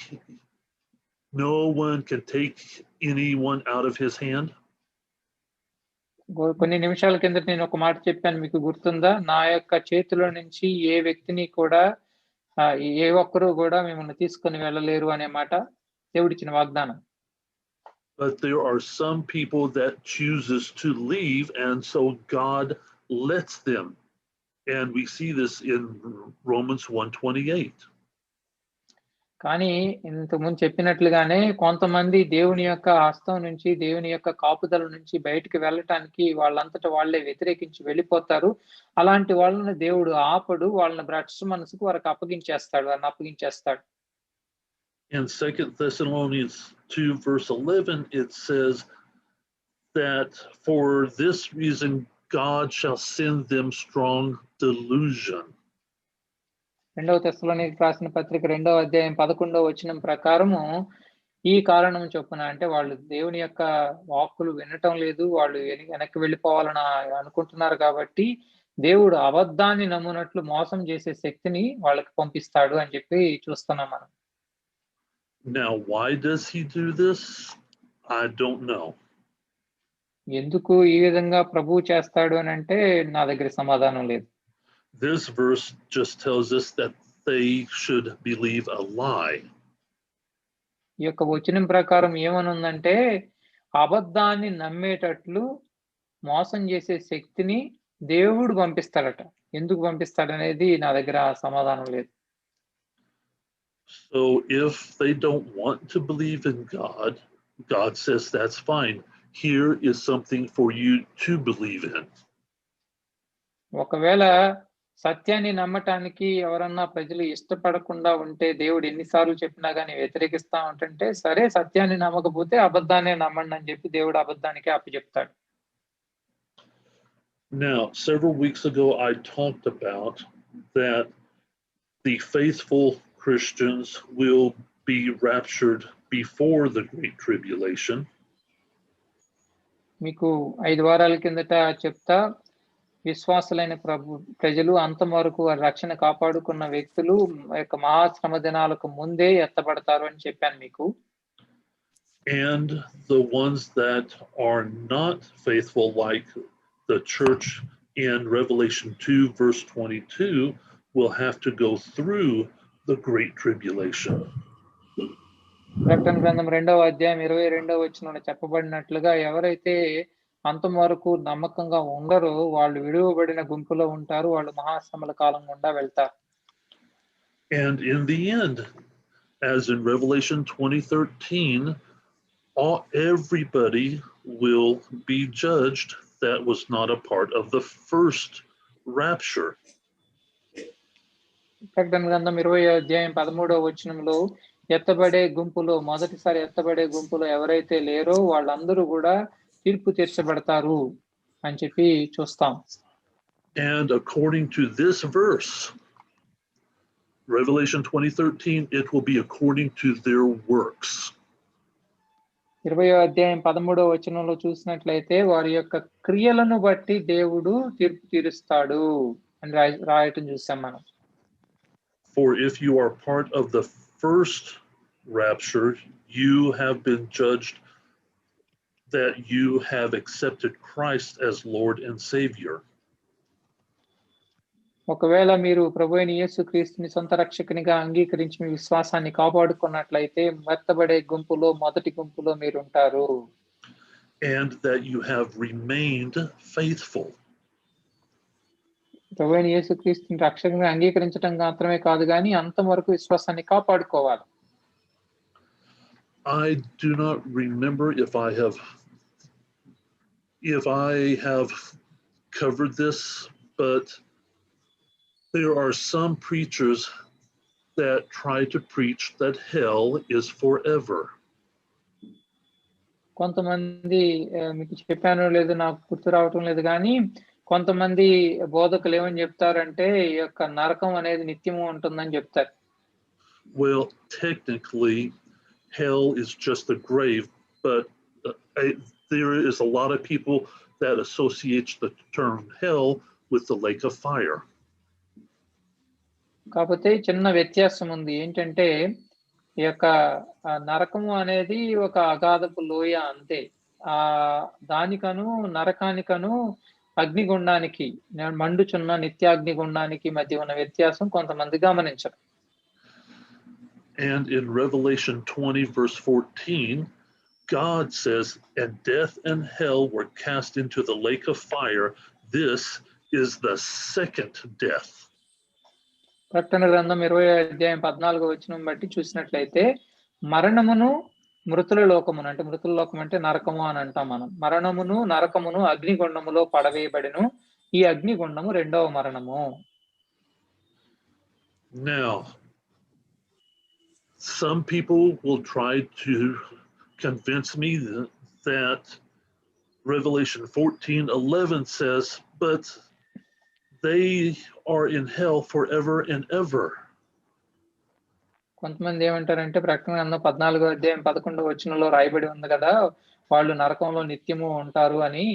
anyone out of his hand? కొన్ని నిమిషాల కిందట నేను ఒక మాట చెప్పాను, మీకు గుర్తుందా? నా యొక్క చేతిలో నుంచి ఏ వ్యక్తిని కూడా ఏ ఒక్కరు కూడా మిమ్మల్ని తీసుకొని వెళ్ళలేరు అనే మాట దేవుడిచ్చిన వాగ్దానం. But there are some people that chooses to leave, and so God lets them. And we see this in Romans 1:28. కానీ ఇంతకుముందు చెప్పినట్లుగానే కొంతమంది దేవుని యొక్క హస్తం నుంచి, దేవుని యొక్క కాపుదల నుంచి బయటికి వెళ్ళటానికి వాళ్ళంతట వాళ్ళే వ్యతిరేకించి వెళ్ళిపోతారు. అలాంటి వాళ్ళని దేవుడు ఆపడు, వాళ్ళని భ్రష్ట మనసుకు వారికి అప్పగించేస్తాడు. In 2 Thessalonians 2 verse 11 it says that for this reason God shall send them strong delusion. 2వ తెస్సలోనికీయులకు రాసిన పత్రిక 2వ అధ్యాయం 11వ వచనం ప్రకారము ఈ కారణం చొప్పున, అంటే వాళ్ళు దేవుని యొక్క వాక్కులు వినటం లేదు, వాళ్ళు వెనక్కి వెళ్ళిపోవాలని అనుకుంటున్నారు కాబట్టి దేవుడు అబద్ధాన్ని నమ్మునట్లు మోసం చేసే శక్తిని వాళ్ళకి పంపిస్తాడు అని చెప్పి చూస్తున్నాం మనం. Now why does he do this? I don't know. ఎందుకు ఈ విధంగా ప్రభువు చేస్తాడు అని అంటే నా దగ్గర సమాధానం లేదు. This verse just tells us that they should believe a lie. ఈ యొక్క వచనం ప్రకారం ఏమనుందంటే అబద్ధాన్ని నమ్మేటట్లు మోసం చేసే శక్తిని దేవుడు పంపిస్తాడట. ఎందుకు పంపిస్తాడనేది నా దగ్గర సమాధానం లేదు. So if they don't want to believe in God, God says that's fine. Here is something for you to believe in. ఒకవేళ సత్యాన్ని నమ్మటానికి ఎవరన్నా ప్రజలు ఇష్టపడకుండా ఉంటే దేవుడు ఎన్నిసార్లు చెప్పినా గాని వ్యతిరేకిస్తా ఉంటుంటే, సరే సత్యాన్ని నమ్మకపోతే అబద్ధాన్నే నమ్మండి అని చెప్పి దేవుడు అబద్ధానికే అప్పచెప్తాడు. Now, several weeks ago, I talked about that the faithful Christians will be raptured before the Great Tribulation. మీకు 5 వారాల కిందట చెప్తా, విశ్వాసులైన ప్రజలు అంతం వరకు వారి రక్షణ కాపాడుకున్న వ్యక్తులు యొక్క మహాశ్రమ దినాలకు ముందే ఎత్తబడతారు అని చెప్పాను మీకు. And the ones that are not faithful, like the church in Revelation 2, verse 22, will have to go through the Great Tribulation. ప్రకటన గ్రంథం 2వ అధ్యాయం 22వ వచనంలో చెప్పబడినట్లుగా ఎవరైతే అంతం వరకు నమ్మకంగా ఉండరో వాళ్ళు విడువబడిన గుంపులో ఉంటారు. వాళ్ళు మహాశ్రమల కాలం గుండా వెళ్తారు. And in the end, as in Revelation 20:13, everybody will be judged that was not a part of the first rapture. ప్రకటన గ్రంథం 20వ అధ్యాయం 13వ వచనంలో ఎత్తబడే గుంపులో మొదటిసారి ఎత్తబడే గుంపులో ఎవరైతే లేరో వాళ్ళందరూ కూడా తీర్పు తీర్చబడతారు అని చెప్పి చూస్తాం. And according to this verse, Revelation 20:13, it will be according to their works. 20వ అధ్యాయం 13వ వచనంలో చూసినట్లయితే వారి యొక్క క్రియలను బట్టి దేవుడు తీర్పు తీరుస్తాడు అని రాయటం చూసాం మనం. For if you are part of the first rapture, you have been judged that you have accepted Christ as Lord and Savior. ఒకవేళ మీరు ప్రభువైన యేసుక్రీస్తుని సొంత రక్షకునిగా అంగీకరించి మీ విశ్వాసాన్ని కాపాడుకున్నట్లయితే ఎత్తబడే గుంపులో మొదటి గుంపులో మీరు ఉంటారు. And that you have remained faithful. ప్రభువైన యేసుక్రీస్తుని రక్షకునిగా అంగీకరించడం మాత్రమే కాదు కానీ అంతం వరకు విశ్వాసాన్ని కాపాడుకోవాలి. I do not remember if I have covered this, but there are some preachers that try to preach that hell is forever. కొంతమంది మీకు చెప్పానో లేదో నాకు గుర్తు రావటం లేదు కానీ కొంతమంది బోధకులు ఏమని చెప్తారంటే ఈ యొక్క నరకం అనేది నిత్యము ఉంటుందని చెప్తారు. Well, technically, hell is just a grave, but there is a lot of people that associate the term hell with the lake of fire. కాకపోతే చిన్న వ్యత్యాసం ఉంది. ఏంటంటే ఈ యొక్క నరకము అనేది ఒక అగాధపు లోయ అంతే. దానికను నరకానికను అగ్నిగుండానికి మండుచున్న నిత్యాగ్నిగుండానికి మధ్య ఉన్న వ్యత్యాసం కొంతమంది గమనించరు. And in Revelation 20, verse 14, God says, and death and hell were cast into the lake of fire. This is the second death. ప్రకటన గ్రంథం 20వ అధ్యాయం 14వ వచనం బట్టి చూసినట్లయితే మరణమును మృతుల లోకమును అంటే మృతుల లోకం అంటే నరకము అని అంటాం మనం. మరణమును నరకమును అగ్నిగుండములో పడవేయబడిను. ఈ అగ్నిగుండము రెండవ మరణము. Now, some people will try to convince me that Revelation 14:11 says, but they are in hell forever and ever. కొంతమంది ఏమంటారంటే ప్రకటన గ్రంథం 14వ అధ్యాయం 11వ వచనంలో రాయబడి ఉంది కదా వాళ్ళు నరకంలో నిత్యము ఉంటారు అని.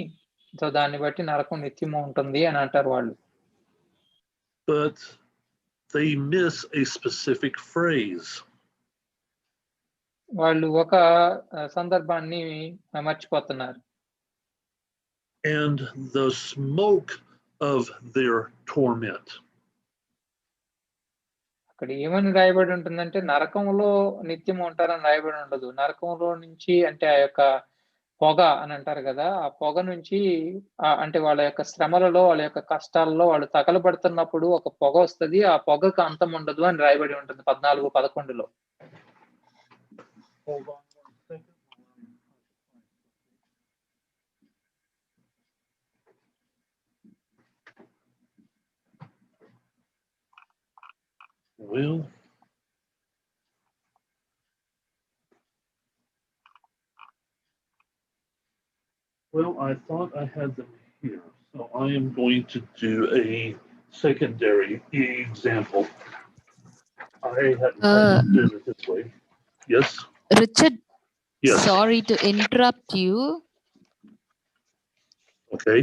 సో దాన్ని బట్టి నరకం నిత్యము ఉంటుంది అని అంటారు వాళ్ళు. But they miss a specific phrase. వాళ్ళు ఒక సందర్భాన్ని మర్చిపోతున్నారు. And the smoke of their torment. అక్కడ ఏమని రాయబడి ఉంటుందంటే నరకంలో నిత్యం ఉంటారని రాయబడి ఉండదు. నరకంలో నుంచి అంటే ఆ యొక్క పొగ అని అంటారు కదా, ఆ పొగ నుంచి అంటే వాళ్ళ యొక్క శ్రమలలో, వాళ్ళ యొక్క కష్టాల్లో వాళ్ళు తగలబడుతున్నప్పుడు ఒక పొగ వస్తది. ఆ పొగకు అంతం ఉండదు అని రాయబడి ఉంటుంది 14:11లో. Hold on 1 second. Well, I thought I had them here, so I am going to do a secondary example. I hadn't did it this way. Yes? Richard, Yes. sorry to interrupt you. Okay.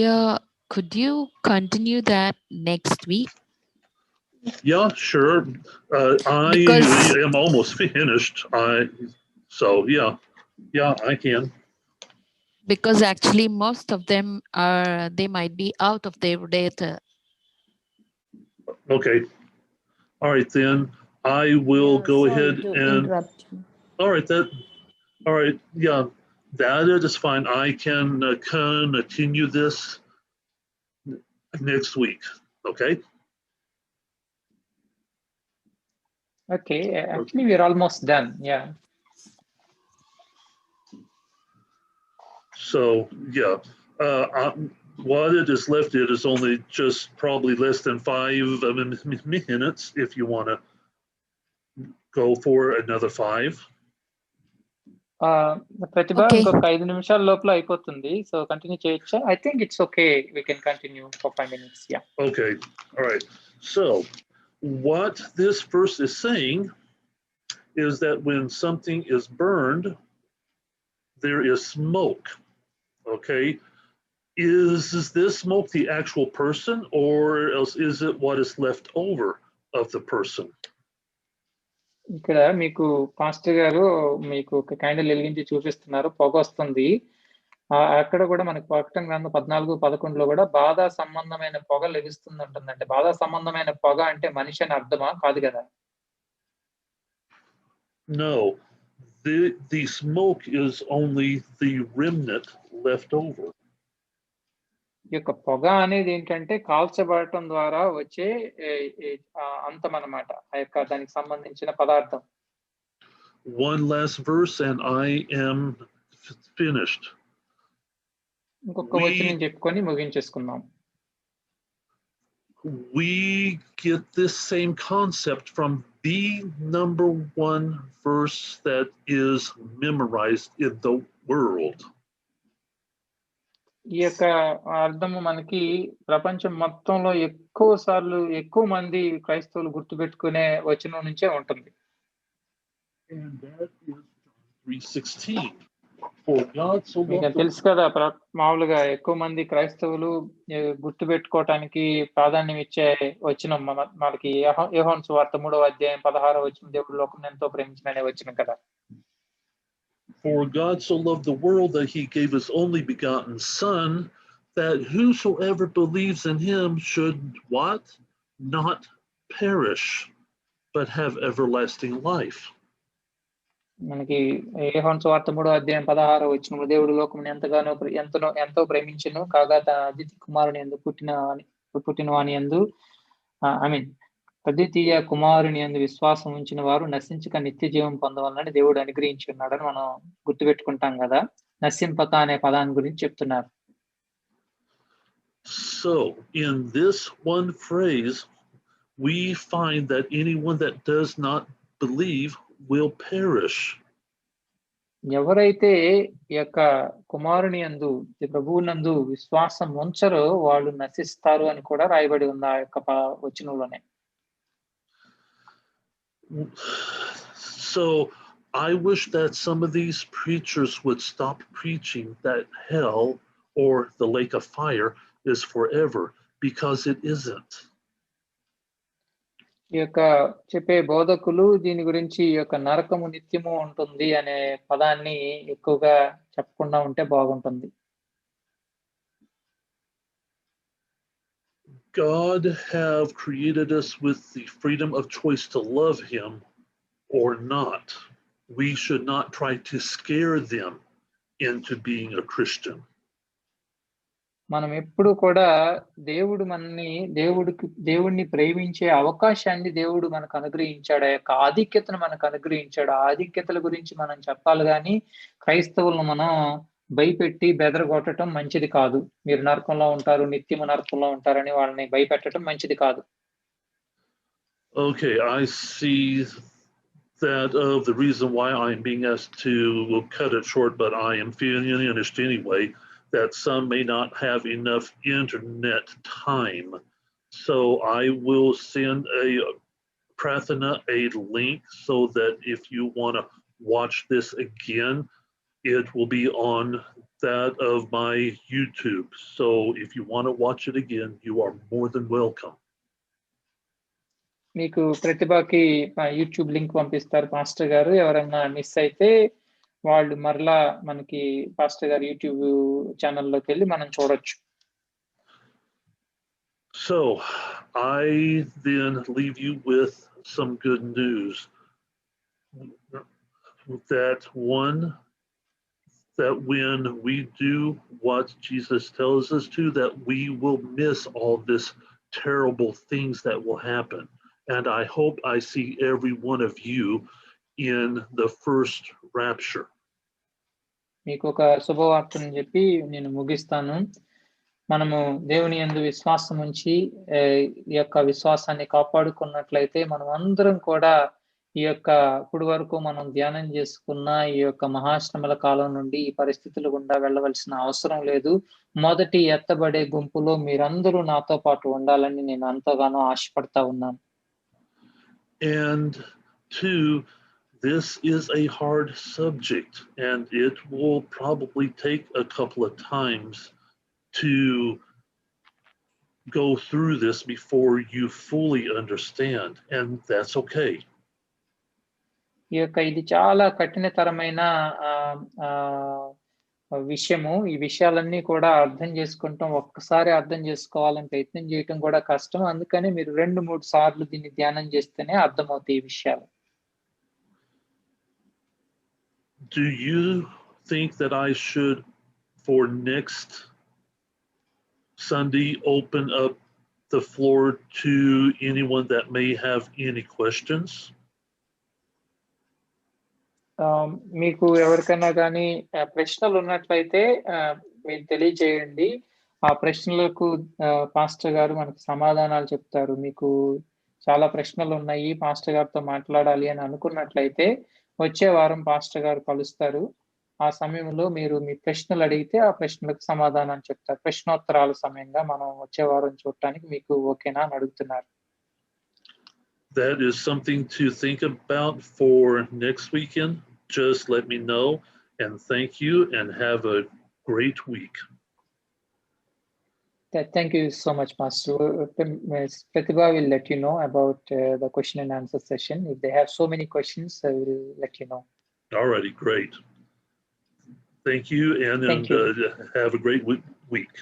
Yeah, could you continue that next week? Yeah, sure. I Because- am almost finished. So yeah, I can. Because actually most of them they might be out of their data. Okay. All right, then I will go Sorry ahead to and. interrupt you. All right, yeah, that is fine. I can continue this next week. Okay. Okay, actually we're almost done. Yeah. So yeah, what it is left, it is only just probably less than 5 minutes if you want to go for another 5. Pratibha Okay. ఇంకొక 5 నిమిషాల లోపల అయిపోతుంది. So continue చేయొచ్చా? I think it's okay. We can continue for 5 minutes. Yeah. Okay. All right. So what this verse is saying is that when something is burned, there is smoke. Okay. Is this smoke the actual person, or else is it what is left over of the person? ఇక్కడ మీకు pastor గారు మీకు ఒక candle వెలిగించి చూపిస్తున్నారు, పొగ వస్తుంది. అక్కడ కూడా మనకు ప్రకటన గ్రంథం 14:11లో కూడా బాధ సంబంధమైన పొగ లెగుస్తుంది ఉంటుందంటే, బాధ సంబంధమైన పొగ అంటే మనిషి అని అర్థమా? కాదు కదా. No, the smoke is only the remnant left over. ఈ యొక్క పొగ అనేది ఏంటంటే కాల్చబడటం ద్వారా వచ్చే అంతం అన్నమాట, ఆ యొక్క దానికి సంబంధించిన పదార్థం. One last verse and I am finished. ఇంకొక వచనం చెప్పుకొని ముగించేసుకుందాం. We get this same concept from the number 1 verse that is memorized in the world. ఈ యొక్క అర్థము మనకి ప్రపంచం మొత్తంలో ఎక్కువ మంది క్రైస్తవులు గుర్తుపెట్టుకునే వచనం నుంచే ఉంటుంది. And that is John 3:16. For God so loved మీకు తెలుసు కదా, మామూలుగా ఎక్కువ మంది క్రైస్తవులు గుర్తుపెట్టుకోవటానికి ప్రాధాన్యం ఇచ్చే వచనం మనకి యోహాను సువార్త 3:16 దేవుడు లోకం ఎంతో ప్రేమించిన వచనం కదా. For God so loved the world that he gave his only begotten Son, that whosoever believes in him should what? Not perish, but have everlasting life. మనకి యోహాను సువార్త 3:16 దేవుడు లోకమును ఎంతో ప్రేమించెను, కాగా తన అద్వితీయ కుమారుని యందు పుట్టిన వాని యందు అద్వితీయ కుమారుని యందు విశ్వాసం ఉంచిన వారు నశించక నిత్య జీవం పొందవాలని దేవుడు అనుగ్రహించి ఉన్నాడని మనం గుర్తుపెట్టుకుంటాం కదా. నశింపక అనే పదాన్ని గురించి చెప్తున్నారు. So in this one phrase we find that anyone that does not believe will perish. ఎవరైతే ఈ యొక్క కుమారుని యందు ప్రభువునందు విశ్వాసం ఉంచరో వాళ్ళు నశిస్తారు అని కూడా రాయబడి ఉంది ఆ యొక్క వచనంలోనే. So I wish that some of these preachers would stop preaching that hell or the lake of fire is forever, because it isn't. ఈ యొక్క చెప్పే బోధకులు దీని గురించి ఈ యొక్క నరకము నిత్యము ఉంటుంది అనే పదాన్ని ఎక్కువగా చెప్పకుండా ఉంటే బాగుంటుంది. God have created us with the freedom of choice to love him or not. We should not try to scare them into being a Christian. మనం ఎప్పుడు కూడా దేవుడిని ప్రేమించే అవకాశాన్ని దేవుడు మనకు అనుగ్రహించాడు. ఆ యొక్క ఆధిక్యతను మనకు అనుగ్రహించాడు. ఆ ఆధిక్యతల గురించి మనం చెప్పాలి గాని క్రైస్తవులను మనం భయపెట్టి బెదరగొట్టడం మంచిది కాదు. మీరు నరకంలో ఉంటారు, నిత్యము నరకంలో ఉంటారని వాళ్ళని భయపెట్టడం మంచిది కాదు. Okay, I see that the reason why I'm being asked to cut it short, but I am finished anyway, that some may not have enough internet time. So I will send Prathana a link so that if you want to watch this again, it will be on that of my YouTube. So if you want to watch it again, you are more than welcome. మీకు ప్రతిభకి YouTube link పంపిస్తారు pastor గారు. ఎవరన్నా miss అయితే వాళ్ళు మరలా మనకి pastor గారు YouTube ఛానల్లోకి వెళ్ళి మనం చూడొచ్చు. So I then leave you with some good news. That when we do what Jesus tells us to, that we will miss all this terrible things that will happen. And I hope I see every one of you in the first rapture. మీకు ఒక శుభవార్తను చెప్పి నేను ముగిస్తాను. మనము దేవుని యందు విశ్వాసం ఉంచి ఈ యొక్క విశ్వాసాన్ని కాపాడుకున్నట్లయితే మనం అందరం కూడా ఈ యొక్క ఇప్పుడు వరకు మనం ధ్యానం చేసుకున్న ఈ యొక్క మహాశ్రమల కాలం నుండి ఈ పరిస్థితుల గుండా వెళ్ళవలసిన అవసరం లేదు. మొదటి ఎత్తబడే గుంపులో మీరందరూ నాతో పాటు ఉండాలని నేను ఎంతగానో ఆశపడతా ఉన్నాను. And two, this is a hard subject, and it will probably take a couple of times to go through this before you fully understand, and that's okay. ఇది చాలా కఠినతరమైన విషయము. ఈ విషయాలన్నీ కూడా ఒక్కసారి అర్థం చేసుకోవాలని ప్రయత్నం చేయటం కూడా కష్టం. అందుకని మీరు 2-3 సార్లు దీన్ని ధ్యానం చేస్తేనే అర్థమవుతాయి ఈ విషయాలు. Do you think that I should, for next Sunday, open up the floor to anyone that may have any questions? మీకు ఎవరికైనా కానీ ప్రశ్నలు ఉన్నట్లయితే మీరు తెలియజేయండి. ఆ ప్రశ్నలకు పాస్టర్ గారు మనకు సమాధానాలు చెప్తారు. మీకు చాలా ప్రశ్నలు ఉన్నాయి, పాస్టర్ గారితో మాట్లాడాలి అని అనుకున్నట్లయితే వచ్చే వారం పాస్టర్ గారు కలుస్తారు. ఆ సమయంలో మీరు మీ ప్రశ్నలు అడిగితే ఆ ప్రశ్నలకు సమాధానం చెప్తారు. ప్రశ్నోత్తరాల సమయంగా మనం వచ్చే వారం చూడటానికి మీకు ఓకేనా అని అడుగుతున్నారు. That is something to think about for next weekend. Just let me know, and thank you, and have a great week. Thank you so much, Pastor. Pratibha will let you know about the question and answer session. If they have so many questions, I will let you know. Alrighty, great. Thank you, and Thank you. Have a great week.